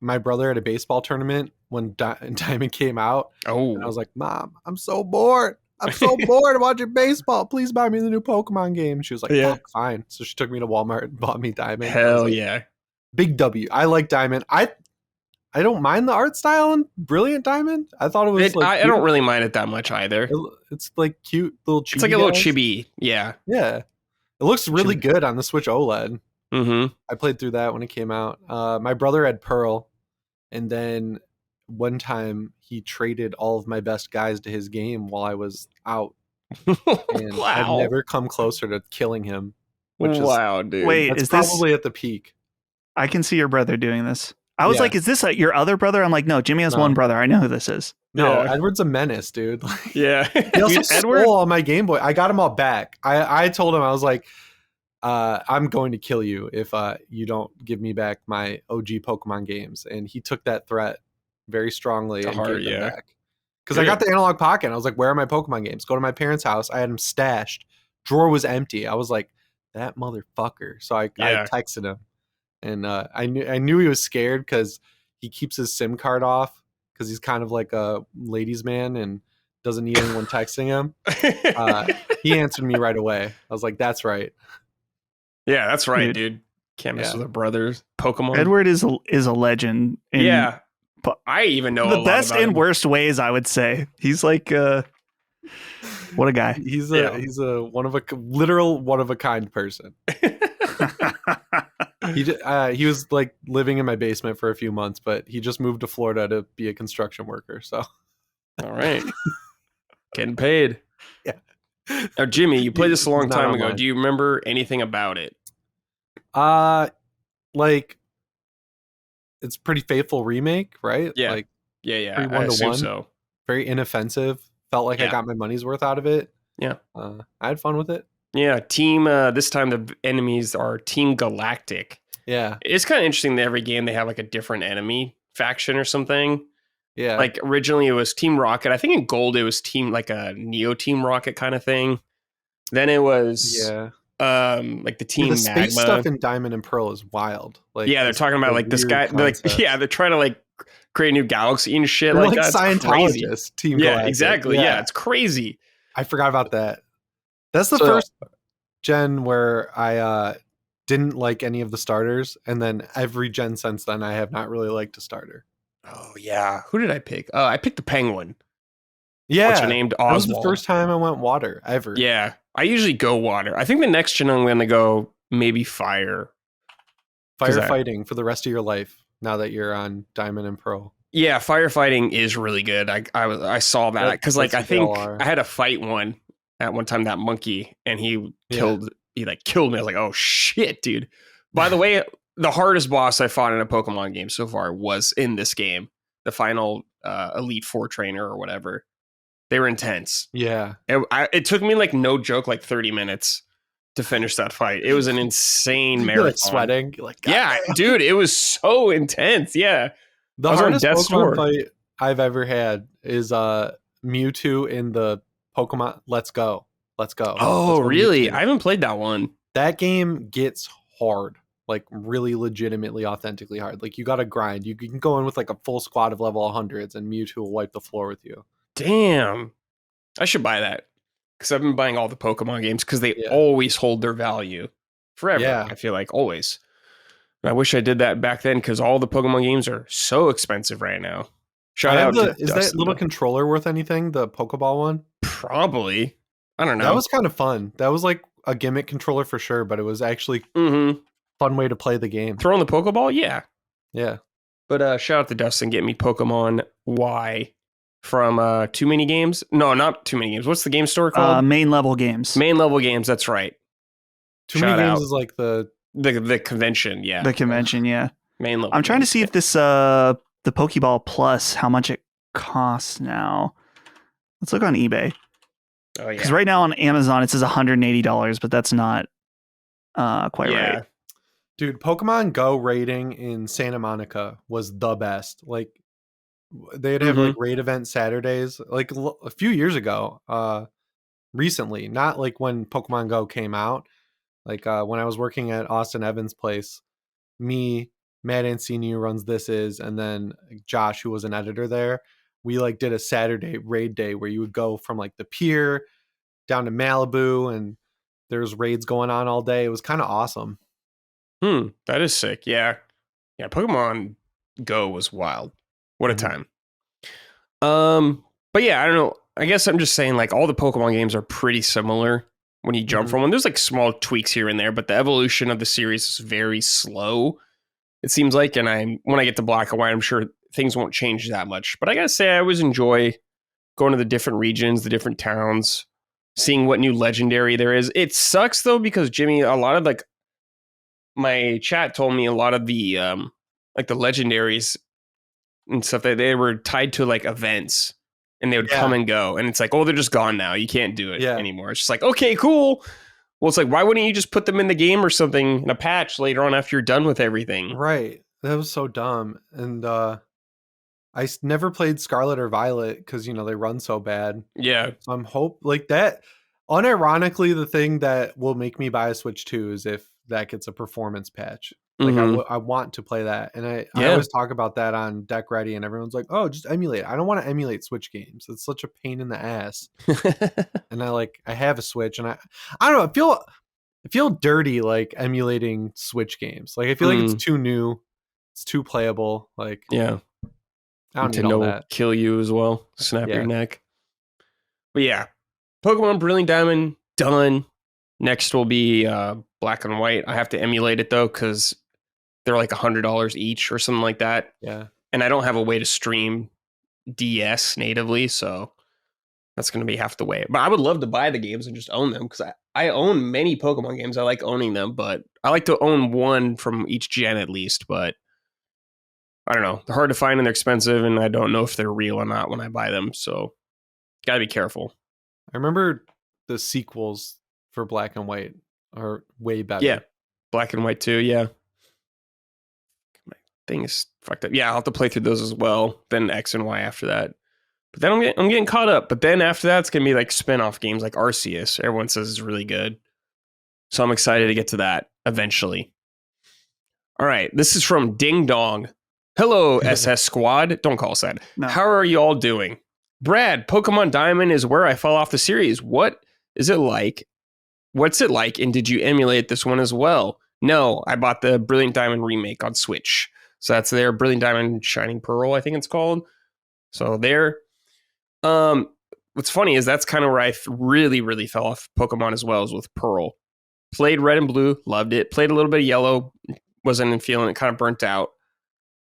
My brother at a baseball tournament when Diamond came out. Oh, and I was like, Mom, I'm so bored. I'm so bored of watching baseball. Please buy me the new Pokemon game. She was like, fuck, fine. So she took me to Walmart and bought me Diamond. Hell yeah. Big W. I like Diamond. I don't mind the art style in Brilliant Diamond. I thought it was I don't really mind it that much either. It's like cute little chibi. It's like a little chibi. Yeah. Yeah. It looks really good on the Switch OLED. Mm-hmm. I played through that when it came out. My brother had Pearl, and then one time he traded all of my best guys to his game while I was out. And wow. I've never come closer to killing him. Which dude. Wait, that's is probably at the peak. I can see your brother doing this. I was like, is this your other brother? I'm like, no, Jimmy has one brother. I know who this is. No, Edward's a menace, dude. Yeah. He also stole all my Game Boy. I got him all back. I told him, I was like, I'm going to kill you if you don't give me back my OG Pokemon games. And he took that threat very strongly and gave them back. Because I got the Analog Pocket. And I was like, where are my Pokemon games? Go to my parents' house. I had them stashed. Drawer was empty. I was like, that motherfucker. So I texted him. And I knew he was scared because he keeps his SIM card off because he's kind of like a ladies' man and doesn't need anyone texting him. He answered me right away. I was like, that's right. Yeah, that's right, dude. Can't mess with a brother's Pokemon. Edward is a legend. I even know the best and worst ways, I would say. He's like what a guy. He's a one of a kind person. He was like living in my basement for a few months, but he just moved to Florida to be a construction worker. So, all right, getting paid. Yeah. Now, Jimmy, you played this a long time ago. Do you remember anything about it? Like it's pretty faithful remake, right? Yeah, like I assume so. Very inoffensive. Felt like I got my money's worth out of it. Yeah, I had fun with it. Yeah, team. This time the enemies are Team Galactic. Yeah, it's kind of interesting that every game they have like a different enemy faction or something. Yeah, like originally it was Team Rocket. I think in Gold it was like a Neo Team Rocket kind of thing. Then it was like the Team the Magma. Space stuff in Diamond and Pearl is wild. Like they're talking about like this guy. They're like they're trying to like create a new galaxy and shit. They're like Scientologists. Team Galactic. Exactly. Yeah, it's crazy. I forgot about that. That's the first gen where I didn't like any of the starters, and then every gen since then I have not really liked a starter. Oh yeah, who did I pick? I picked the Penguin. Yeah, which I named Oswald. That was the first time I went water ever. Yeah, I usually go water. I think the next gen I'm going to go maybe fire. Firefighting for the rest of your life now that you're on Diamond and Pearl. Yeah, firefighting is really good. I saw that because like I think I had to fight one at one time, that monkey, and he killed me. I was like, oh shit, dude. By the way, the hardest boss I fought in a Pokemon game so far was in this game. The final Elite Four trainer or whatever. They were intense. Yeah. It took me like no joke, like 30 minutes to finish that fight. It was an insane marathon. You're like sweating. You're like, yeah, dude, it was so intense. Yeah. The hardest Pokemon fight I've ever had is Mewtwo in the Pokemon Let's Go. Oh, really? Mewtwo. I haven't played that one. That game gets hard. Like really legitimately authentically hard. Like you got to grind. You can go in with like a full squad of level 100s and Mewtwo will wipe the floor with you. Damn. I should buy that because I've been buying all the Pokemon games because they always hold their value forever. Yeah. I feel like always. I wish I did that back then because all the Pokemon games are so expensive right now. Shout out to Is that little controller worth anything? The Pokeball one? Probably. I don't know. That was kind of fun. That was like a gimmick controller for sure, but it was actually fun way to play the game. Throwing the Pokeball? Yeah. Yeah. But shout out to Dustin getting me Pokemon Y from Too Many Games. No, not Too Many Games. What's the game store called? Main Level Games. Main Level Games, that's right. Too Many Games is like the convention, yeah. The convention, yeah. Main Level. I'm trying to see if this the Pokeball Plus, how much it costs now. Let's look on eBay. Oh yeah. Because right now on Amazon it says $180, but that's not quite right. Dude, Pokemon Go rating in Santa Monica was the best. Like they'd have like raid event Saturdays. Like a few years ago, recently, not like when Pokemon Go came out. Like when I was working at Austin Evans' place, me, Matt Ancini, who runs This Is, and then Josh, who was an editor there, we like did a Saturday raid day where you would go from like the pier down to Malibu, and there's raids going on all day. It was kind of awesome. That is sick. Yeah. Pokemon Go was wild. What a time. But yeah, I don't know. I guess I'm just saying like all the Pokemon games are pretty similar when you jump from one. There's like small tweaks here and there, but the evolution of the series is very slow, it seems like. And when I get to Black and White, I'm sure things won't change that much. But I gotta say, I always enjoy going to the different regions, the different towns, seeing what new legendary there is. It sucks though, because Jimmy, a lot of like my chat told me a lot of the like the legendaries and stuff that they were tied to like events, and they would come and go, and it's like, oh, they're just gone now. You can't do it anymore. It's just like, okay, cool. Well, it's like, why wouldn't you just put them in the game or something in a patch later on after you're done with everything? Right. That was so dumb. And I never played Scarlet or Violet because, they run so bad. Yeah. So I'm like that. Unironically, the thing that will make me buy a Switch 2 is if that gets a performance patch. Like I want to play that. And I always talk about that on Deck Ready, and everyone's like, oh, just emulate. I don't want to emulate Switch games. It's such a pain in the ass. And I have a Switch, and I don't know, I feel dirty like emulating Switch games. Like I feel like it's too new. It's too playable. Like yeah. I don't need all that. Nintendo will kill you as well. Snap your neck. But yeah. Pokemon Brilliant Diamond done. Next will be Black and White. I have to emulate it though, because they're like $100 each or something like that. Yeah. And I don't have a way to stream DS natively, so that's going to be half the way. But I would love to buy the games and just own them, because I own many Pokemon games. I like owning them, but I like to own one from each gen at least. But I don't know. They're hard to find and they're expensive, and I don't know if they're real or not when I buy them. So got to be careful. I remember the sequels for Black and White are way better. Yeah. Black and White 2, yeah. My thing is fucked up. Yeah, I'll have to play through those as well. Then X and Y after that. But then I'm getting caught up. But then after that, it's going to be like spin-off games like Arceus. Everyone says is really good. So I'm excited to get to that eventually. All right. This is from Ding Dong. Hello, SS Squad. Don't call us that. No. How are you all doing? Brad, Pokemon Diamond is where I fell off the series. What is it like? What's it like? And did you emulate this one as well? No, I bought the Brilliant Diamond remake on Switch. So that's their Brilliant Diamond Shining Pearl, I think it's called. So there. What's funny is that's kind of where I really, really fell off Pokemon as well, as with Pearl. Played Red and Blue, loved it. Played a little bit of Yellow, wasn't feeling it, kind of burnt out.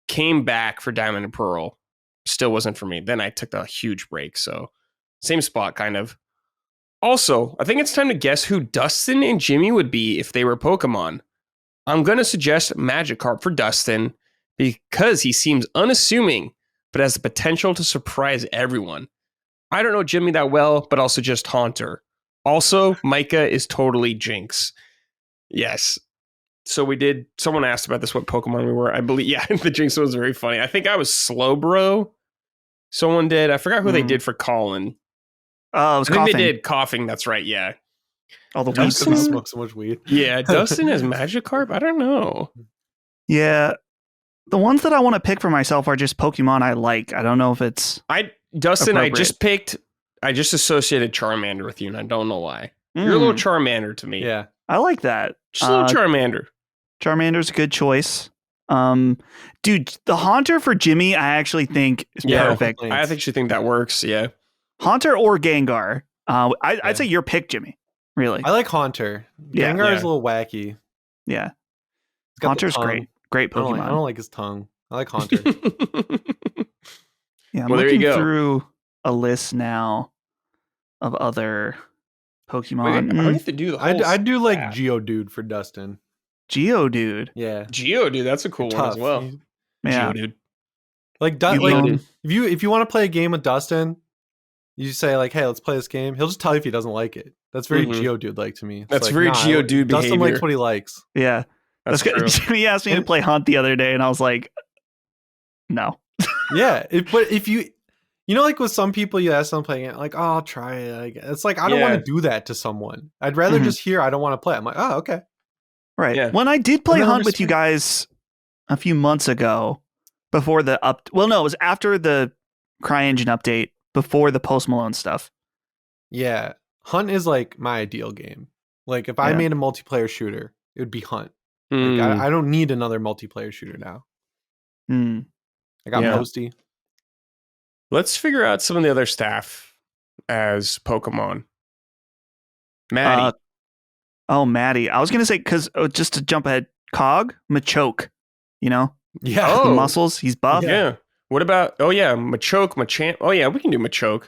Came back for Diamond and Pearl. Still wasn't for me. Then I took a huge break. So same spot, kind of. Also, I think it's time to guess who Dustin and Jimmy would be if they were Pokemon. I'm going to suggest Magikarp for Dustin because he seems unassuming, but has the potential to surprise everyone. I don't know Jimmy that well, but I'll suggest Haunter. Also, Micah is totally Jinx. Yes. So someone asked about this, what Pokemon we were. I believe, yeah, the Jinx was very funny. I think I was Slowbro. Someone did. I forgot who they did for Colin. Oh, it was Coughing. I think they did Coughing. That's right. Yeah. All the weed smoke so much weed. Yeah. Dustin has Magikarp. I don't know. Yeah. The ones that I want to pick for myself are just Pokemon I like. I don't know if it's Dustin, I just associated Charmander with you, and I don't know why. You're a little Charmander to me. Yeah. I like that. Just a little Charmander. Charmander's a good choice. Dude, the Haunter for Jimmy, I actually think is perfect. I actually think that works. Yeah. Haunter or Gengar. I'd say your pick, Jimmy. Really. I like Haunter. Gengar is a little wacky. Yeah. Haunter's great. Great Pokemon. I don't like his tongue. I like Haunter. Yeah, I'm looking through a list now of other Pokemon. I have to do the whole I'd do like Geodude for Dustin. Geodude. Yeah. Geodude, that's a cool one as well. Yeah. Geodude. Like if you want to play a game with Dustin, you say like, "Hey, let's play this game." He'll just tell you if he doesn't like it. That's very Geodude like to me. That's like, very Geodude behavior. Dustin likes what he likes. Yeah. That's true. Jimmy asked me to play Hunt the other day, and I was like, no. Yeah, but if you You know, like with some people, you ask them playing it, like, oh, I'll try it. It's like, I don't want to do that to someone. I'd rather just hear, I don't want to play. I'm like, oh, okay. Right. Yeah. When I did play Hunt with you guys a few months ago, before the it was after the CryEngine update, before the Post Malone stuff. Yeah. Hunt is like my ideal game. Like if I made a multiplayer shooter, it would be Hunt. Like I don't need another multiplayer shooter now. I got Posty. Let's figure out some of the other staff as Pokemon. Maddie. Maddie. I was going to say, because just to jump ahead, Cog, Machoke, you know? Yeah. The muscles, he's buff. Yeah. What about, Machoke, Machamp. Oh, yeah, we can do Machoke.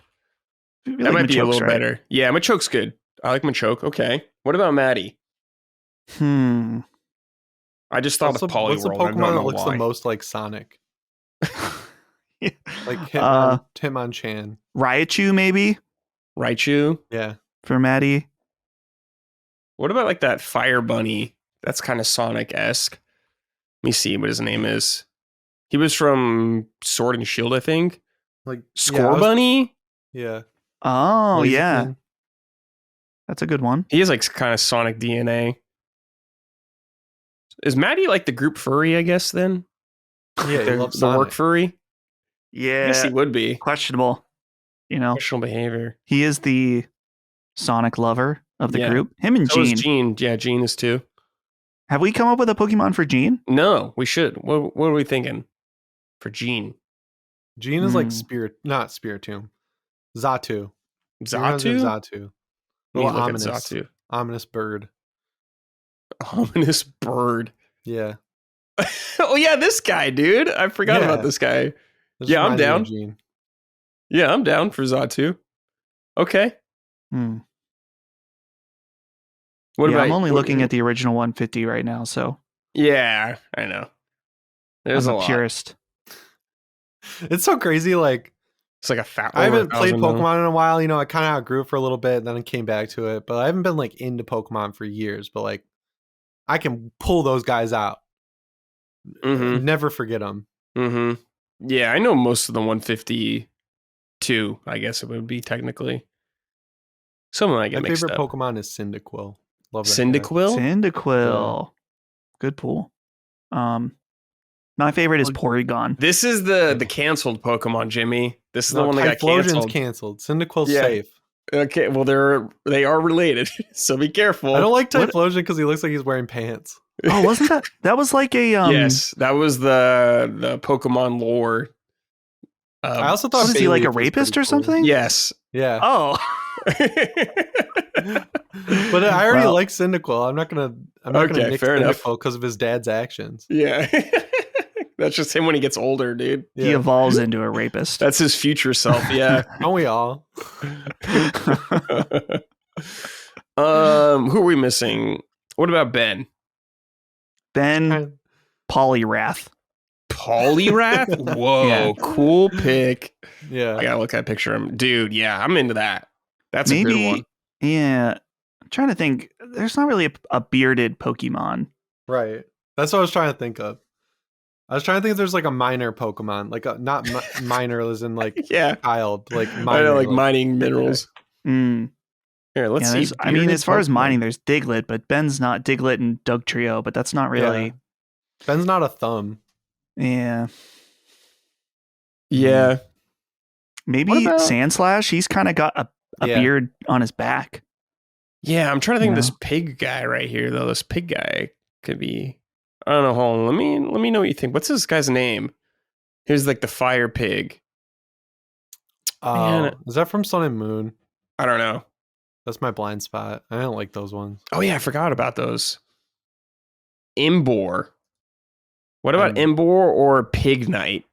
That might be a little better. Yeah, Machoke's good. I like Machoke. Okay. What about Maddie? I just thought of Polyworld. What's the Pokemon that looks the most like Sonic? Like Hitmonchan. Raichu, maybe? Raichu? Yeah. For Maddie. What about like that Fire Bunny? That's kind of Sonic-esque. Let me see what his name is. He was from Sword and Shield, I think. Like Scorbunny? Yeah. Oh, yeah. That's a good one. He has like kind of Sonic DNA. Is Maddie like the group furry, I guess, then? Yeah, the work furry? Yeah. I guess he would be. Questionable. You know? Questionable behavior. He is the Sonic lover of the group. Him and Gene. Gene. Yeah, Gene is too. Have we come up with a Pokemon for Gene? No, we should. What are we thinking for Gene? Gene is like not Spiritomb. Xatu. Xatu? Ominous. Xatu. Ominous bird. Ominous bird. Yeah. Oh yeah, this guy, dude. I forgot about this guy. Yeah, I'm down. Yeah, I'm down for Xatu. Okay. What about? I'm only looking at the original 150 right now, so. Yeah, I know. There's a purist. It's so crazy. Like, it's like a fat. I haven't played Pokemon in a while. You know, I kind of outgrew it for a little bit, and then I came back to it. But I haven't been like into Pokemon for years. But like, I can pull those guys out. Never forget them. Yeah, I know most of the 152. I guess it would be technically. Something like my favorite Pokemon is Cyndaquil. Love that. Cyndaquil? Cyndaquil. Good pull. My favorite is Porygon. This is the canceled Pokemon, Jimmy. This is the one that got canceled. Canceled. Cyndaquil's safe. Okay, well they are related, so be careful. I don't like Typhlosion because he looks like he's wearing pants. Oh, wasn't that? That was like a yes, that was the Pokemon lore. I also thought was he like a rapist or something? Yes. Yeah. Oh. But I already like Cyndaquil. I'm not gonna nix Cyndaquil because of his dad's actions. Yeah. That's just him when he gets older, dude. He evolves into a rapist. That's his future self, yeah. Don't we all? Who are we missing? What about Ben? Ben Poliwrath. Poliwrath? Whoa, cool pick. Yeah. I gotta look at a picture of him. Dude, yeah, I'm into that. That's a good one. Yeah. I'm trying to think. There's not really a bearded Pokemon. Right. That's what I was trying to think of. I was trying to think if there's like a minor Pokemon, like not minor as in like child, like minor, I know, like mining minerals. Here, let's see. I mean, as far as mining, there's Diglett, but Ben's not Diglett and Dugtrio, but that's not really. Yeah. Ben's not a thumb. Yeah. Yeah. Maybe Sandslash. He's kind of got a beard on his back. Yeah, I'm trying to think of this pig guy right here, though. This pig guy could be. I don't know. Hold on. Let me know what you think. What's this guy's name? Here's like the fire pig. Is that from Sun and Moon? I don't know. That's my blind spot. I don't like those ones. Oh yeah, I forgot about those. Imbor. What about Imbor or Pignite?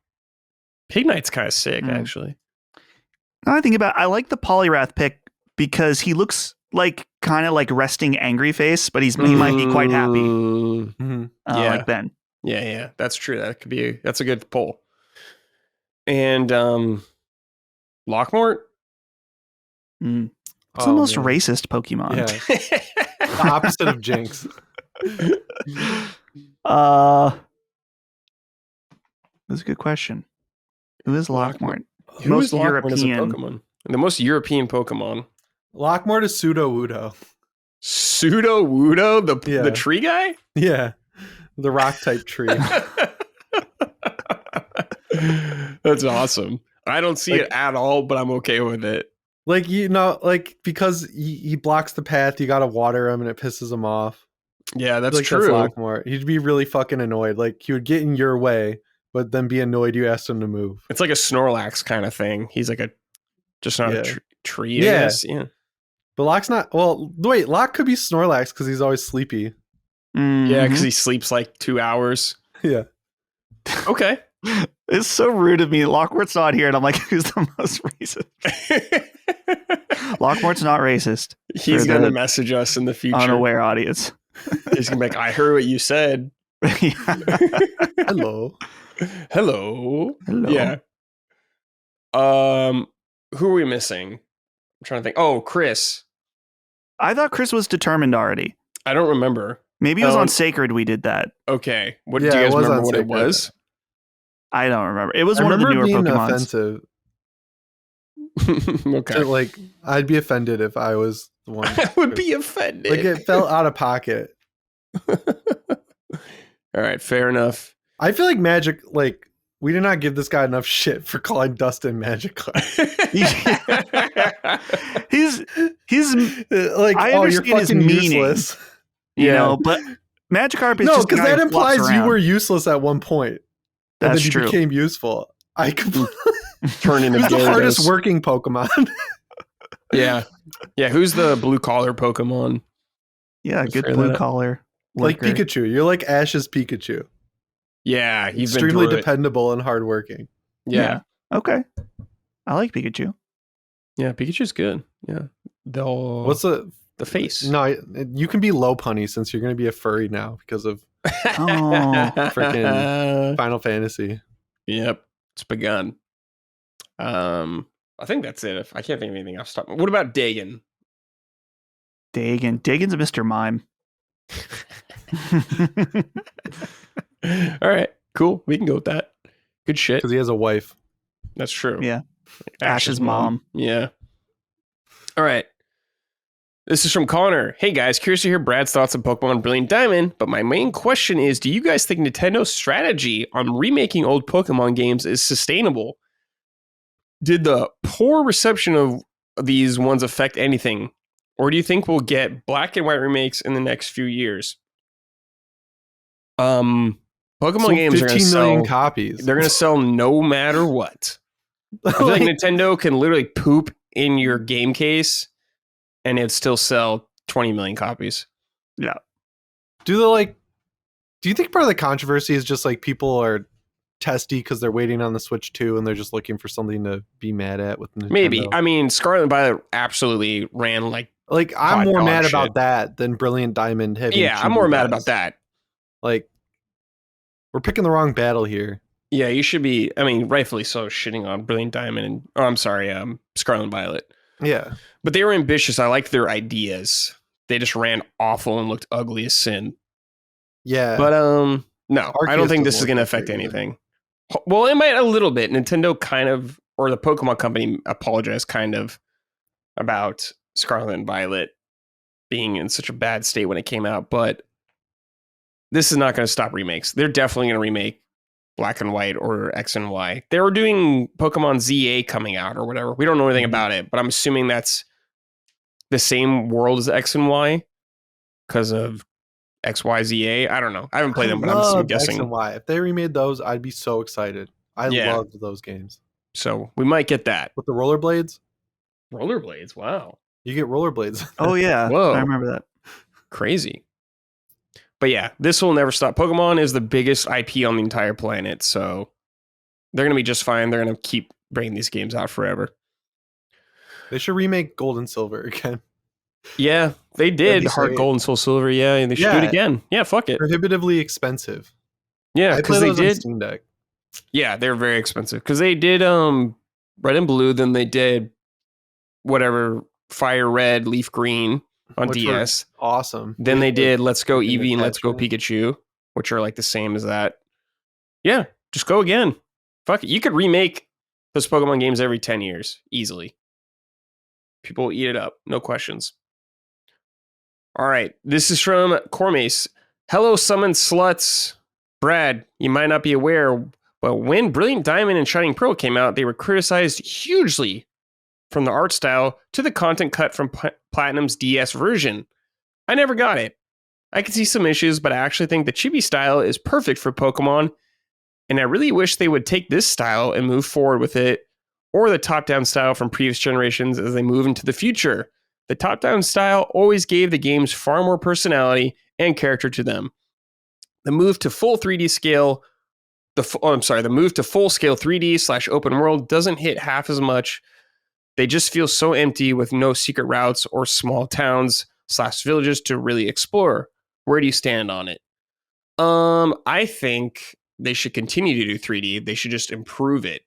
Pignite's kind of sick, actually. Now I think about, I like the Poliwrath pick because he looks like kind of like resting angry face, but he might be quite happy. Like Ben. Yeah, that's true. That's a good pull. And Lockmort. It's the most racist Pokemon. Yeah. The opposite of Jinx. That's a good question. Who is Lockmort? Most European. Pokemon? The most European Pokemon. Lockmort is Sudowoodo. Sudowoodo? The tree guy? Yeah. The rock type tree. That's awesome. I don't see it at all, but I'm okay with it. Like, because he blocks the path, you gotta water him and it pisses him off. Yeah, that's true. That's Lockmort. He'd be really fucking annoyed. Like, he would get in your way, but then be annoyed you asked him to move. It's like a Snorlax kind of thing. He's like a tree, I guess. Yeah. But Locke's not... Well, wait, Locke could be Snorlax because he's always sleepy. Mm-hmm. Yeah, because he sleeps like 2 hours. Yeah. Okay. It's so rude of me. Lockmort's not here, and I'm like, who's the most racist? Lockmort's not racist. He's going to message us in the future. Unaware audience. He's going to be like, I heard what you said. Hello. Hello. Yeah. Who are we missing? I'm trying to think. Oh, Chris. I thought Chris was determined already. I don't remember. Maybe it was on Sacred we did that. Okay. Do you guys remember what it was? I don't remember. It was one of the newer Pokemon. Offensive. Okay. Like, I'd be offended if I was the one. I would be offended. Like, it felt out of pocket. All right. Fair enough. I feel like Magic, like, we did not give this guy enough shit for calling Dustin Magikarp. he's like, I understand you're his fucking meaning, useless. You know, but Magikarp is no, because that implies you were useless at one point. That's and then you true. became useful. I completely turned into the hardest working Pokemon. Yeah. Who's the blue collar Pokemon? Yeah, good blue collar. Like Pikachu. You're like Ash's Pikachu. Yeah, he's extremely dependable and hardworking. Yeah. Okay. I like Pikachu. Yeah, Pikachu's good. Yeah. What's the face? No, you can be Lopunny since you're going to be a furry now because of freaking Final Fantasy. Yep, it's begun. I think that's it. I can't think of anything else. What about Dagon? Dagon's a Mr. Mime. All right, cool. We can go with that. Good shit. Because he has a wife. That's true. Yeah. Ash's mom. Yeah. All right. This is from Connor. Hey guys, curious to hear Brad's thoughts on Pokemon Brilliant Diamond, but my main question is, do you guys think Nintendo's strategy on remaking old Pokemon games is sustainable? Did the poor reception of these ones affect anything? Or do you think we'll get black and white remakes in the next few years? Pokemon games are going to sell 15 million copies. They're going to sell no matter what. I feel like Nintendo can literally poop in your game case and it'd still sell 20 million copies. Yeah. Do you think part of the controversy is just like people are testy because they're waiting on the Switch 2 and they're just looking for something to be mad at with Nintendo? Maybe. I mean, Scarlet and Violet absolutely ran like I'm more mad about that than Brilliant Diamond having. Yeah, I'm more mad about that. Like, we're picking the wrong battle here. Yeah, you should be, I mean, rightfully so, shitting on Brilliant Diamond and Scarlet and Violet. Yeah. But they were ambitious. I liked their ideas. They just ran awful and looked ugly as sin. Yeah. But no, I don't think this is going to affect anything. Well, it might a little bit. Nintendo kind of, or the Pokemon Company apologized kind of about Scarlet and Violet being in such a bad state when it came out. But this is not going to stop remakes. They're definitely going to remake Black and White or X and Y. They were doing Pokemon ZA coming out or whatever. We don't know anything about it, but I'm assuming that's the same world as X and Y because of XYZA. I don't know. I haven't played them, but I'm guessing. X and Y. If they remade those, I'd be so excited. I loved those games. So we might get that. With the rollerblades? Rollerblades, wow. You get rollerblades. Oh, yeah. Whoa. I remember that. Crazy. But yeah, this will never stop. Pokemon is the biggest IP on the entire planet, so they're going to be just fine. They're going to keep bringing these games out forever. They should remake Gold and Silver again. Yeah, they did. Heart Gold and Soul Silver, yeah, and they should do it again. Yeah, fuck it. Prohibitively expensive. Yeah, because they did. Steam Deck. Yeah, they're very expensive. Because they did Red and Blue, then they did whatever, Fire Red, Leaf Green on DS. Awesome. Then they did Let's Go Eevee and Let's Go Pikachu, which are like the same as that. Yeah, just go again. Fuck it. You could remake Those Pokemon games every 10 years, easily. People will eat it up, no questions. All right, this is from Cormace. Hello, Summon Sluts. Brad, you might not be aware, but when Brilliant Diamond and Shining Pearl came out, they were criticized hugely, from the art style to the content cut from Platinum's DS version. I never got it. I can see some issues, but I actually think the chibi style is perfect for Pokemon, and I really wish they would take this style and move forward with it, or the top-down style from previous generations as they move into the future. The top-down style always gave the games far more personality and character to them. The move to full 3D scale, the move to full scale 3D / open world doesn't hit half as much. They just feel so empty with no secret routes or small towns / villages to really explore. Where do you stand on it? I think they should continue to do 3D. They should just improve it.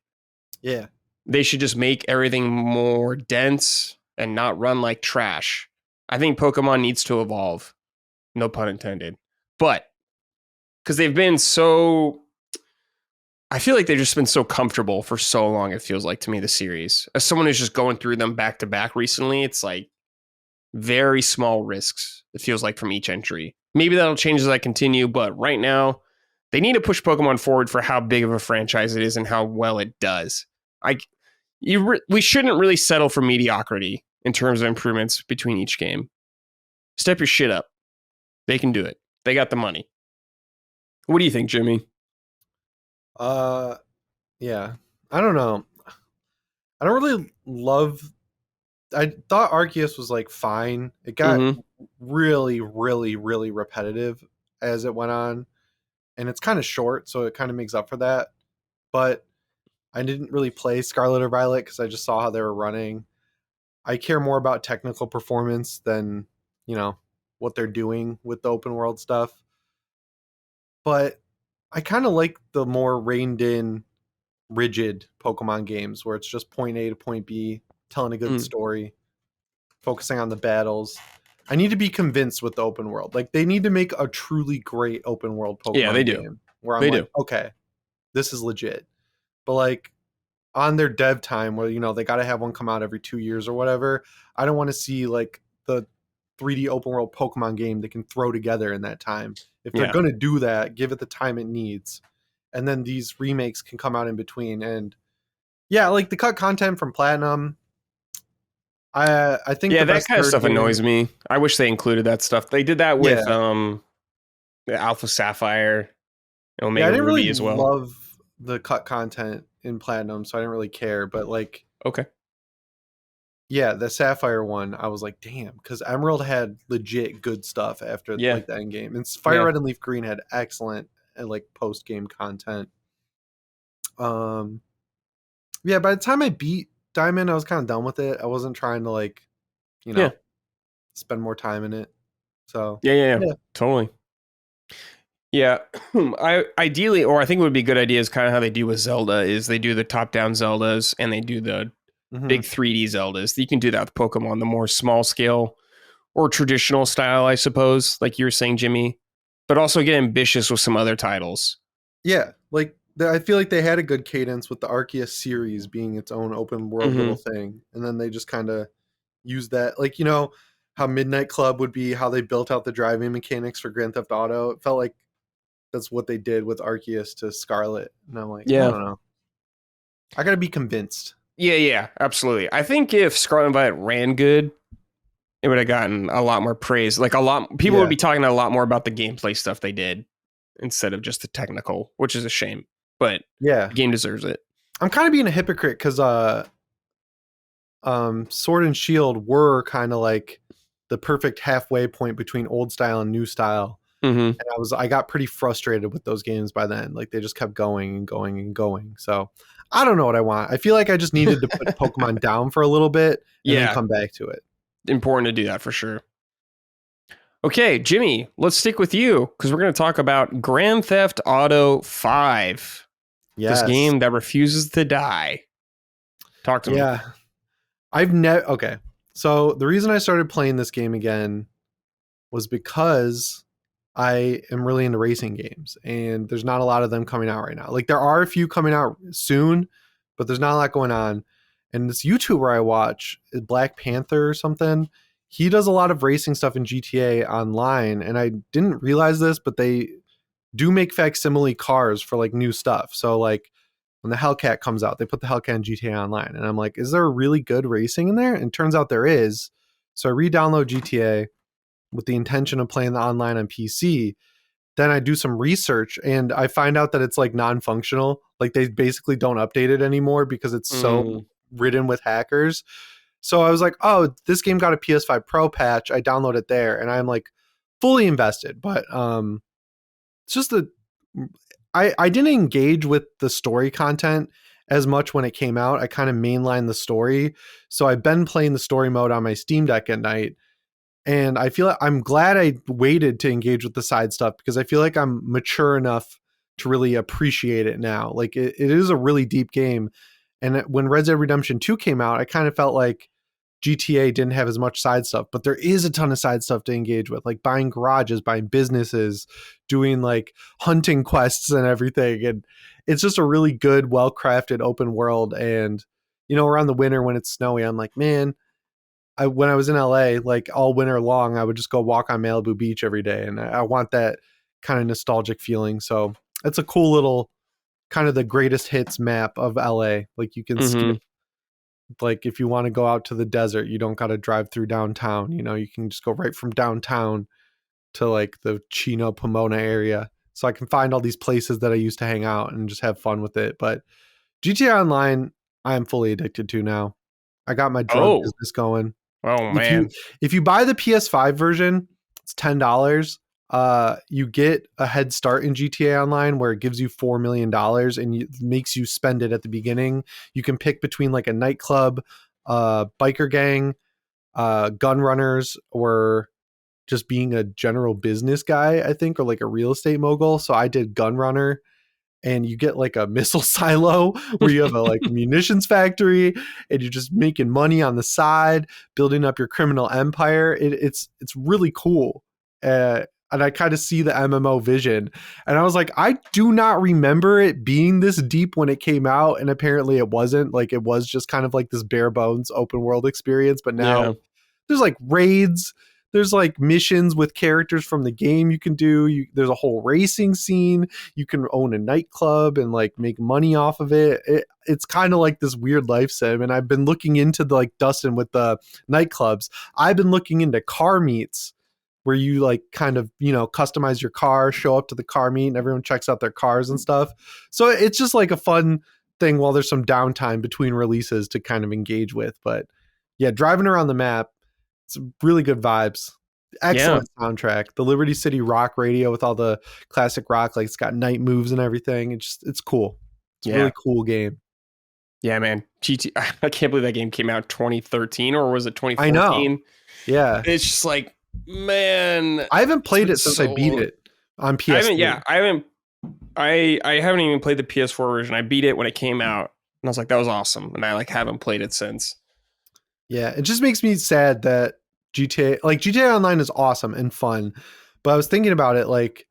Yeah. They should just make everything more dense and not run like trash. I think Pokemon needs to evolve. No pun intended. But because they've been so... I feel like they've just been so comfortable for so long, it feels like to me, the series. As someone who's just going through them back to back recently, it's like very small risks, it feels like, from each entry. Maybe that'll change as I continue, but right now, they need to push Pokemon forward for how big of a franchise it is and how well it does. We shouldn't really settle for mediocrity in terms of improvements between each game. Step your shit up. They can do it. They got the money. What do you think, Jimmy? Yeah. I don't know. I don't really love... I thought Arceus was like fine. It got really, really, really repetitive as it went on. And it's kind of short, so it kind of makes up for that. But I didn't really play Scarlet or Violet because I just saw how they were running. I care more about technical performance than, what they're doing with the open world stuff. But I kind of like the more reined in, rigid Pokemon games where it's just point A to point B, telling a good story, focusing on the battles. I need to be convinced with the open world. Like, they need to make a truly great open world Pokemon game where I'm okay, this is legit. But like on their dev time where, they got to have one come out every 2 years or whatever, I don't want to see like the 3D open world Pokemon game they can throw together in that time. If they're going to do that, give it the time it needs. And then these remakes can come out in between. And yeah, like the cut content from Platinum, I think that kind of stuff annoys me. I wish they included that stuff. They did that with the Alpha Sapphire and Omega Ruby really as well. Love the cut content in Platinum, so I didn't really care. But like, okay, yeah, the Sapphire one, I was like, damn, because Emerald had legit good stuff after like the end game, and Fire Red and Leaf Green had excellent like post game content. By the time I beat Diamond, I was kind of done with it. I wasn't trying to like, spend more time in it. So yeah. Totally. Yeah, I think it would be a good idea is kind of how they do with Zelda is they do the top-down Zeldas and they do the big 3D Zeldas. You can do that with Pokemon, the more small scale or traditional style, I suppose, like you were saying, Jimmy, but also get ambitious with some other titles. Yeah, like I feel like they had a good cadence with the Arceus series being its own open world little thing, and then they just kind of used that, like how Midnight Club would be how they built out the driving mechanics for Grand Theft Auto. It felt like that's what they did with Arceus to Scarlet. And I'm like, I don't know. I got to be convinced. Yeah, absolutely. I think if Scarlet and Violet ran good, it would have gotten a lot more praise. Like people would be talking a lot more about the gameplay stuff they did instead of just the technical, which is a shame. But the game deserves it. I'm kind of being a hypocrite because Sword and Shield were kind of like the perfect halfway point between old style and new style. And I got pretty frustrated with those games by then. Like they just kept going and going and going. So I don't know what I want. I feel like I just needed to put Pokemon down for a little bit and then come back to it. Important to do that for sure. Okay, Jimmy, let's stick with you because we're going to talk about Grand Theft Auto 5. Yes. This game that refuses to die. Talk to me. Yeah. Okay. So the reason I started playing this game again was because I am really into racing games and there's not a lot of them coming out right now. Like there are a few coming out soon, but there's not a lot going on. And this YouTuber I watch, Black Panther or something, he does a lot of racing stuff in GTA Online, and I didn't realize this, but they do make facsimile cars for like new stuff. So like when the Hellcat comes out, they put the Hellcat in GTA Online, and I'm like, is there a really good racing in there? And it turns out there is. So I re-download GTA with the intention of playing the online on PC. Then I do some research and I find out that it's like non-functional. Like they basically don't update it anymore because it's so ridden with hackers. So I was like, oh, this game got a PS5 Pro patch. I download it there and I'm like fully invested. But it's just I didn't engage with the story content as much when it came out. I kind of mainlined the story. So I've been playing the story mode on my Steam Deck at night. And I feel like I'm glad I waited to engage with the side stuff because I feel like I'm mature enough to really appreciate it now. Like it is a really deep game. And when Red Dead Redemption 2 came out, I kind of felt like GTA didn't have as much side stuff, but there is a ton of side stuff to engage with, like buying garages, buying businesses, doing like hunting quests and everything. And it's just a really good, well-crafted open world. And, you know, around the winter when it's snowy, I'm like, man, when I was in LA, like all winter long, I would just go walk on Malibu Beach every day. And I want that kind of nostalgic feeling. So it's a cool little kind of the greatest hits map of LA. Like you can skip, like if you want to go out to the desert, you don't got to drive through downtown. You know, you can just go right from downtown to like the Chino Pomona area. So I can find all these places that I used to hang out and just have fun with it. But GTA Online, I am fully addicted to now. I got my drug business going. Oh man! If you buy the PS5 version, it's $10. You get a head start in GTA Online where it gives you $4 million and makes you spend it at the beginning. You can pick between like a nightclub, biker gang, gun runners, or just being a general business guy, I think, or like a real estate mogul. So I did gun runner. And you get like a missile silo where you have a like munitions factory and you're just making money on the side, building up your criminal empire. It's really cool. And I kind of see the MMO vision. And I was like, I do not remember it being this deep when it came out. And apparently it wasn't. Like it was just kind of like this bare bones open world experience. But now there's like raids. There's like missions with characters from the game you can do. There's a whole racing scene. You can own a nightclub and like make money off of it. It's kind of like this weird life sim. And I've been looking into the, like Dustin with the nightclubs. I've been looking into car meets where you like kind of, you know, customize your car, show up to the car meet and everyone checks out their cars and stuff. So it's just like a fun thing while there's some downtime between releases to kind of engage with. But yeah, driving around the map, it's really good vibes. Excellent soundtrack. The Liberty City rock radio with all the classic rock, like it's got night moves and everything. It's cool. It's a really cool game. Yeah, man. I can't believe that game came out 2013 or was it 2014? I know. Yeah. It's just like, man. I haven't played it since I beat it on PS4. I haven't even played the PS4 version. I beat it when it came out and I was like, that was awesome. And I like haven't played it since. Yeah, it just makes me sad that GTA Online is awesome and fun. But I was thinking about it, like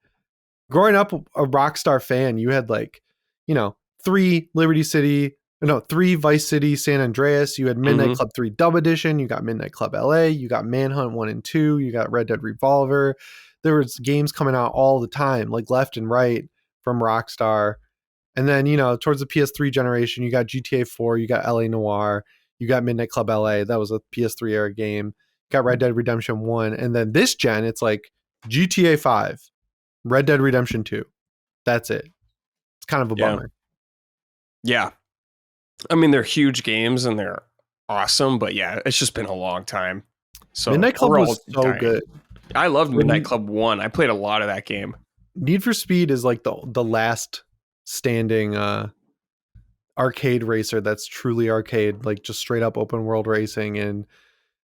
growing up a Rockstar fan, you had like, you know, 3 Vice City San Andreas, you had Midnight Club 3 Dub Edition, you got Midnight Club LA, you got Manhunt 1 and 2, you got Red Dead Revolver. There was games coming out all the time, like left and right from Rockstar. And then, you know, towards the PS3 generation, you got GTA 4, you got LA Noire, you got Midnight Club LA. That was a PS3 era game. You got Red Dead Redemption 1. And then this gen, it's like GTA 5, Red Dead Redemption 2. That's it. It's kind of a bummer. Yeah. I mean, they're huge games and they're awesome, but yeah, it's just been a long time. So Midnight Club was so good. I loved Midnight Club 1. I played a lot of that game. Need for Speed is like the last standing arcade racer that's truly arcade, like just straight up open world racing. And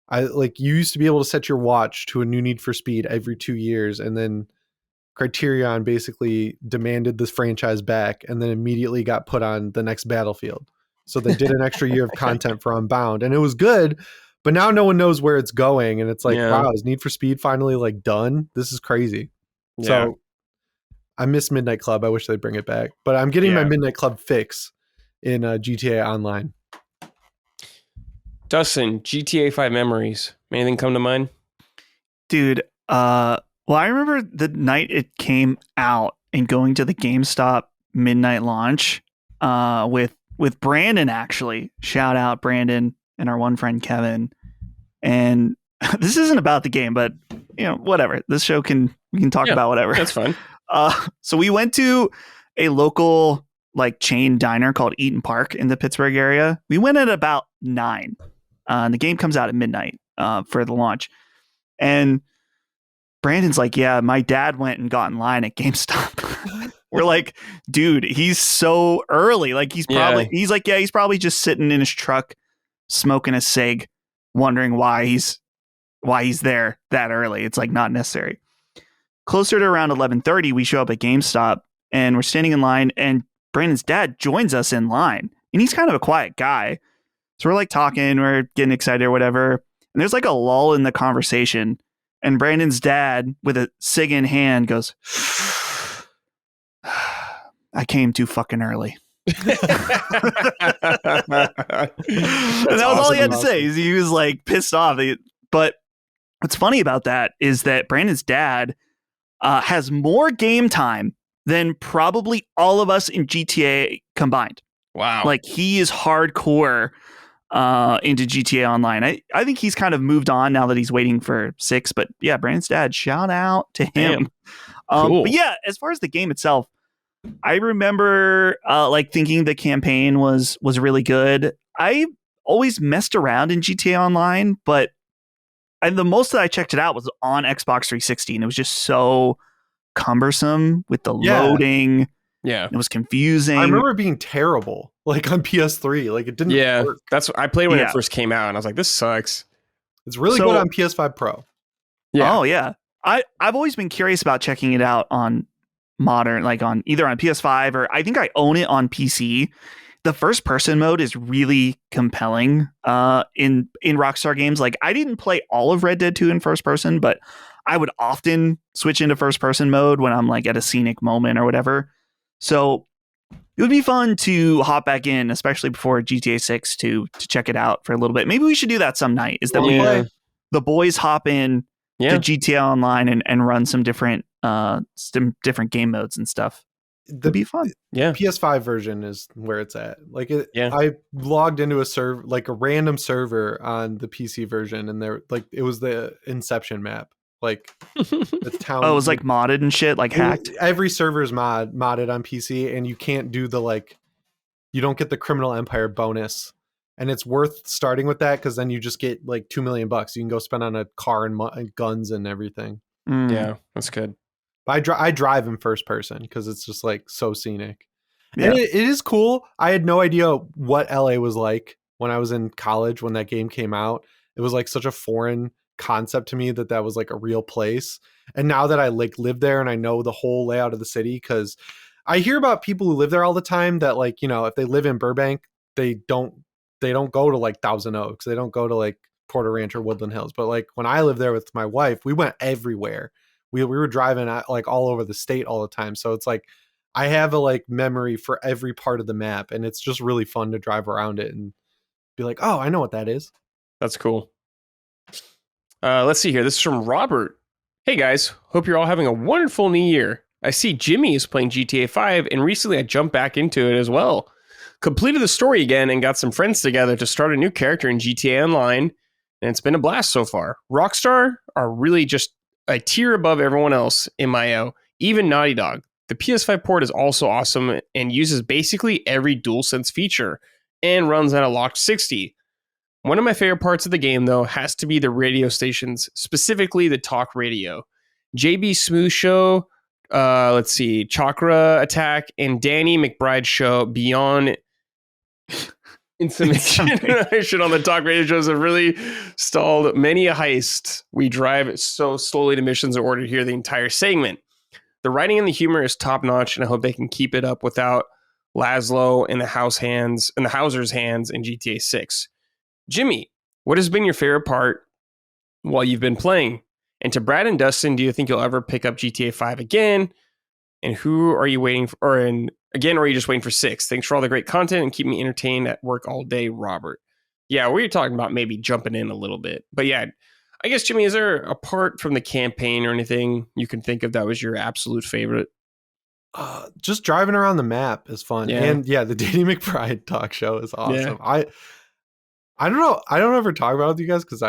I like, you used to be able to set your watch to a new Need for Speed every 2 years, and then Criterion basically demanded this franchise back and then immediately got put on the next Battlefield. So they did an extra year of content for Unbound, and it was good, but now no one knows where it's going. And it's like, wow, is Need for Speed finally like done? This is crazy. Yeah. So I miss Midnight Club. I wish they'd bring it back, but I'm getting my Midnight Club fix in GTA Online. Dustin, GTA 5 memories. Anything come to mind? Dude, well, I remember the night it came out and going to the GameStop midnight launch with Brandon, actually. Shout out Brandon and our one friend Kevin. And this isn't about the game, but whatever. This show we can talk about whatever. That's fine. So we went to a local chain diner called Eaton Park in the Pittsburgh area. We went at about 9. And the game comes out at midnight for the launch. And Brandon's like, yeah, my dad went and got in line at GameStop. We're like, dude, he's so early. He's probably just sitting in his truck smoking a cig, wondering why he's there that early. It's not necessary. Closer to around 11:30, we show up at GameStop and we're standing in line, and Brandon's dad joins us in line, and he's kind of a quiet guy. So we're talking, we're getting excited or whatever. And there's a lull in the conversation. And Brandon's dad, with a cig in hand, goes, I came too fucking early. And that was all he had to say. He was pissed off. But what's funny about that is that Brandon's dad has more game time than probably all of us in GTA combined. Wow. He is hardcore into GTA Online. I think he's kind of moved on now that he's waiting for 6. But yeah, Brandon's dad, shout out to him. Cool. But yeah, as far as the game itself, I remember thinking the campaign was really good. I always messed around in GTA Online, but the most that I checked it out was on Xbox 360, and it was just so cumbersome with the loading. Yeah, it was confusing. I remember it being terrible, on PS3. It didn't work. That's what I played when it first came out, and I was like, this sucks. It's really good on PS5 Pro. Yeah. Oh yeah. I've always been curious about checking it out on modern, on either on PS5 or I think I own it on PC. The first person mode is really compelling in Rockstar games. I didn't play all of Red Dead 2 in first person, but I would often switch into first person mode when I'm at a scenic moment or whatever. So it would be fun to hop back in, especially before GTA 6 to check it out for a little bit. Maybe we should do that some night, is that we play the boys hop in to GTA Online and run some different game modes and stuff. It'd be fun. Yeah. PS5 version is where it's at. I logged into a server, a random server on the PC version, and there it was the Inception map. The town. Oh, it was modded and shit, hacked. Every server is modded on PC, and you can't do you don't get the Criminal Empire bonus, and it's worth starting with that because then you just get $2 million. You can go spend on a car and guns and everything. Yeah, that's good. I drive in first person because it's just so scenic. Yeah. And it is cool. I had no idea what LA was like when I was in college when that game came out. It was such a foreign concept to me that was a real place. And now that I live there and I know the whole layout of the city, because I hear about people who live there all the time that if they live in Burbank, they don't go to Thousand Oaks, they don't go to Porter Ranch or Woodland Hills. But when I lived there with my wife, we went everywhere. We were driving all over the state all the time. So it's I have a memory for every part of the map, and it's just really fun to drive around it and be oh, I know what that is. That's cool. Let's see here. This is from Robert. Hey guys, hope you're all having a wonderful new year. I see Jimmy is playing GTA 5, and recently I jumped back into it as well. Completed the story again and got some friends together to start a new character in GTA Online, and it's been a blast so far. Rockstar are really just a tier above everyone else in my even Naughty Dog. The PS5 port is also awesome and uses basically every DualSense feature and runs at a locked 60. One of my favorite parts of the game, though, has to be the radio stations, specifically the talk radio. JB Smooth Show, Chakra Attack, and Danny McBride's show Beyond Intimidation on the talk radio shows have really stalled many a heist. We drive so slowly to missions in order to hear the entire segment. The writing and the humor is top notch, and I hope they can keep it up without Laszlo in the Hauser's hands in GTA 6. Jimmy, what has been your favorite part while you've been playing? And to Brad and Dustin, do you think you'll ever pick up GTA 5 again? And who are you waiting for? again, or are you just waiting for 6? Thanks for all the great content and keep me entertained at work all day, Robert. Yeah, we were talking about maybe jumping in a little bit. But yeah, I guess, Jimmy, is there, apart from the campaign or anything you can think of that was your absolute favorite? Just driving around the map is fun. Yeah. And yeah, the Danny McBride talk show is awesome. Yeah. I don't know. I don't ever talk about it with you guys because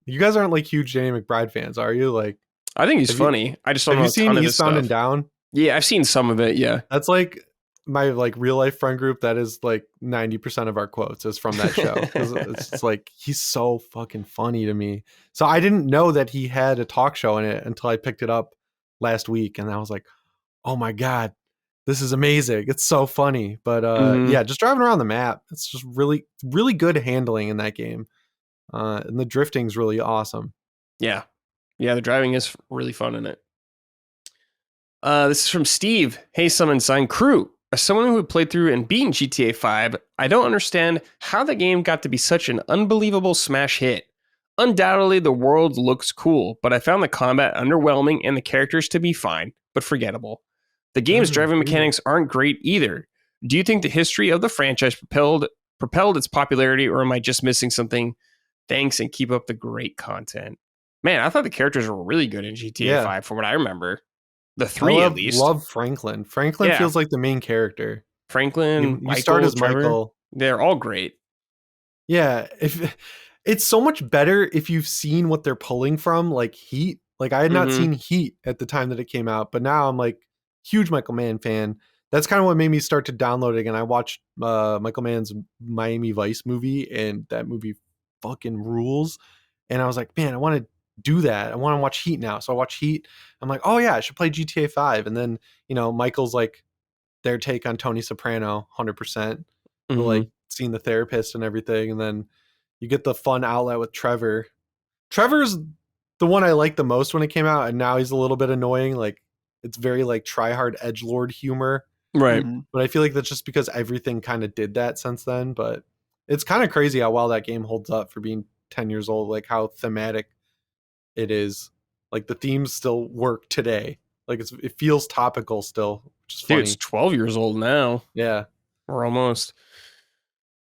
you guys aren't like huge Danny McBride fans, are you? Like, I think he's funny. I just don't know. Have you seen Eastbound and Down? Yeah, I've seen some of it. Yeah. That's like my like real life friend group. That is like 90% of our quotes is from that show. It's just like, he's so fucking funny to me. So I didn't know that he had a talk show in it until I picked it up last week. And I was like, oh my God, this is amazing. It's so funny. But yeah, just driving around the map. It's just really, really good handling in that game. And the drifting's really awesome. Yeah. Yeah, the driving is really fun in it. This is from Steve. Hey, Summon Sign crew. As someone who played through and beaten GTA 5, I don't understand how the game got to be such an unbelievable smash hit. Undoubtedly, the world looks cool, but I found the combat underwhelming and the characters to be fine, but forgettable. The game's driving mechanics aren't great either. Do you think the history of the franchise propelled its popularity, or am I just missing something? Thanks, and keep up the great content. Man, I thought the characters were really good in GTA 5 from what I remember. The 3 at least. I love Franklin. Franklin feels like the main character. Franklin, you start as Trevor, Michael. They're all great. Yeah, it's so much better if you've seen what they're pulling from, like Heat. Like I had not seen Heat at the time that it came out, but now I'm like huge Michael Mann fan. That's kind of what made me start to download it again. I watched Michael Mann's Miami Vice movie, and that movie fucking rules. And I was like, man, I want to do that. I want to watch Heat now. So I watch Heat. I'm like, oh yeah, I should play GTA 5. And then, Michael's like their take on Tony Soprano, 100%. Like seeing the therapist and everything. And then you get the fun outlet with Trevor. Trevor's the one I liked the most when it came out. And now he's a little bit annoying. Like it's very like try-hard edgelord humor. Right. But I feel like that's just because everything kind of did that since then. But it's kind of crazy how well that game holds up for being 10 years old. Like how thematic it is. Like the themes still work today. Like it feels topical still, which is funny. Dude, it's 12 years old now. Yeah. Or almost.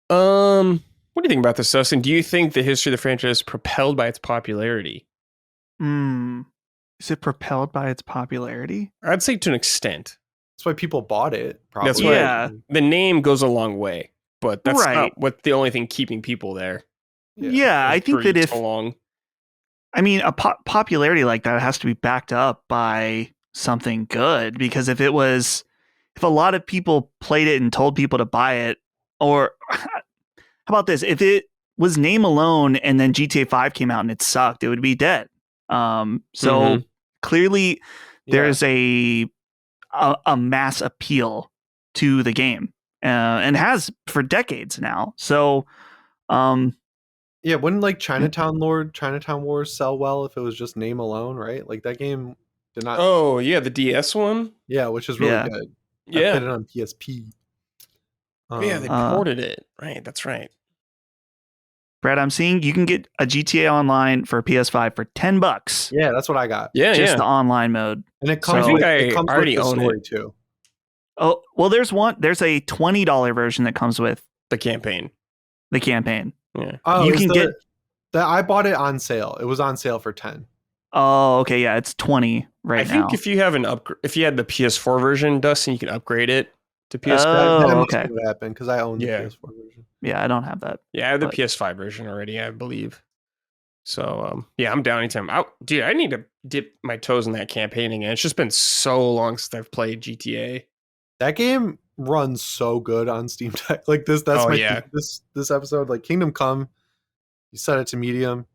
What do you think about this, Dustin? Do you think the history of the franchise is propelled by its popularity? Is it propelled by its popularity? I'd say to an extent. That's why people bought it. Probably. That's why the name goes a long way, but that's not what the only thing keeping people there. Yeah, I think that a popularity like that has to be backed up by something good, because if a lot of people played it and told people to buy it, or how about this? If it was name alone and then GTA 5 came out and it sucked, it would be dead. So clearly there's a mass appeal to the game, and has for decades now. So, yeah, wouldn't like Chinatown Wars sell well if it was just name alone, right? Like that game did not. Oh yeah, the DS one. Yeah, which is really good. Yeah, I played it on PSP. Yeah, they ported it. Right, that's right. Brad, I'm seeing you can get a GTA Online for PS5 for $10. Yeah, that's what I got. Yeah, just the online mode, and it comes. I already own it too. Oh well, there's a $20 version that comes with the campaign. Yeah. Oh, you can get that. I bought it on sale. It was on sale for 10. Oh, okay. Yeah, it's 20 right now. I think if you have if you had the PS4 version, Dustin, you can upgrade it to PS5. Oh, okay. What happened because I own the PS4 version. Yeah, I don't have that. Yeah, I have the PS5 version already, I believe. So, yeah, I'm down anytime. Dude, I need to dip my toes in that campaign again. It's just been so long since I've played GTA. That game runs so good on Steam Deck. Like this this episode, like Kingdom Come, you set it to medium,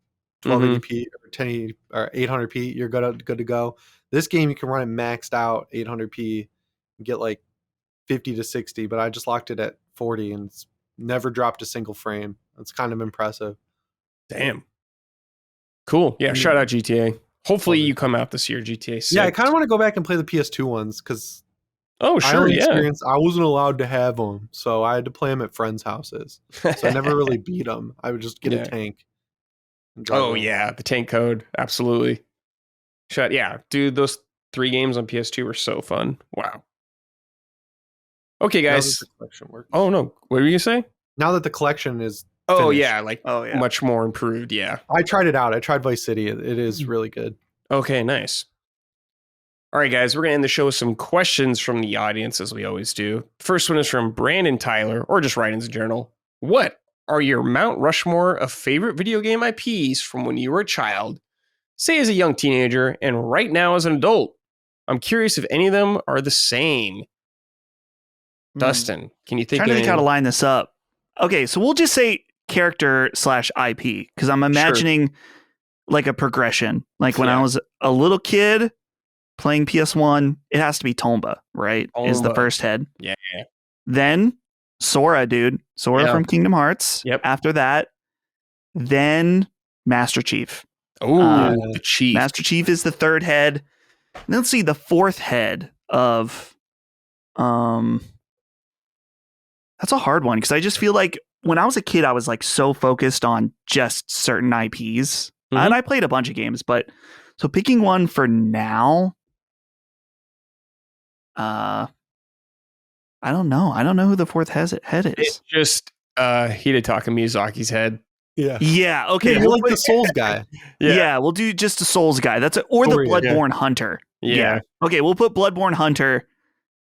1280p or 1080 or 800p, you're good to go. This game you can run it maxed out 800p and get like 50 to 60, but I just locked it at 40 and it's never dropped a single frame. That's kind of impressive. Damn. Cool. Yeah, shout out GTA. Hopefully you come out this year, GTA 6. Yeah, I kind of want to go back and play the PS2 ones because I wasn't allowed to have them, so I had to play them at friends' houses. So I never really beat them. I would just get a tank. Oh yeah, the tank code, absolutely. Dude, those 3 games on PS2 were so fun. Wow. Okay, guys. Oh no, what were you saying? Now that the collection is finished. Much more improved. Yeah, I tried it out. I tried Vice City. It is really good. Okay, nice. All right, guys, we're going to end the show with some questions from the audience, as we always do. First one is from Brandon Tyler, or just write in the journal. What are your Mount Rushmore of favorite video game IPs from when you were a child, say as a young teenager, and right now as an adult? I'm curious if any of them are the same. Dustin, can you think of how to line this up? Okay, so we'll just say character / IP, because I'm imagining like a progression. Like when I was a little kid playing PS1, it has to be Tomba, right? Is the first head. Yeah. Then Sora, dude. Sora from Kingdom Hearts. Yep. After that, then Master Chief. Oh, the Chief. Master Chief is the third head. And let's see the fourth head of that's a hard one because I just feel like when I was a kid, I was like so focused on just certain IPs. And I played a bunch of games, but so picking one for now, I don't know. I don't know who the fourth head is. It's just Hidetaka Miyazaki's head. Yeah. Okay. You're like the Souls guy. Yeah. We'll do just the Souls guy. That's or the Bloodborne Hunter. Yeah. Okay. We'll put Bloodborne Hunter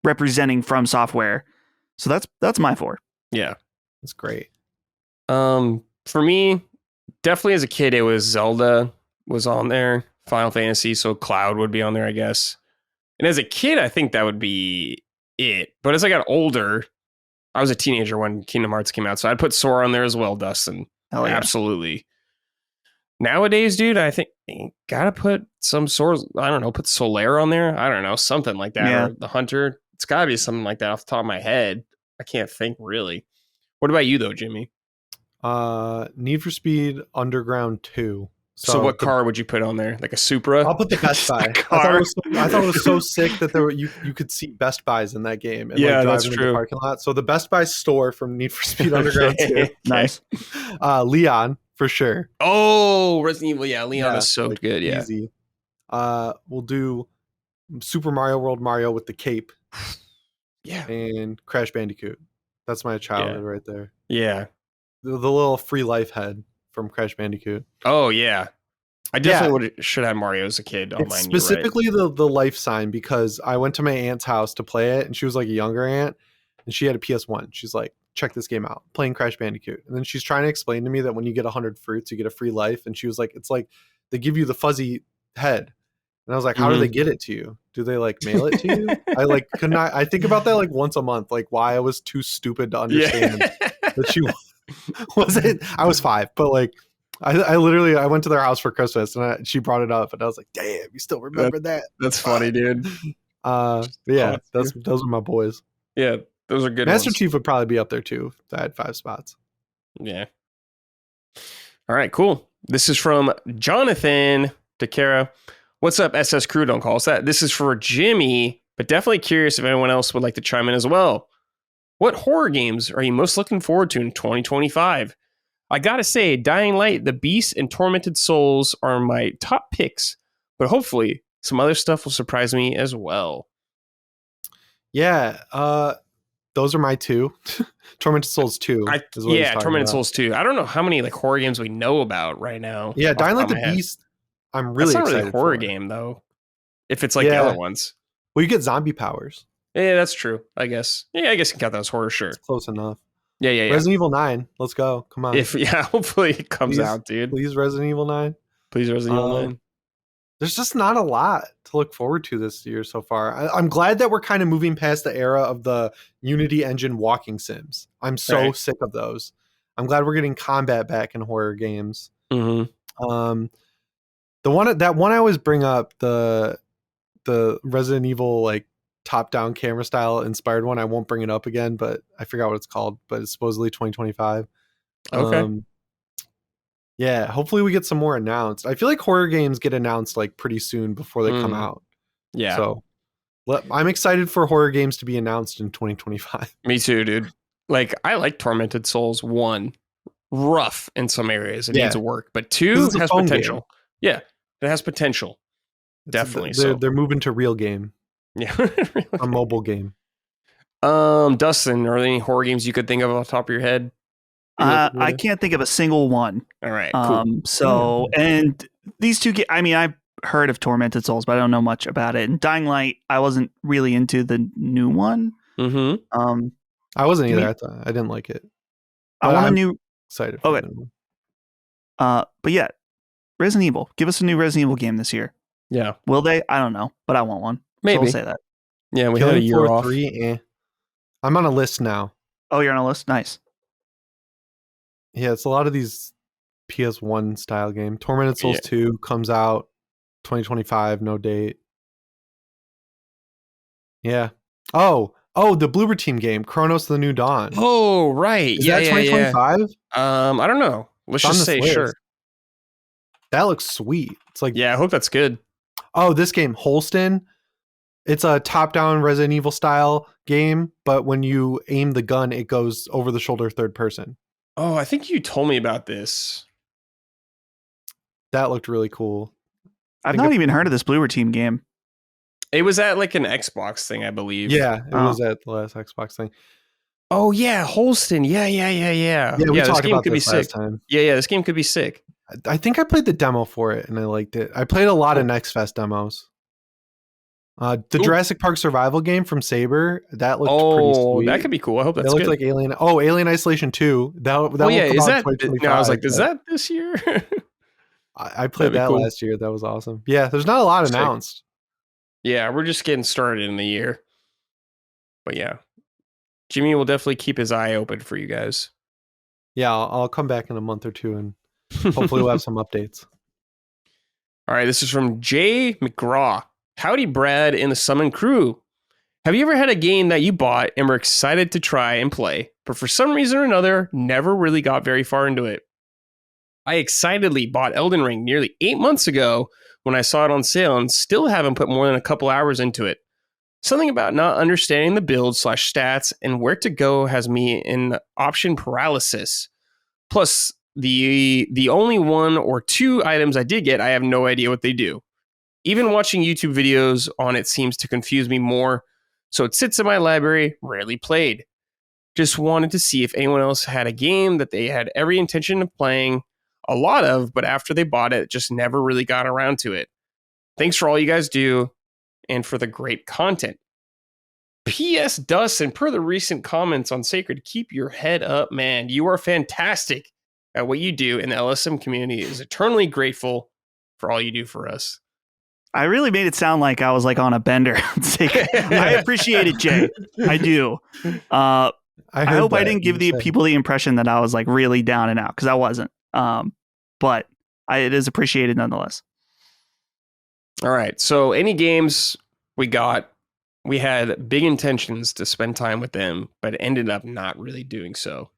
representing From Software. So that's my 4. Yeah. That's great. For me, definitely as a kid, it was Zelda was on there. Final Fantasy, so Cloud would be on there, I guess. And as a kid, I think that would be it. But as I got older, I was a teenager when Kingdom Hearts came out, so I'd put Sora on there as well, Dustin. Hell yeah. Absolutely. Nowadays, dude, I think you gotta put some sort. I don't know, put Solaire on there. I don't know, something like that. Yeah. Or the Hunter. It's gotta be something like that off the top of my head. I can't think really. What about you though, Jimmy? Need for Speed Underground 2. So what car would you put on there? Like a Supra? I'll put the Best Buy. I thought it was so sick that you could see Best Buys in that game. And that's true. In the parking lot. So the Best Buy store from Need for Speed Underground 2. Nice. Leon for sure. Oh, Resident Evil. Yeah, Leon is so good. Yeah. Easy. We'll do Super Mario World Mario with the cape. Yeah. And Crash Bandicoot. That's my childhood right there. Yeah. The little free life head from Crash Bandicoot. Oh yeah, I definitely should have Mario as a kid. Specifically the life sign, because I went to my aunt's house to play it, and she was like a younger aunt, and she had a PS1. She's like, check this game out, playing Crash Bandicoot. And then she's trying to explain to me that when you get 100 fruits, you get a free life. And she was like, it's like they give you the fuzzy head. And I was like, how do they get it to you? Do they like mail it to you? I think about that like once a month, like why I was too stupid to understand that she wasn't. I was 5, but like I literally went to their house for Christmas and she brought it up and I was like, damn, you still remember that? That's funny, dude. Yeah, those are my boys. Yeah, those are good. Master Chief would probably be up there too if I had 5 spots. Yeah. All right, cool. This is from Jonathan DeCara. What's up, SS Crew? Don't call us that. This is for Jimmy, but definitely curious if anyone else would like to chime in as well. What horror games are you most looking forward to in 2025? I gotta say, Dying Light, The Beast, and Tormented Souls are my top picks, but hopefully some other stuff will surprise me as well. Yeah, those are my 2. Tormented Souls 2. Tormented Souls 2. I don't know how many like horror games we know about right now. Yeah, Dying Light, The Beast. I'm really excited. That's not really a horror game though. If it's like the other ones. Well, you get zombie powers. Yeah, that's true. I guess. Yeah, I guess you can count that as horror. Sure. It's close enough. Yeah. Resident Evil 9. Let's go. Come on. Hopefully it comes out, dude. Please, Resident Evil 9. Please, Resident Evil 9. There's just not a lot to look forward to this year so far. I'm glad that we're kind of moving past the era of the Unity engine walking sims. I'm so sick of those. I'm glad we're getting combat back in horror games. Mm-hmm. The one I always bring up, the Resident Evil like top-down camera style inspired one. I won't bring it up again, but I forgot what it's called. But it's supposedly 2025. Okay. Yeah, hopefully we get some more announced. I feel like horror games get announced like pretty soon before they come out. Yeah. So I'm excited for horror games to be announced in 2025. Me too, dude. Like I like Tormented Souls 1. Rough in some areas. It needs work. But 2 has potential. Game. Yeah. It has potential. Definitely. They're moving to real game. Yeah. A mobile game. Dustin, are there any horror games you could think of off the top of your head? I can't think of a single one. All right, cool. So, and these two, I mean, I've heard of Tormented Souls, but I don't know much about it. And Dying Light, I wasn't really into the new one. Mm-hmm. I wasn't either. I didn't like it. I want a new. Excited for the new one. But yeah, Resident Evil. Give us a new Resident Evil game this year. Yeah. Will they? I don't know, but I want one. Maybe. So we'll say that. Yeah, we had a year off. 3, I'm on a list now. Oh, you're on a list? Nice. Yeah, it's a lot of these PS1 style game. Tormented Souls 2 comes out 2025, no date. Yeah. Oh, the Bloober Team game, Chronos: The New Dawn. Oh, right. Is that 2025? I don't know. Let's just say sure. That looks sweet. It's like, yeah, I hope that's good. Oh, this game, Holston. It's a top-down Resident Evil style game, but when you aim the gun, it goes over the shoulder third person. Oh, I think you told me about this. That looked really cool. I've not even heard of this Bloober Team game. It was at like an Xbox thing, I believe. Yeah, it was at the last Xbox thing. Oh yeah, Holston. Yeah. Yeah, we talked about this last time. Yeah, this game could be sick. I think I played the demo for it and I liked it. I played a lot of Next Fest demos. The Jurassic Park survival game from Saber, that looked pretty sweet. That could be cool. I hope that's good. It looked like Alien. Oh, Alien Isolation 2. That is that? No, I was like, is that this year? I played that last year. That was awesome. Yeah, there's not a lot announced. Yeah, we're just getting started in the year. But yeah, Jimmy will definitely keep his eye open for you guys. Yeah, I'll come back in a month or two and hopefully we'll have some updates. All right, this is from Jay McGraw. Howdy, Brad and the Summon crew. Have you ever had a game that you bought and were excited to try and play, but for some reason or another, never really got very far into it? I excitedly bought Elden Ring nearly 8 months ago when I saw it on sale and still haven't put more than a couple hours into it. Something about not understanding the build/stats and where to go has me in option paralysis. Plus, the only 1 or 2 items I did get, I have no idea what they do. Even watching YouTube videos on it seems to confuse me more, so it sits in my library, rarely played. Just wanted to see if anyone else had a game that they had every intention of playing a lot of, but after they bought it, just never really got around to it. Thanks for all you guys do, and for the great content. P.S. Dustin, per the recent comments on Sacred, keep your head up, man. You are fantastic at what you do, and the LSM community is eternally grateful for all you do for us. I really made it sound like I was like on a bender. I appreciate it, Jay. I do. I hope I didn't give the people the impression that I was like really down and out, because I wasn't. But it is appreciated nonetheless. All right. So any games we had big intentions to spend time with them, but ended up not really doing so.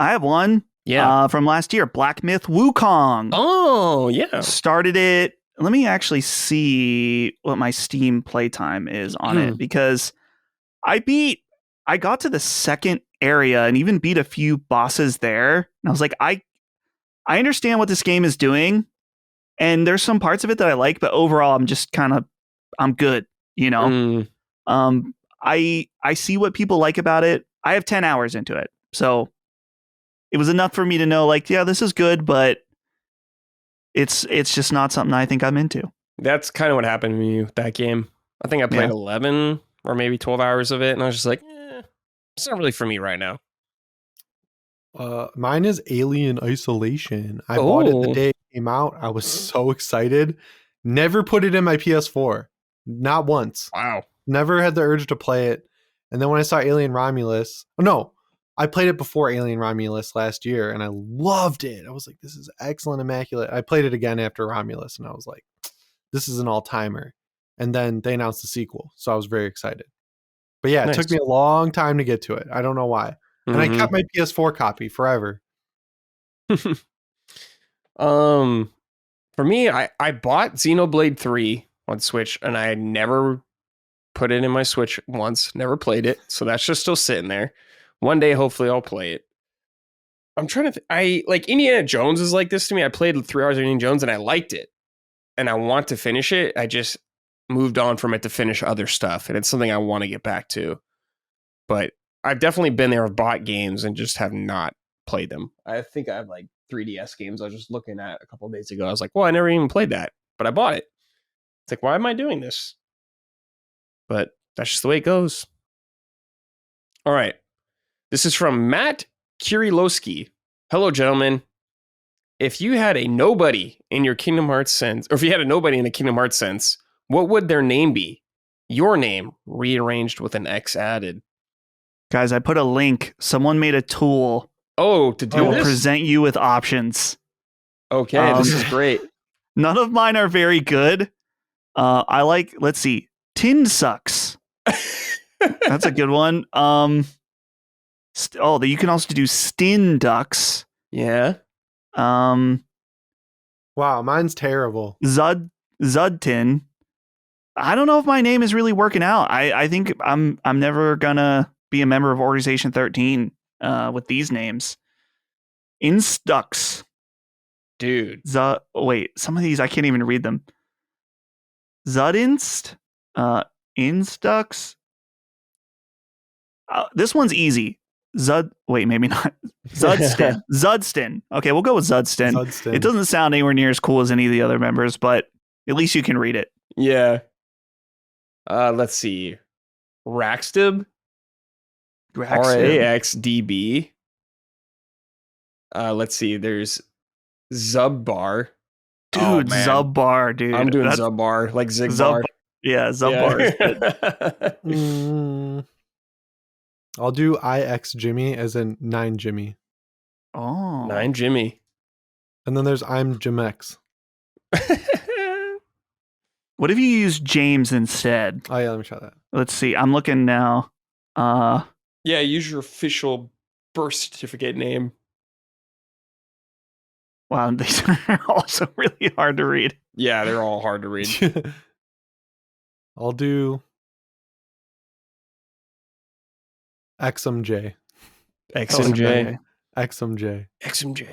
I have one. Yeah. From last year, Black Myth Wukong. Oh, yeah. Started it. Let me actually see what my Steam playtime is on it, because I got to the second area and even beat a few bosses there. And I was like, I understand what this game is doing, and there's some parts of it that I like, but overall I'm just I'm good, you know? I see what people like about it. I have 10 hours into it. So it was enough for me to know, like, yeah, this is good, but it's just not something I think I'm into. That's kind of what happened to me with that game. I think I played 11 or maybe 12 hours of it, and I was just like, it's not really for me right now. Mine is Alien Isolation. I bought it the day it came out. I was so excited. Never put it in my PS4. Not once. Wow. Never had the urge to play it. And then when I saw Alien Romulus, I played it before Alien Romulus last year, and I loved it. I was like, this is excellent, immaculate. I played it again after Romulus, and I was like, this is an all-timer. And then they announced the sequel, so I was very excited. But yeah, it took me a long time to get to it. I don't know why. And I kept my PS4 copy forever. For me, I bought Xenoblade 3 on Switch, and I never put it in my Switch once, never played it. So that's just still sitting there. One day, hopefully, I'll play it. I'm trying to I like Indiana Jones is like this to me. I played 3 hours of Indiana Jones and I liked it. And I want to finish it. I just moved on from it to finish other stuff. And it's something I want to get back to. but I've definitely been there, I've bought games and just have not played them. I think I have like 3DS games I was just looking at a couple of days ago. I was like, well, I never even played that, but I bought it. It's like, why am I doing this? But that's just the way it goes. All right. This is from Matt Kirilowski. Hello, gentlemen. If you had a nobody in your Kingdom Hearts sense, or if you had a nobody in a Kingdom Hearts sense, what would their name be? Your name, rearranged with an X added. Guys, I put a link. Someone made a tool. Oh, to do this? Present you with options. Okay, this is great. None of mine are very good. I like, let's see, Tin Sucks. That's a good one. You can also do Stin Ducks. Yeah. Wow, mine's terrible. Zudtin. I don't know if my name is really working out. I think I'm never gonna be a member of Organization 13 with these names. Instux. Dude. Wait, some of these I can't even read them. Zudinst. Instux. This one's easy. Wait, maybe not. Zudstin. Zudstin. Okay, we'll go with Zudstin. Zudstin. It doesn't sound anywhere near as cool as any of the other members, but at least you can read it. Yeah. Let's see. Raxdib. RAXDB. Let's see. There's Zubbar. Dude, Zubbar, dude. I'm doing Zubbar, like Zigbar. Yeah, Zubbar is good. I'll do IX Jimmy as in 9 Jimmy. Oh. 9 Jimmy. And then there's I'm Jimex. What if you use James instead? Oh, yeah, let me try that. Let's see. I'm looking now. Yeah, use your official birth certificate name. Wow, these are also really hard to read. Yeah, they're all hard to read. I'll do XMJ. XMJ. XMJ. XMJ.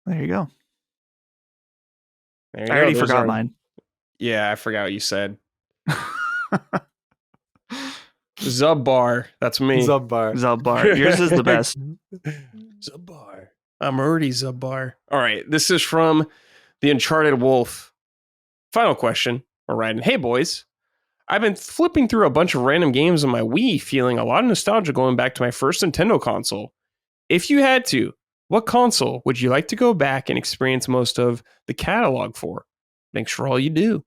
There you go. There you I already forgot mine. Yeah, I forgot what you said. Zubbar. That's me. Zubbar. Yours is the best. Zubbar. I'm already Zubbar. All right. This is from the Uncharted Wolf. Final question. We're writing. Hey, boys. I've been flipping through a bunch of random games on my Wii, feeling a lot of nostalgia going back to my first Nintendo console. If you had to, what console would you like to go back and experience most of the catalog for? Thanks for all you do.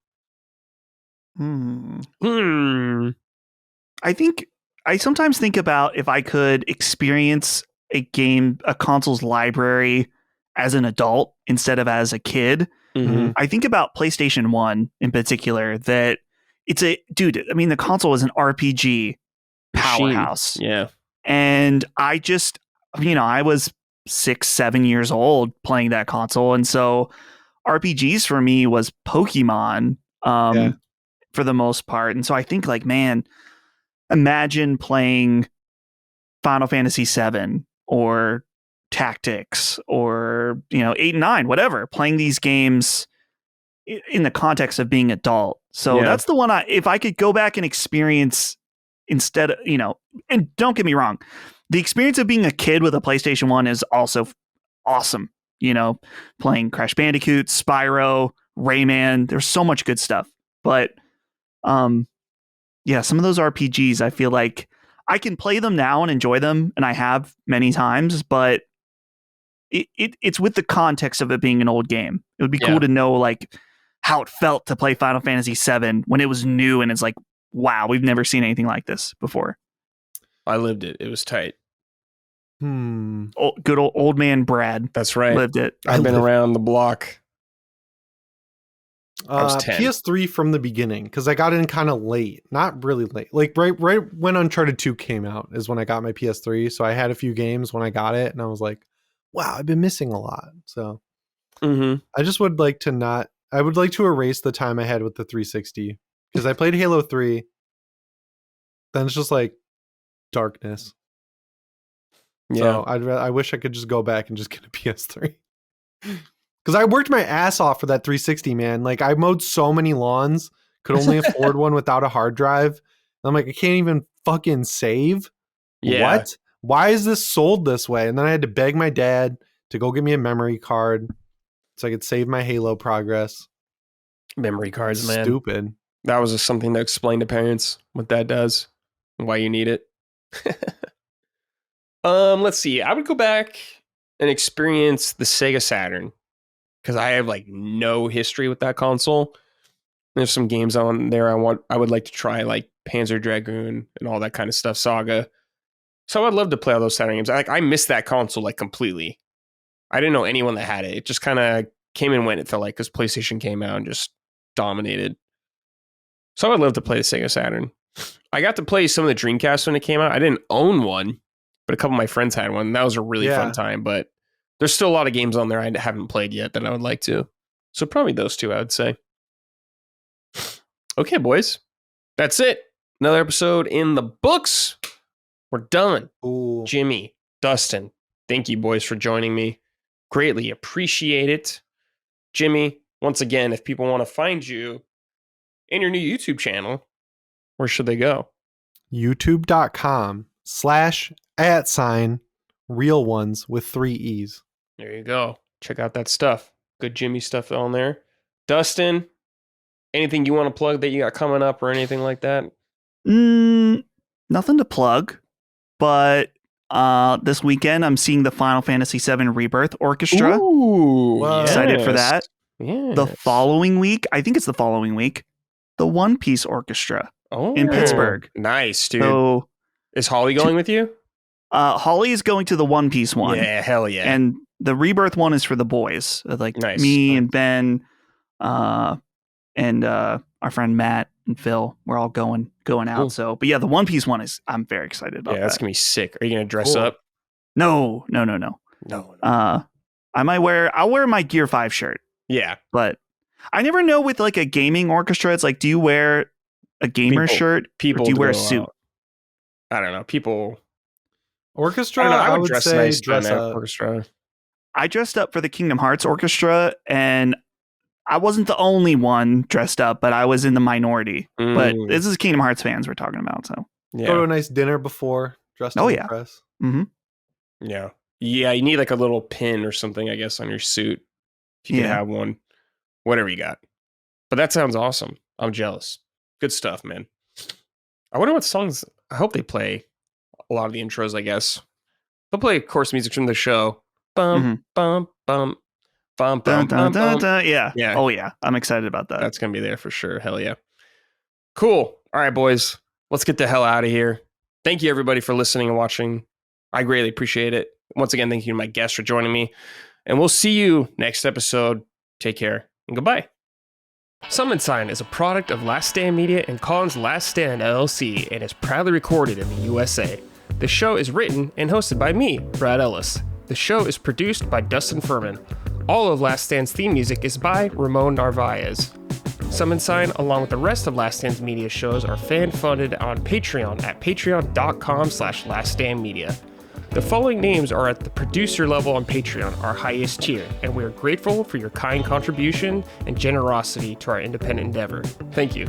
I sometimes think about if I could experience a console's library as an adult instead of as a kid. Mm-hmm. I think about PlayStation 1 in particular, that the console is an RPG powerhouse. Machine. Yeah. And I was 6-7 years old playing that console. And so RPGs for me was Pokemon for the most part. And so I think imagine playing Final Fantasy VII or Tactics or 8 and 9, whatever, playing these games in the context of being adult. So that's the one if I could go back and experience instead of, and don't get me wrong, the experience of being a kid with a PlayStation 1 is also awesome. Playing Crash Bandicoot, Spyro, Rayman, there's so much good stuff. But some of those RPGs, I feel like I can play them now and enjoy them, and I have many times, but it's with the context of it being an old game. It would be cool to know how it felt to play Final Fantasy VII when it was new, and it's like, wow, we've never seen anything like this before. I lived it. It was tight. Good old man Brad. That's right. Lived it. I've been around the block. I was 10. PS3 from the beginning, because I got in kind of late. Not really late. Like right when Uncharted 2 came out is when I got my PS3. So I had a few games when I got it, and I was like, wow, I've been missing a lot. So I just would like to I would like to erase the time I had with the 360, because I played Halo 3. Then it's just like darkness. Yeah. So I wish I could just go back and just get a PS3. Because I worked my ass off for that 360, man. Like, I mowed so many lawns, could only afford one without a hard drive. I'm like, I can't even fucking save. Yeah. What? Why is this sold this way? And then I had to beg my dad to go get me a memory card so I could save my Halo progress. Memory cards, man. Stupid. That was just something to explain to parents what that does and why you need it. Let's see. I would go back and experience the Sega Saturn because I have like no history with that console. There's some games on there I would like to try, like Panzer Dragoon and all that kind of stuff, Saga. So I'd love to play all those Saturn games. I missed that console like completely. I didn't know anyone that had it. It just kind of came and went, it felt like, because PlayStation came out and just dominated. So I would love to play the Sega Saturn. I got to play some of the Dreamcast when it came out. I didn't own one, but a couple of my friends had one. That was a really fun time, but there's still a lot of games on there I haven't played yet that I would like to. So probably those two, I would say. Okay, boys. That's it. Another episode in the books. We're done. Ooh. Jimmy, Dustin, thank you, boys, for joining me. Greatly appreciate it. Jimmy, once again, if people want to find you and your new YouTube channel, where should they go? YouTube.com/@real ones with 3 E's. There you go. Check out that stuff. Good Jimmy stuff on there. Dustin, anything you want to plug that you got coming up or anything like that? Nothing to plug, but this weekend I'm seeing the Final Fantasy VII Rebirth Orchestra. Ooh, excited for that. Yes. The following week, I think it's the following week, the One Piece Orchestra in Pittsburgh. Nice, dude. So, is Holly going with you? Holly is going to the One Piece one. Yeah, hell yeah. And the Rebirth one is for the boys, like nice. Me and Ben, and our friend Matt and Phil. We're all going out. Cool. So, but yeah, the One Piece one I'm very excited about. Yeah, that's gonna be sick. Are you gonna dress up? No. I'll wear my Gear 5 shirt. Yeah. But I never know with like a gaming orchestra, it's like, do you wear a gamer shirt? People or do you wear a suit? I don't know. People Orchestra? I would dress nice dress up. Orchestra. I dressed up for the Kingdom Hearts Orchestra, and I wasn't the only one dressed up, but I was in the minority. But this is Kingdom Hearts fans we're talking about, so go to a nice dinner before, dressed to impress. Mm-hmm. Yeah. You need like a little pin or something, I guess, on your suit. If you can have one, whatever you got. But that sounds awesome. I'm jealous. Good stuff, man. I wonder what songs. I hope they play a lot of the intros. I guess they'll play course music from the show. Bum bum bum bum bum bum bum. Yeah. Oh yeah. I'm excited about that. That's gonna be there for sure. Hell yeah. Cool. All right, boys. Let's get the hell out of here. Thank you everybody for listening and watching. I greatly appreciate it. Once again, thank you to my guests for joining me. And we'll see you next episode. Take care and goodbye. Summon Sign is a product of Last Stand Media and Collins Last Stand LLC and is proudly recorded in the USA. The show is written and hosted by me, Brad Ellis. The show is produced by Dustin Furman. All of Last Stand's theme music is by Ramon Narvaez. Summon Sign, along with the rest of Last Stand's media shows, are fan-funded on Patreon at patreon.com/laststandmedia. The following names are at the producer level on Patreon, our highest tier, and we are grateful for your kind contribution and generosity to our independent endeavor. Thank you.